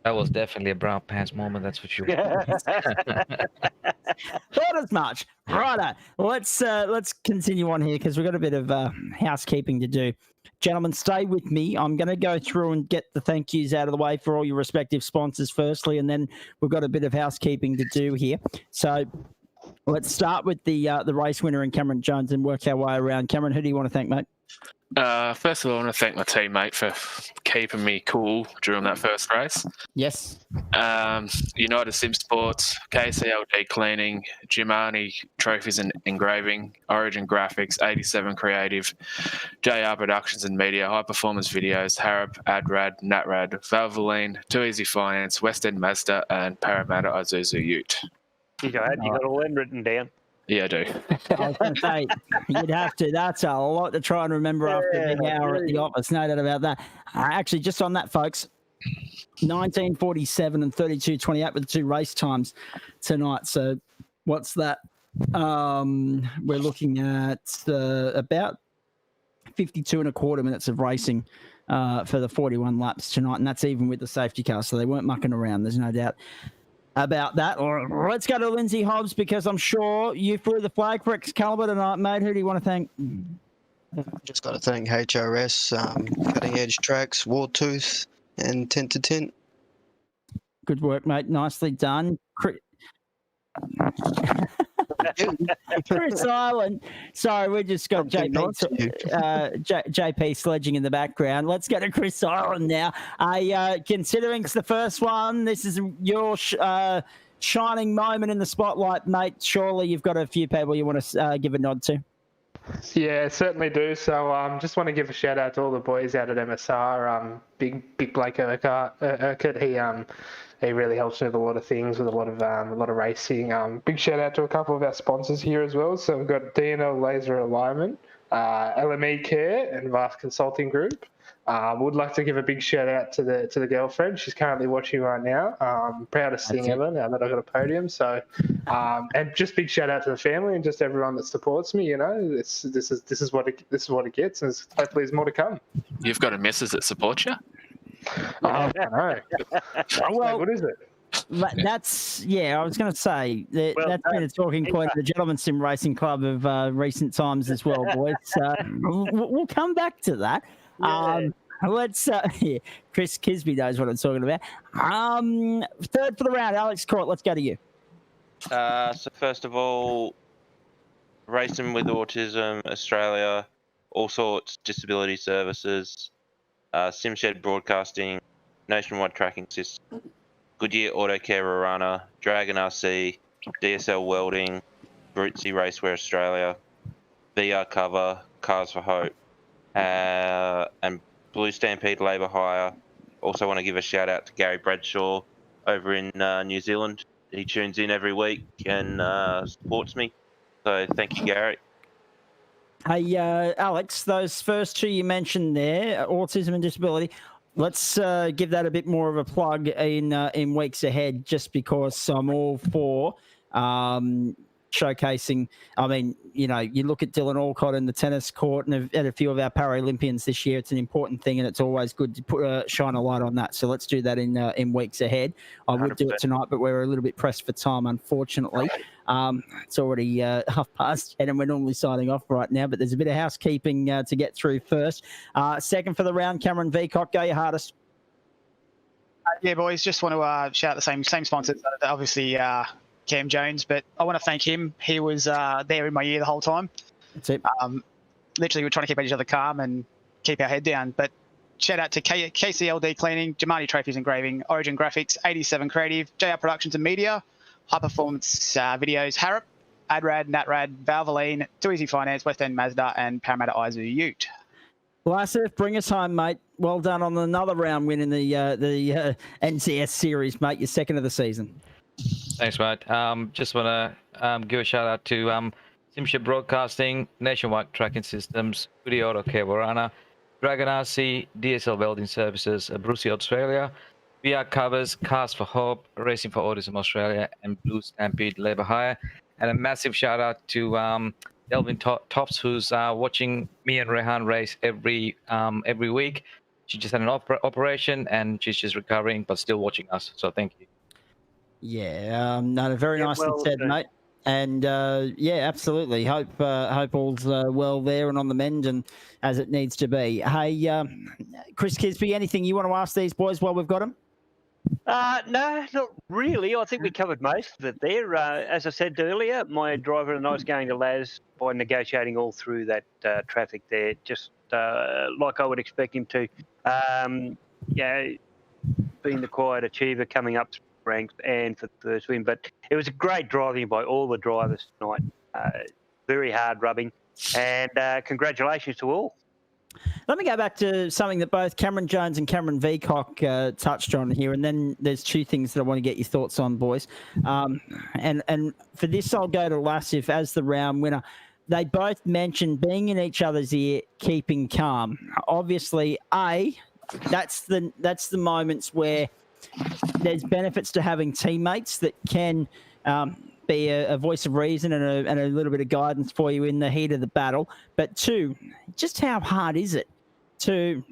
D: That was definitely a brown pants moment, that's for sure.
E: Thought as much. Righto. Let's continue on here because we've got a bit of housekeeping to do. Gentlemen, stay with me. I'm going to go through and get the thank yous out of the way for all your respective sponsors firstly, and then we've got a bit of housekeeping to do here. So let's start with the race winner in Cameron Jones and work our way around. Cameron, who do you want to thank, mate?
G: First of all, I want to thank my teammate for keeping me cool during that first race.
E: Yes.
G: United Sim Sports, KCLD Cleaning, Giuliani Trophies and Engraving, Origin Graphics, 87 Creative, JR Productions and Media, High Performance Videos, Harab, Adrad, Natrad, Valvoline, Too Easy Finance, West End Mazda, and Parramatta Isuzu Ute.
B: You got all them written down.
G: Yeah, I do.
E: I was going to say, you'd have to. That's a lot to try and remember after a big hour at the office. No doubt about that. Actually, just on that, folks, 19:47 and 32:28 with the 2 race times tonight. So what's that? We're looking at about 52 and a quarter minutes of racing for the 41 laps tonight. And that's even with the safety car. So they weren't mucking around. There's no doubt about that. Let's go to Lindsay Hobbs because I'm sure you flew the flag for Excalibur tonight, mate. Who do you want to thank?
H: Just got to thank HRS, Cutting Edge Tracks, Wartooth, and tent to tent.
E: Good work, mate. Nicely done. Chris Island. Sorry, we just got JP sledging in the background. Let's get to Chris Island now. Considering it's the first one, this is your shining moment in the spotlight, mate. Surely you've got a few people you want to give a nod to.
I: Yeah, certainly do. So just want to give a shout out to all the boys out at MSR. Big Blake Urquhart, he really helps me with a lot of things, with a lot of racing. Big shout out to a couple of our sponsors here as well. So we've got DNL Laser Alignment, LME Care, and Vast Consulting Group. Would like to give a big shout out to the girlfriend. She's currently watching right now. Proudest thing ever now that I've got a podium. So, and just big shout out to the family and just everyone that supports me. You know, this is what it gets, and hopefully there's more to come.
G: You've got a missus that supports you.
I: I know.
E: Well,
I: what is it?
E: That's I was going to say that's been a talking point of the Gentlemen Sim Racing Club of recent times as well, boys. We'll come back to that.
B: Yeah.
E: Let's Chris Kisby knows what I'm talking about. Third for the round, Alex Court. Let's go to you.
K: So first of all, Racing with Autism Australia, all sorts, disability services, SimShed Broadcasting, Nationwide Tracking System, Goodyear Auto Care Rarana, Dragon RC, DSL Welding, Brutzy Raceway Australia, VR Cover, Cars for Hope, and Blue Stampede Labour Hire. Also want to give a shout out to Gary Bradshaw over in New Zealand. He tunes in every week and supports me. So thank you, Gary.
E: Hey, Alex, those first two you mentioned there, autism and disability, let's give that a bit more of a plug in weeks ahead, just because I'm all for showcasing. I mean, you know, you look at Dylan Alcott in the tennis court and a few of our Paralympians this year. It's an important thing, and it's always good to shine a light on that. So let's do that in weeks ahead. I would
K: 100%.
E: do it tonight, but we're a little bit pressed for time, unfortunately. It's already 10:30, and we're normally signing off right now, but there's a bit of housekeeping to get through first. Second for the round, Cameron Veacock, go your hardest.
J: Yeah, boys, just want to shout out the same sponsors, obviously Cam Jones, but I want to thank him. He was there in my ear the whole time.
E: That's it.
J: Literally, we're trying to keep each other calm and keep our head down. But shout out to KCLD Cleaning, Jamani Trophies Engraving, Origin Graphics, 87 Creative, JR Productions and Media, High Performance Videos, Harrop, Adrad, Natrad, Valvoline, Too Easy Finance, West End Mazda, and Parramatta Izu Ute.
E: Lassif, bring us home, mate. Well done on another round win in the NCS series, mate. Your second of the season.
D: Thanks, mate. Just want to give a shout out to SimShed Broadcasting, Nationwide Tracking Systems, Goodyear Auto Care Warana, Dragon RC, DSL Welding Services, Brucey Australia, VR Covers, Cars for Hope, Racing for Autism Australia, and Blue Stampede Labour Hire. And a massive shout out to Delvin Tops, who's watching me and Rehan race every week. She just had an operation and she's just recovering, but still watching us. So thank you.
E: Yeah, no, very nicely said, mate. And absolutely. Hope all's well there and on the mend and as it needs to be. Hey, Chris Kisby, anything you want to ask these boys while we've got them?
B: No, not really. I think we covered most of it there. As I said earlier, my driver and I was going to Laz by negotiating all through that traffic there, just like I would expect him to. Being the quiet achiever coming up ranks and for the first win. But it was a great driving by all the drivers tonight. Very hard rubbing. And congratulations to all.
E: Let me go back to something that both Cameron Jones and Cameron Veacock touched on here, and then there's two things that I want to get your thoughts on, boys. And for this, I'll go to Lassif as the round winner. They both mentioned being in each other's ear, keeping calm. Obviously, that's the moments where there's benefits to having teammates that can be a voice of reason and a little bit of guidance for you in the heat of the battle. But two, just how hard is it to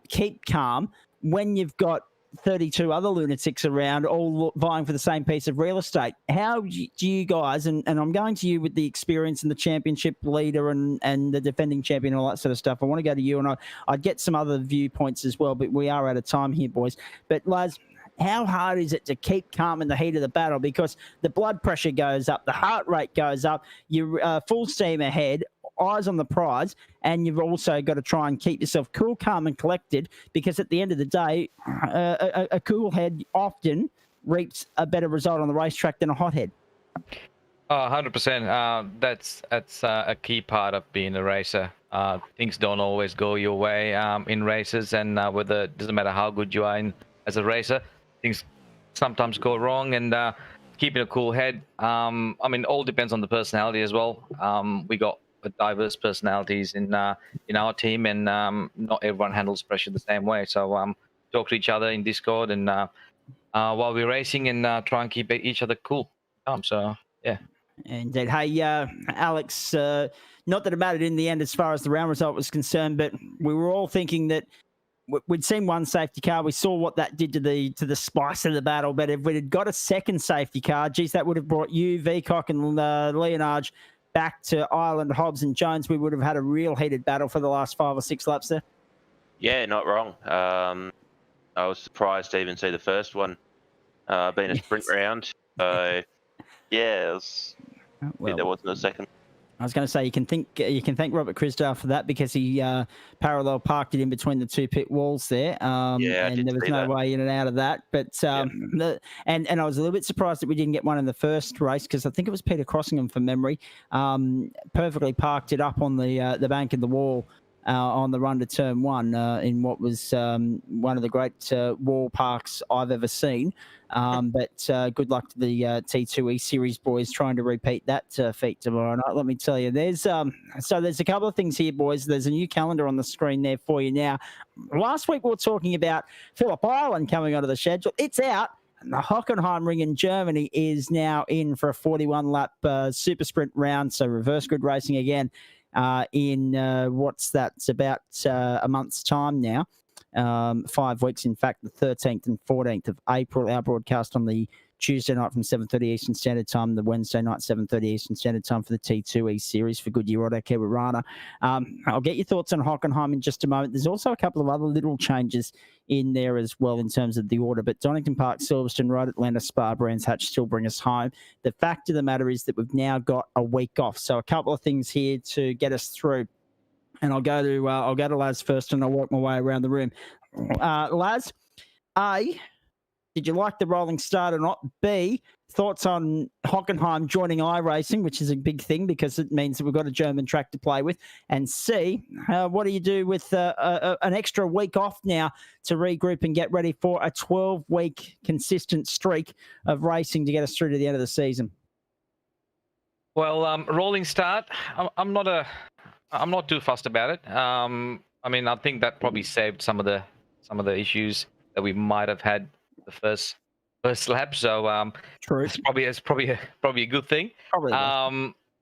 E: keep calm when you've got 32 other lunatics around, all vying for the same piece of real estate. How do you guys, and I'm going to you with the experience and the championship leader and the defending champion and all that sort of stuff. I want to go to you, and I'd get some other viewpoints as well, but we are out of time here, boys. But Laz, how hard is it to keep calm in the heat of the battle? Because the blood pressure goes up, the heart rate goes up, you're full steam ahead, eyes on the prize, and you've also got to try and keep yourself cool, calm, and collected, because at the end of the day, a cool head often reaps a better result on the racetrack than a hot head.
D: 100%. That's a key part of being a racer. Things don't always go your way in races, and whether it doesn't matter how good you are as a racer, things sometimes go wrong, and keeping a cool head. I mean, all depends on the personality as well. We got diverse personalities in our team, and not everyone handles pressure the same way. So talk to each other in Discord, and while we're racing, and try and keep each other cool. So yeah.
E: Indeed. Hey, Alex, not that it mattered in the end as far as the round result was concerned, but we were all thinking that we'd seen one safety car. We saw what that did to the spice of the battle. But if we had got a second safety car, geez, that would have brought you, Vicock, and Leonard back to Ireland, Hobbs, and Jones. We would have had a real heated battle for the last 5 or 6 laps there.
K: Yeah, not wrong. I was surprised to even see the first one being a sprint round. So yeah, it was.
E: Well,
K: there wasn't a second.
E: I was going to say you can thank Robert Crisdale for that, because he parallel parked it in between the 2 pit walls there, and there was no way in and out of that. But and I was a little bit surprised that we didn't get one in the first race, because I think it was Peter Crossingham, from memory, perfectly parked it up on the bank of the wall on the run to turn 1 in what was one of the great wall parks I've ever seen. But good luck to the T2E Series boys trying to repeat that feat tomorrow night. Let me tell you, there's a couple of things here, boys. There's a new calendar on the screen there for you now. Last week we were talking about Phillip Island coming onto the schedule. It's out. And the Hockenheim Ring in Germany is now in for a 41-lap super sprint round, so reverse grid racing again in what's that? It's about a month's time now. 5 weeks, in fact, the 13th and 14th of April. Our broadcast on the Tuesday night from 7:30 Eastern Standard Time, the Wednesday night 7:30 Eastern Standard Time for the T2E Series for Goodyear Auto Kiwarana. I'll get your thoughts on Hockenheim in just a moment. There's also a couple of other little changes in there as well in terms of the order, but Donington Park, Silverstone, Road, Atlanta, Spa, Brands Hatch still bring us home. The fact of the matter is that we've now got a week off, so a couple of things here to get us through. And I'll go to Laz first, and I'll work my way around the room. Laz, A, did you like the rolling start or not? B, thoughts on Hockenheim joining iRacing, which is a big thing because it means that we've got a German track to play with. And C, what do you do with an extra week off now to regroup and get ready for a 12-week consistent streak of racing to get us through to the end of the season?
D: Well, rolling start, I'm not too fussed about it. I mean, I think that probably saved some of the issues that we might have had the first lap. So
E: true.
D: It's probably a good thing.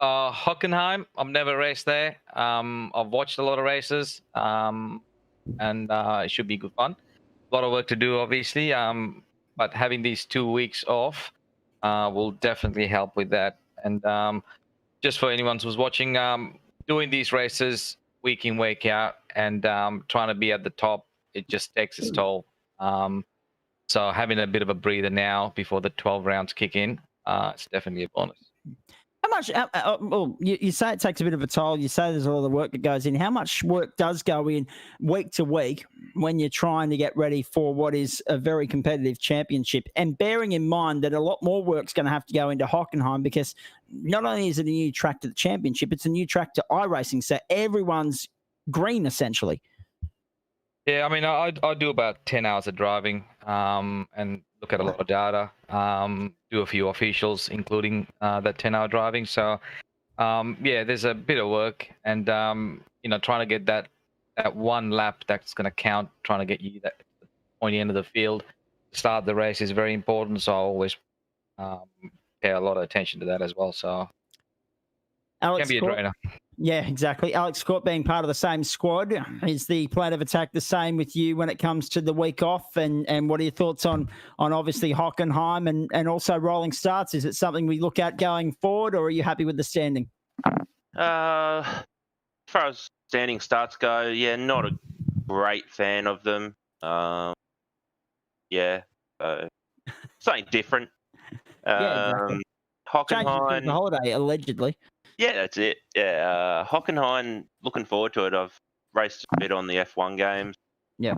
D: Hockenheim, I've never raced there. I've watched a lot of races, and it should be good fun. A lot of work to do, obviously. But having these 2 weeks off will definitely help with that. And just for anyone who's watching, doing these races week in, week out, and trying to be at the top, it just takes its toll. So having a bit of a breather now before the 12 rounds kick in, it's definitely a bonus.
E: How much, well, you say it takes a bit of a toll. You say there's a lot of work that goes in. How much work does go in week to week when you're trying to get ready for what is a very competitive championship? And bearing in mind that a lot more work's going to have to go into Hockenheim, because not only is it a new track to the championship, it's a new track to iRacing. So everyone's green, essentially.
D: Yeah, I mean, I do about 10 hours of driving and look at a lot of data, do a few officials, including that 10-hour driving. So, yeah, there's a bit of work, and, trying to get that one lap that's going to count, trying to get you that pointy end of the field to start the race is very important. So I always pay a lot of attention to that as well. So
E: Alex,
D: it can be a drainer.
E: Yeah, exactly. Alex Court being part of the same squad. Is the plan of attack the same with you when it comes to the week off? And what are your thoughts on obviously Hockenheim and also rolling starts? Is it something we look at going forward, or are you happy with the standing?
K: As far as standing starts go, yeah, not a great fan of them. Yeah, something different.
E: Yeah, exactly. Changes with the
K: Hockenheim,
E: holiday, allegedly.
K: yeah, that's it. Yeah, Hockenheim, looking forward to it. I've raced a bit on the F1 games.
E: Yeah.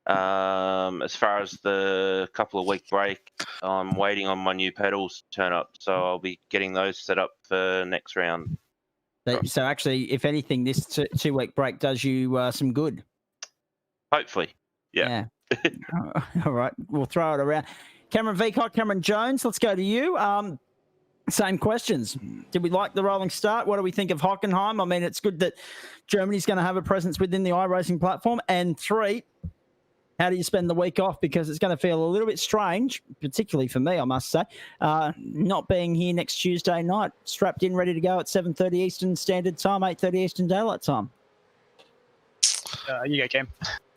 K: As far as the couple of week break, I'm waiting on my new pedals to turn up, so I'll be getting those set up for next round.
E: So actually, if anything, this 2-week break does you some good.
K: Hopefully, yeah.
E: All right, we'll throw it around. Cameron Veacock, Cameron Jones, let's go to you. Same questions. Did we like the rolling start? What do we think of Hockenheim? I mean, it's good that Germany's going to have a presence within the iRacing platform. And 3, how do you spend the week off? Because it's going to feel a little bit strange, particularly for me, I must say, not being here next Tuesday night, strapped in, ready to go at 7:30 Eastern Standard Time, 8:30 Eastern Daylight Time.
J: You go, Cam.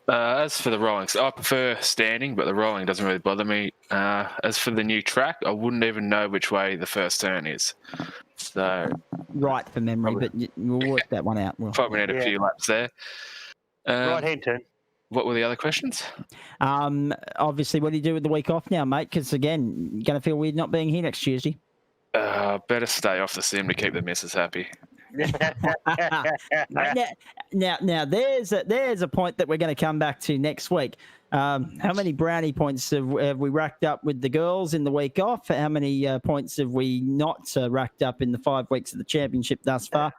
G: As for the rolling, I prefer standing, but the rolling doesn't really bother me. As for the new track, I wouldn't even know which way the first turn is. So
E: right for memory, but we'll work that one out.
G: Probably need a few laps there.
B: Right-hand turn.
G: What were the other questions?
E: Obviously, what do you do with the week off now, mate? Because again, you're going to feel weird not being here next Tuesday.
G: Better stay off the sim to keep the missus happy.
E: now there's a point that we're going to come back to next week. How many brownie points have we racked up with the girls in the week off? How many points have we not racked up in the 5 weeks of the championship thus far?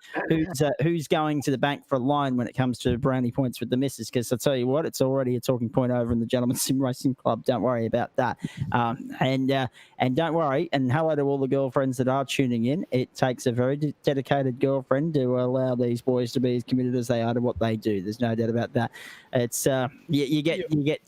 E: Who's going to the bank for a line when it comes to brownie points with the missus? Because I tell you what, it's already a talking point over in the Gentlemen's Sim Racing Club. Don't worry about that. And don't worry. And hello to all the girlfriends that are tuning in. It takes a very dedicated girlfriend to allow these boys to be as committed as they are to what they do. There's no doubt about that. It's you get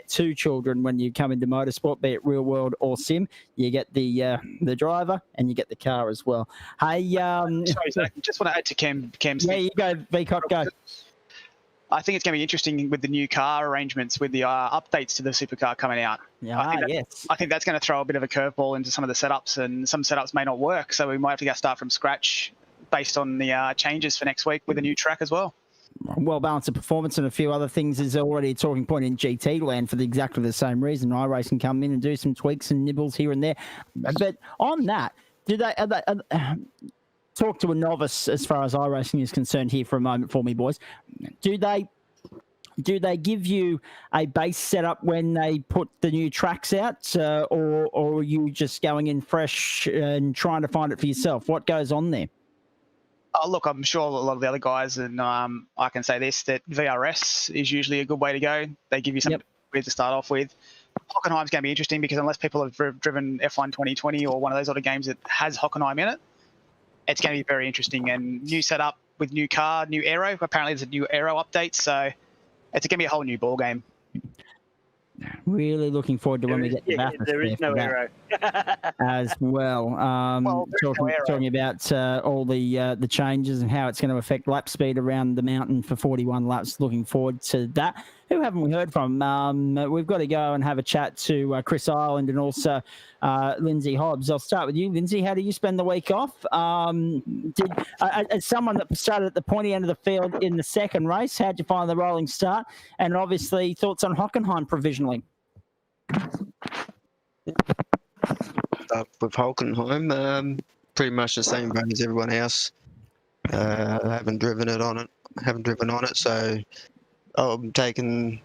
E: two children when you come into motorsport, be it real world or sim. You get the driver and you get the car as well. Hey,
J: sorry, Zach, just want to add to Cam's.
E: Yeah, you go, Veacock, go.
J: I think it's going to be interesting with the new car arrangements, with the updates to the supercar coming out.
E: Yes.
J: I think that's going to throw a bit of a curveball into some of the setups, and some setups may not work. So we might have to start from scratch based on the changes for next week with a new track as well.
E: Well balanced performance and a few other things is already a talking point in GT land for exactly the same reason. iRacing can come in and do some tweaks and nibbles here and there. But on that, do they talk to a novice as far as iRacing is concerned here for a moment for me, boys? Do they give you a base setup when they put the new tracks out, or are you just going in fresh and trying to find it for yourself? What goes on there?
J: Look, I'm sure a lot of the other guys, and I can say this, that VRS is usually a good way to go. They give you something to start off with. Hockenheim's going to be interesting because unless people have driven F1 2020 or one of those other games that has Hockenheim in it, it's going to be very interesting. And new setup with new car, new aero. Apparently there's a new aero update, so it's going to be a whole new ball game.
E: Really looking forward to when we get to Bathurst.
B: There is no arrow.
E: As well. Talking about all the changes and how it's going to affect lap speed around the mountain for 41 laps. Looking forward to that. Who haven't we heard from? We've got to go and have a chat to Chris Ireland and also Lindsay Hobbs. I'll start with you, Lindsay. How do you spend the week off? As someone that started at the pointy end of the field in the second race, how'd you find the rolling start? And obviously, thoughts on Hockenheim provisionally?
H: With Hockenheim, pretty much the same run as everyone else. I haven't driven on it, so I'm taking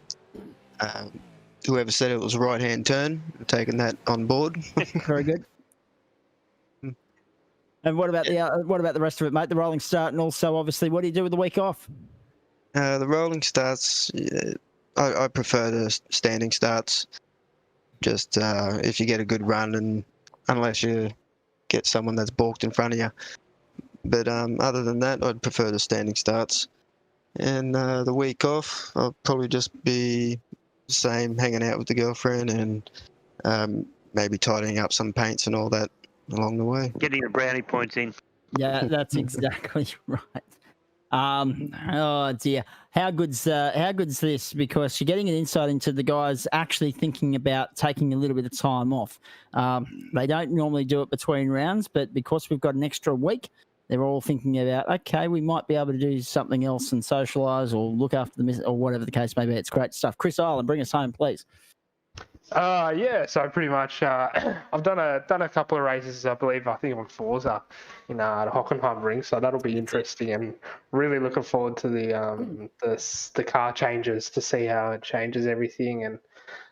H: whoever said it was a right-hand turn. I'm taking that on board.
E: Very good. And what about the rest of it, mate? The rolling start, and also obviously, what do you do with the week off?
H: The rolling starts, I prefer the standing starts. Just if you get a good run, and unless you get someone that's balked in front of you. But other than that, I'd prefer the standing starts. And the week off, I'll probably just be the same, hanging out with the girlfriend and maybe tidying up some paints and all that along the way.
B: Getting the brownie points in.
E: Yeah, that's exactly right. Oh dear, how good's this? Because you're getting an insight into the guys actually thinking about taking a little bit of time off. They don't normally do it between rounds, but because we've got an extra week, they're all thinking about, okay, we might be able to do something else and socialise or look after the miss or whatever the case may be. It's great stuff. Chris Ireland, bring us home, please.
I: Yeah, so pretty much I've done a couple of races, I believe, I think on Forza at Hockenheim Ring, so that'll be interesting and really looking forward to the car changes to see how it changes everything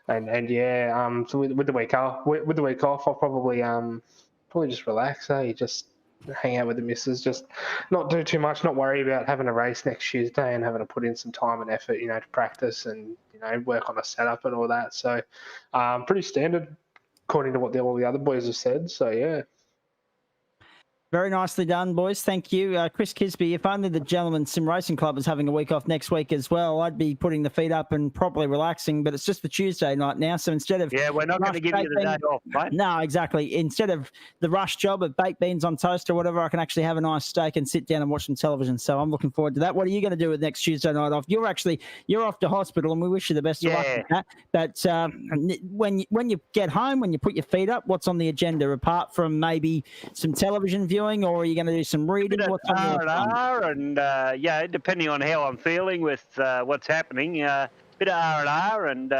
I: and yeah, so with the week off I'll probably just relax, just hang out with the missus, just not do too much, not worry about having a race next Tuesday and having to put in some time and effort, to practice and, work on a setup and all that. So pretty standard according to what all the other boys have said. So, yeah.
E: Very nicely done, boys. Thank you. Chris Kisby, if only the Gentlemen Sim Racing Club was having a week off next week as well, I'd be putting the feet up and properly relaxing, but it's just the Tuesday night now, so instead of...
B: Yeah, we're not going to give you the day off, mate.
E: No, exactly. Instead of the rush job of baked beans on toast or whatever, I can actually have a nice steak and sit down and watch some television, so I'm looking forward to that. What are you going to do with next Tuesday night off? You're off to hospital, and we wish you the best of luck with that. But when you get home, when you put your feet up, what's on the agenda, apart from maybe some television viewing, or are you going to do some reading? What's on your
B: R&R and depending on how I'm feeling with what's happening, bit of R&R and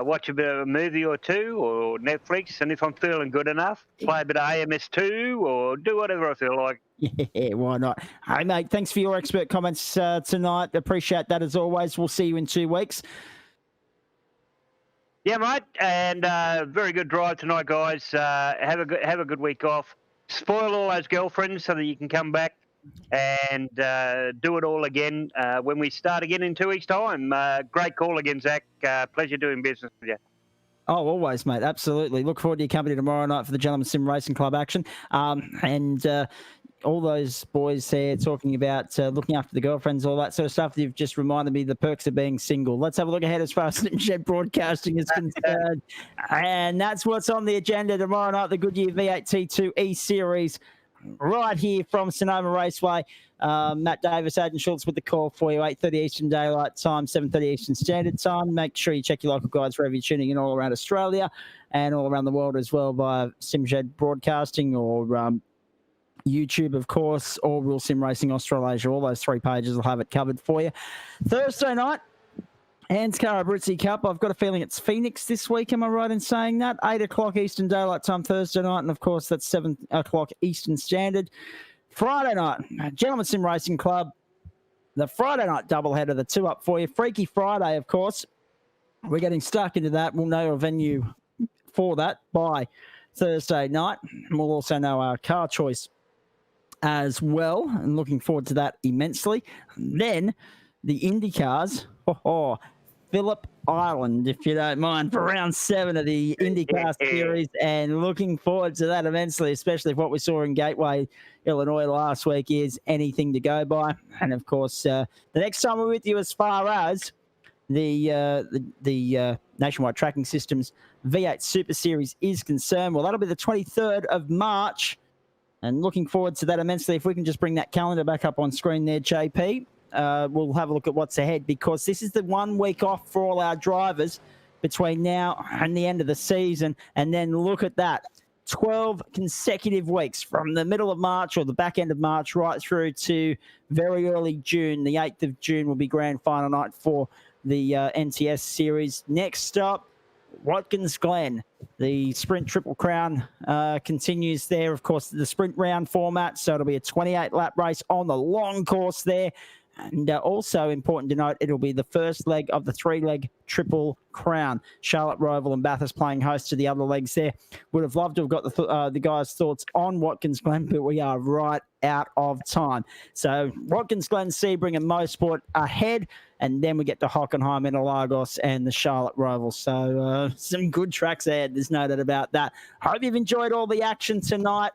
B: watch a bit of a movie or two or Netflix, and if I'm feeling good enough, play a bit of AMS2 or do whatever I feel like.
E: Yeah, why not? Hey, mate, thanks for your expert comments tonight. Appreciate that as always. We'll see you in 2 weeks.
B: Yeah, mate, and very good drive tonight, guys. Have a good week off. Spoil all those girlfriends so that you can come back and do it all again when we start again in 2 weeks' time. Great call again, Zach. Pleasure doing business with you.
E: Oh, always, mate. Absolutely. Look forward to your company tomorrow night for the Gentlemen Sim Racing Club action. And all those boys there talking about looking after the girlfriends, all that sort of stuff. You've just reminded me the perks of being single. Let's have a look ahead as far as Shed Broadcasting is concerned. And that's what's on the agenda tomorrow night, the Goodyear V8 T2 E-Series, right here from Sonoma Raceway. Matt Davis, Aidan Schultz with the call for you, 8:30 Eastern Daylight Time, 7:30 Eastern Standard Time. Make sure you check your local guides wherever you're tuning in all around Australia and all around the world as well via SimShed Broadcasting or YouTube, of course, or Real Sim Racing Australasia. All those 3 pages will have it covered for you. Thursday night, Anscara Abruzzi Cup. I've got a feeling it's Phoenix this week. Am I right in saying that? 8 o'clock Eastern Daylight Time Thursday night, and of course that's 7 o'clock Eastern Standard. Friday night, Gentlemen Sim Racing Club. The Friday night doubleheader, the 2 up for you. Freaky Friday, of course. We're getting stuck into that. We'll know a venue for that by Thursday night, and we'll also know our car choice as well, and looking forward to that immensely. And then the IndyCars, Phillip Island, if you don't mind, for round 7 of the IndyCar series, and looking forward to that immensely, especially if what we saw in Gateway, Illinois last week is anything to go by. And of course, the next time we're with you as far as the Nationwide Tracking Systems V8 Super Series is concerned, well, that'll be the 23rd of March. And looking forward to that immensely. If we can just bring that calendar back up on screen there, JP, we'll have a look at what's ahead, because this is the 1 week off for all our drivers between now and the end of the season. And then look at that, 12 consecutive weeks from the middle of March or the back end of March right through to very early June. The 8th of June will be grand final night for the NTS series. Next up, Watkins Glen, the Sprint Triple Crown continues there. Of course, the sprint round format, so it'll be a 28-lap race on the long course there. And also important to note, it'll be the first leg of the 3-leg Triple Crown. Charlotte Roval and Bathurst playing host to the other legs there. Would have loved to have got the guys' thoughts on Watkins Glen, but we are right out of time. So Watkins Glen, Sebring and Mosport ahead, and then we get to Hockenheim, Interlagos and the Charlotte Roval. So some good tracks ahead, there's no doubt about that. Hope you've enjoyed all the action tonight.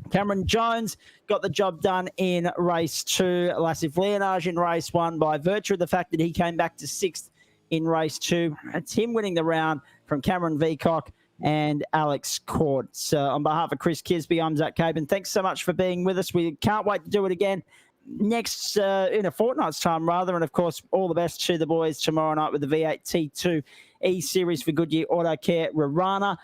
E: Cameron Jones got the job done in race 2. Lassif Leonage in race 1 by virtue of the fact that he came back to 6th in race 2. It's him winning the round from Cameron Veacock. and Alex Court. So on behalf of Chris Kisby, I'm Zach Caban. Thanks so much for being with us. We can't wait to do it again next in a fortnight's time, rather. And, of course, all the best to the boys tomorrow night with the V8 T2 E-Series for Goodyear Auto Care Rarana.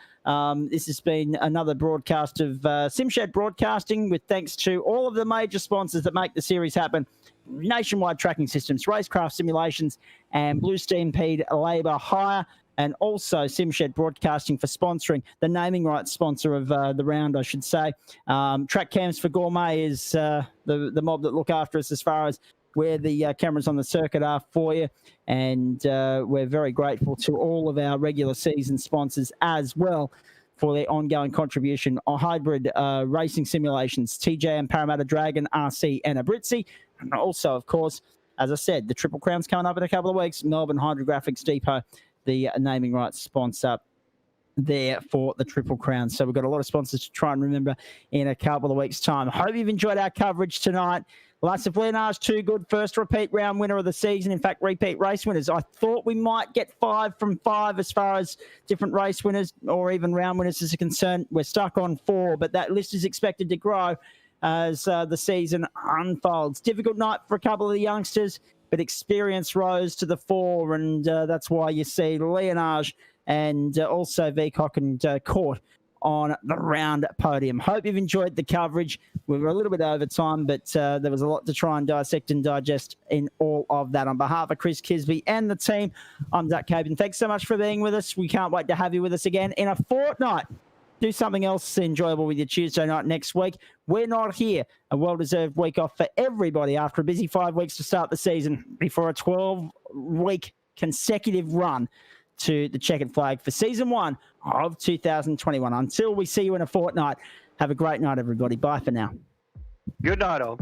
E: This has been another broadcast of SimShed Broadcasting, with thanks to all of the major sponsors that make the series happen: Nationwide Tracking Systems, Racecraft Simulations, and Blue Stampede Labour Hire, and also SimShed Broadcasting for sponsoring the naming rights sponsor of the round, I should say. Track Cams for Gourmet is the mob that look after us as far as where the cameras on the circuit are for you. And we're very grateful to all of our regular season sponsors as well for their ongoing contribution on hybrid racing simulations: TJ and Parramatta Dragon, RC and Abruzzi. And also, of course, as I said, the Triple Crown's coming up in a couple of weeks. Melbourne Hydrographics Depot, the naming rights sponsor there for the Triple Crown. So we've got a lot of sponsors to try and remember in a couple of weeks' time. I hope you've enjoyed our coverage tonight. Lasse Flenage, too good. First repeat round winner of the season. In fact, repeat race winners. I thought we might get 5 from 5 as far as different race winners or even round winners is concerned. We're stuck on 4, but that list is expected to grow as the season unfolds. Difficult night for a couple of the youngsters, but experience rose to the fore, and that's why you see Leonage and also Veacock and Court on the round podium. Hope you've enjoyed the coverage. We were a little bit over time, but there was a lot to try and dissect and digest in all of that. On behalf of Chris Kisby and the team, I'm Zach Caban. Thanks so much for being with us. We can't wait to have you with us again in a fortnight. Do something else enjoyable with your Tuesday night next week. We're not here. A well-deserved week off for everybody after a busy 5 weeks to start the season before a 12-week consecutive run to the checkered flag for season 1 of 2021. Until we see you in a fortnight, have a great night, everybody. Bye for now.
B: Good night, all.